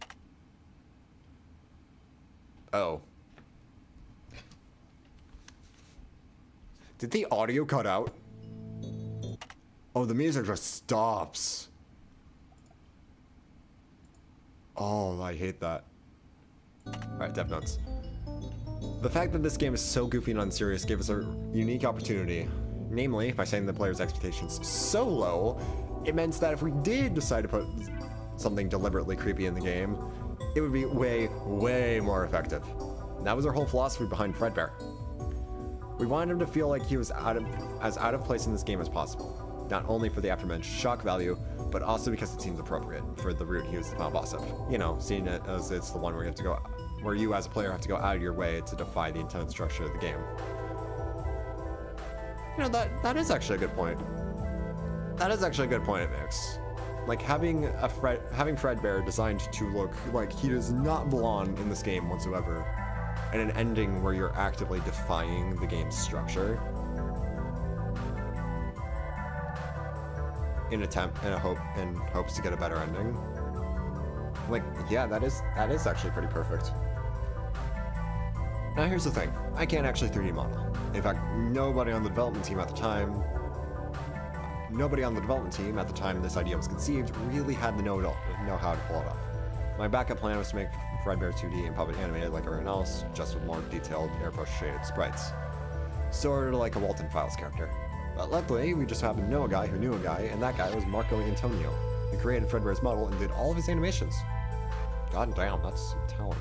Oh. Did the audio cut out? Oh, the music just stops. Oh, I hate that. Alright, dev notes. The fact that this game is so goofy and unserious gave us a unique opportunity. Namely, by setting the player's expectations so low, it meant that if we did decide to put something deliberately creepy in the game, it would be way, way more effective. And that was our whole philosophy behind Frickbear. We wanted him to feel like he was as out of place in this game as possible. Not only for the aforementioned shock value, but also because it seems appropriate for the route he was the final boss of. You know, seeing it as it's the one where you as a player have to go out of your way to defy the intended structure of the game. You know, that is actually a good point. That is actually a good point it makes. Like having Frickbear designed to look like he does not belong in this game whatsoever, and an ending where you're actively defying the game's structure in hopes to get a better ending. Like, yeah, that is actually pretty perfect. Now here's the thing, I can't actually 3D model. In fact, nobody on the development team at the time this idea was conceived really had the know-how to pull it off. My backup plan was to make Frickbear 2D and puppet animated like everyone else, just with more detailed airbrush shaded sprites. Sort of like a Walton Files character. But luckily, we just happened to know a guy who knew a guy, and that guy was Marco Antonio, who created Frickbear's model and did all of his animations. God damn, that's some talent.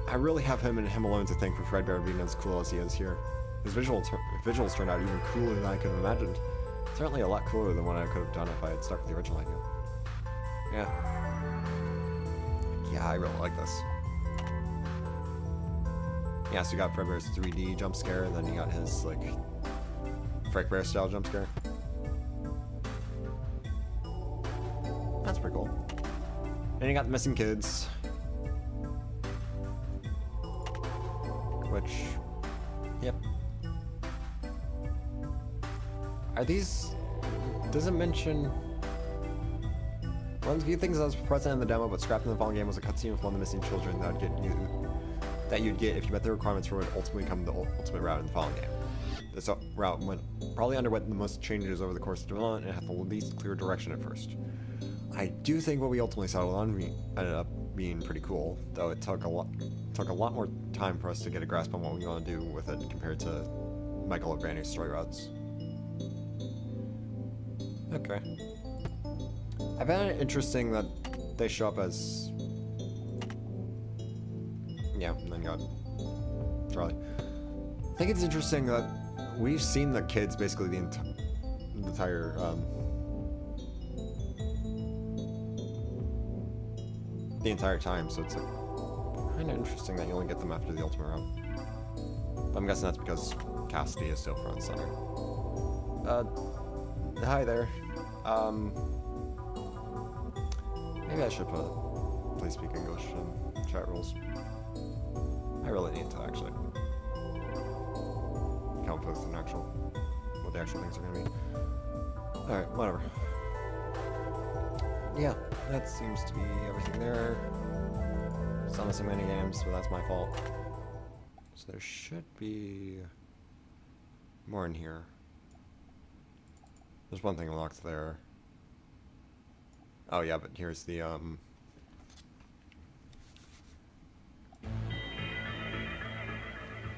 I really have him and him alone to thank for Frickbear being as cool as he is here. His visuals turned out even cooler than I could have imagined. Certainly a lot cooler than what I could have done if I had stuck with the original idea. Yeah, I really like this. Yeah, so you got Frickbear's 3D jump scare, and then you got his, like, Frickbear style jump scare. That's pretty cool. And you got the missing kids. Which, yep. Are these, does it mention, one of the few things that was present in the demo but scrapped in the fall game was a cutscene with one of the missing children that you'd get if you met the requirements for what would ultimately become the ultimate route in the following game. This route probably underwent the most changes over the course of development and had the least clear direction at first. I do think what we ultimately settled on ended up being pretty cool, though it took took a lot more time for us to get a grasp on what we want to do with it compared to Michael or Vanny's story routes. Okay. I found it interesting that they show up as... Yeah, and then got Charlie. I think it's interesting that we've seen the kids basically the entire time, so it's like kind of interesting that you only get them after the ultimate round. But I'm guessing that's because Cassidy is still front and center. Hi there. Maybe I should put please speak English in chat rules. I really need to actually come up with what the actual things are gonna be. Alright, whatever. Yeah, that seems to be everything there. It's not missing many games, but that's my fault. So there should be more in here. There's one thing locked there. Oh yeah, but here's the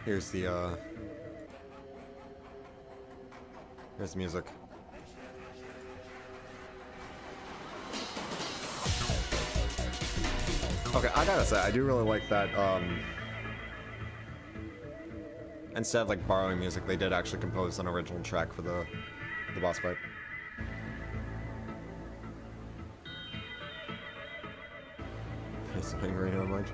here's the music. Okay, I gotta say, I do really like that, instead of like borrowing music, they did actually compose an original track for the boss fight. Is something right on mind?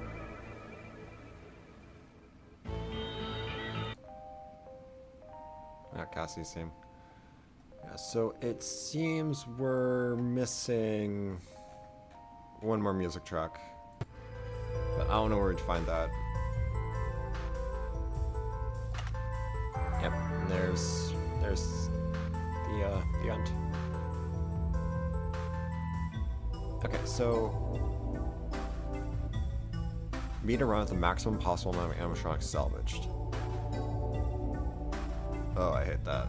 Yeah, Cassie's same. Yeah, so it seems we're missing one more music track. But I don't know where to find that. Yep, and there's the end. Okay, so meet around with the maximum possible amount of animatronics salvaged. Oh, I hate that.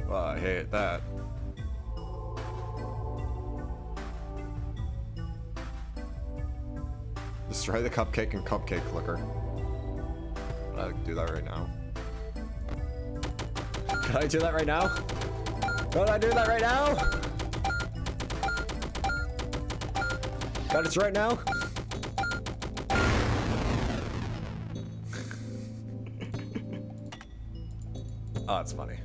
Oh, I hate that. Destroy the cupcake and cupcake clicker. Can I do that right now? Can I do that right now? Can I do that right now? God, it's right now? Oh, that's funny.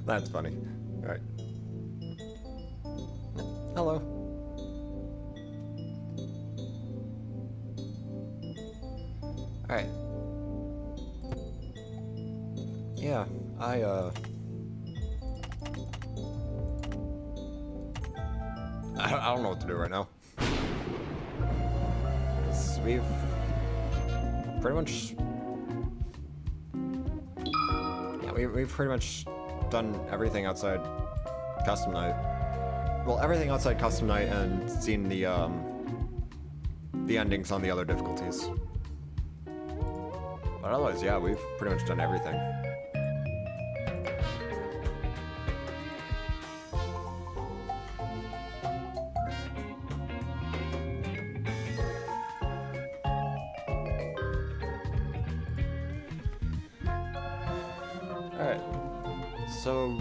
That's funny. Alright. Hello. Alright. Yeah, I don't know what to do right now. 'Cause we've pretty much... Yeah, we've pretty much done everything outside Custom Night. Well, everything outside Custom Night and seen the endings on the other difficulties. But otherwise, yeah, we've pretty much done everything. Alright. So...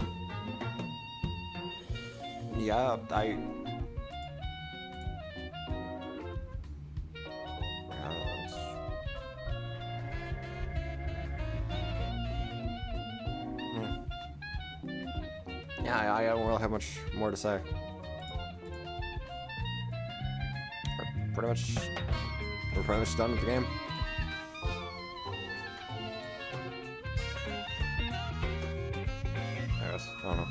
Yeah, Yeah, I don't really have much more to say. We're pretty much done with the game. I guess, I don't know.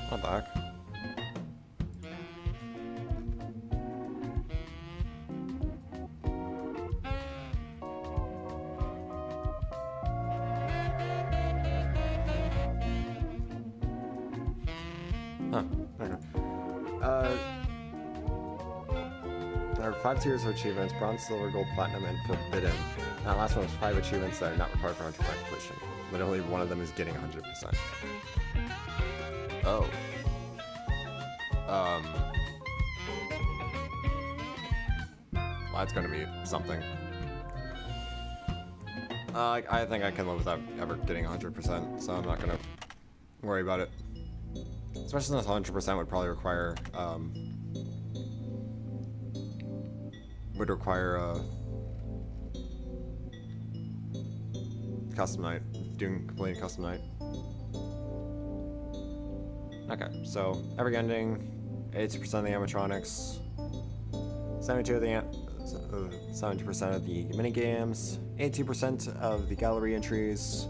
What the heck? Huh, okay. There are 5 tiers of achievements: bronze, silver, gold, platinum, and forbidden. Now, last one was 5 achievements that are not required for 100% completion. But only one of them is getting 100%. Oh. That's gonna be something. I think I can live without ever getting 100%, so I'm not gonna worry about it. Especially since 100% would probably require, custom night, completing custom night. Okay, so every ending, 80% of the animatronics, 70% of the mini games, 82% of the gallery entries,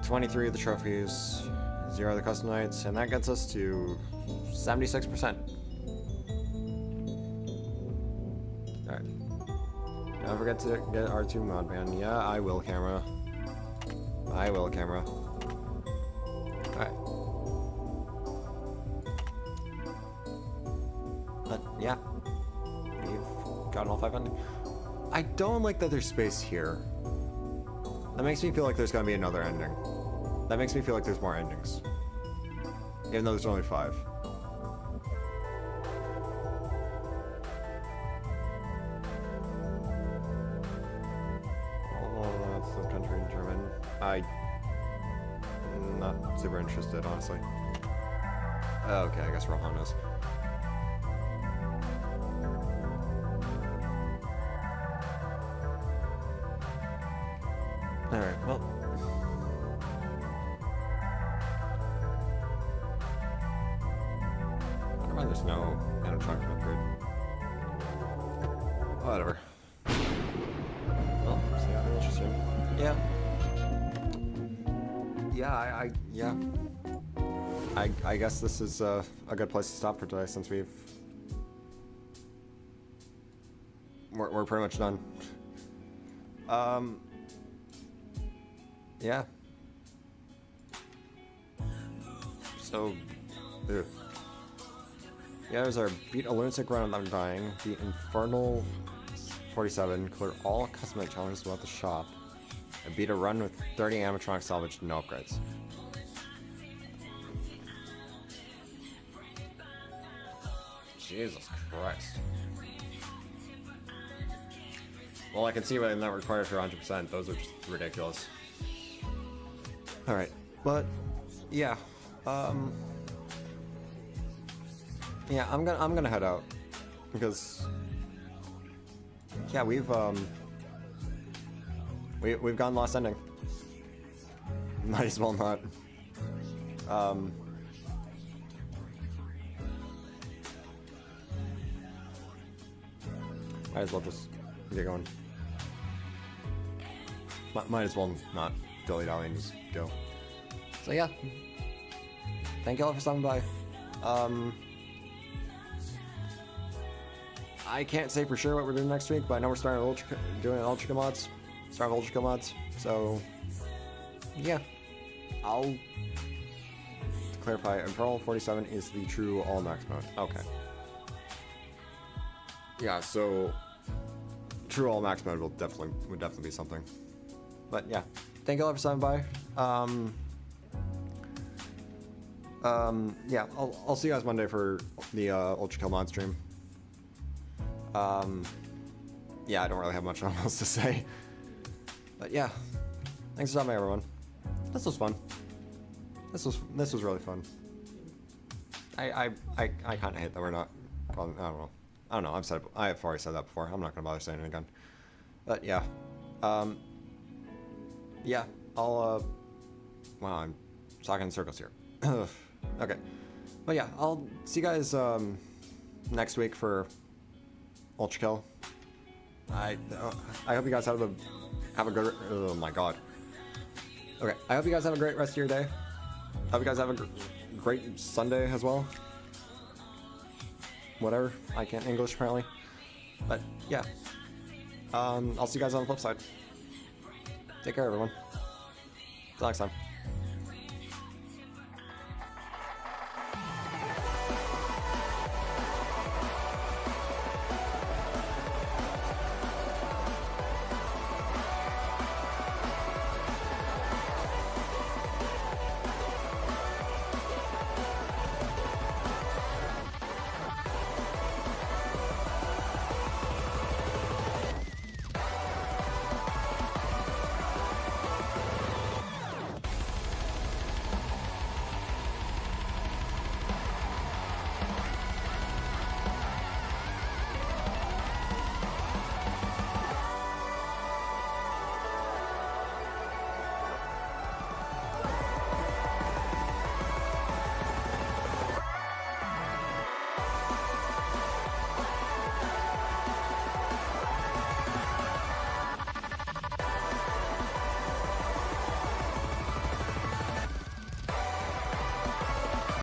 23 of the trophies, 0 of the custom nights, and that gets us to 76%. Alright. Don't forget to get R2 mod band. Yeah, I will, camera. I will, camera. Alright. But, yeah. We've gotten all 5 endings. I don't like that there's space here. That makes me feel like there's gonna be another ending. That makes me feel like there's more endings. Even though there's only 5. Oh, that's the country in German. I'm not super interested, honestly. Okay, I guess Rohan is. Alright, well. I wonder why there's no animatronic upgrade. Whatever. Well, so yeah, interesting. Yeah. Yeah, I guess this is a good place to stop for today since we're pretty much done. Yeah. So, yeah, there's our beat a lunatic run without dying, beat Infernal 47, clear all custom challenges without the shop, and beat a run with 30 animatronic salvaged, no upgrades. Jesus Christ. Well, I can see why not required for 100%. Those are just ridiculous. Alright, but yeah. Yeah, I'm gonna head out. Because yeah, we've gone lost ending. Might as well not. Might as well just get going. Might as well not dilly-dally and just go. So yeah. Thank y'all for stopping by. I can't say for sure what we're doing next week, but I know we're starting doing Ultra mods. So yeah. I'll clarify, Infernal 47 is the true all max mode. Okay. Yeah, so true all max mode would definitely be something. But yeah, thank you all for stopping by. Yeah, I'll see you guys Monday for the Ultra Kill mod stream. Yeah, I don't really have much else to say. But yeah, thanks for stopping by, everyone. This was fun. This was really fun. I kind of hate that we're not. Probably, I don't know. I've already said that before. I'm not gonna bother saying it again. But yeah, yeah. Wow, I'm talking in circles here. Okay, but yeah, I'll see you guys next week for Ultra Kill. I hope you guys have a good. Oh my god. Okay, I hope you guys have a great rest of your day. I hope you guys have a great Sunday as well. Whatever, I can't English apparently. But yeah, I'll see you guys on the flip side. Take care, everyone. Till next time.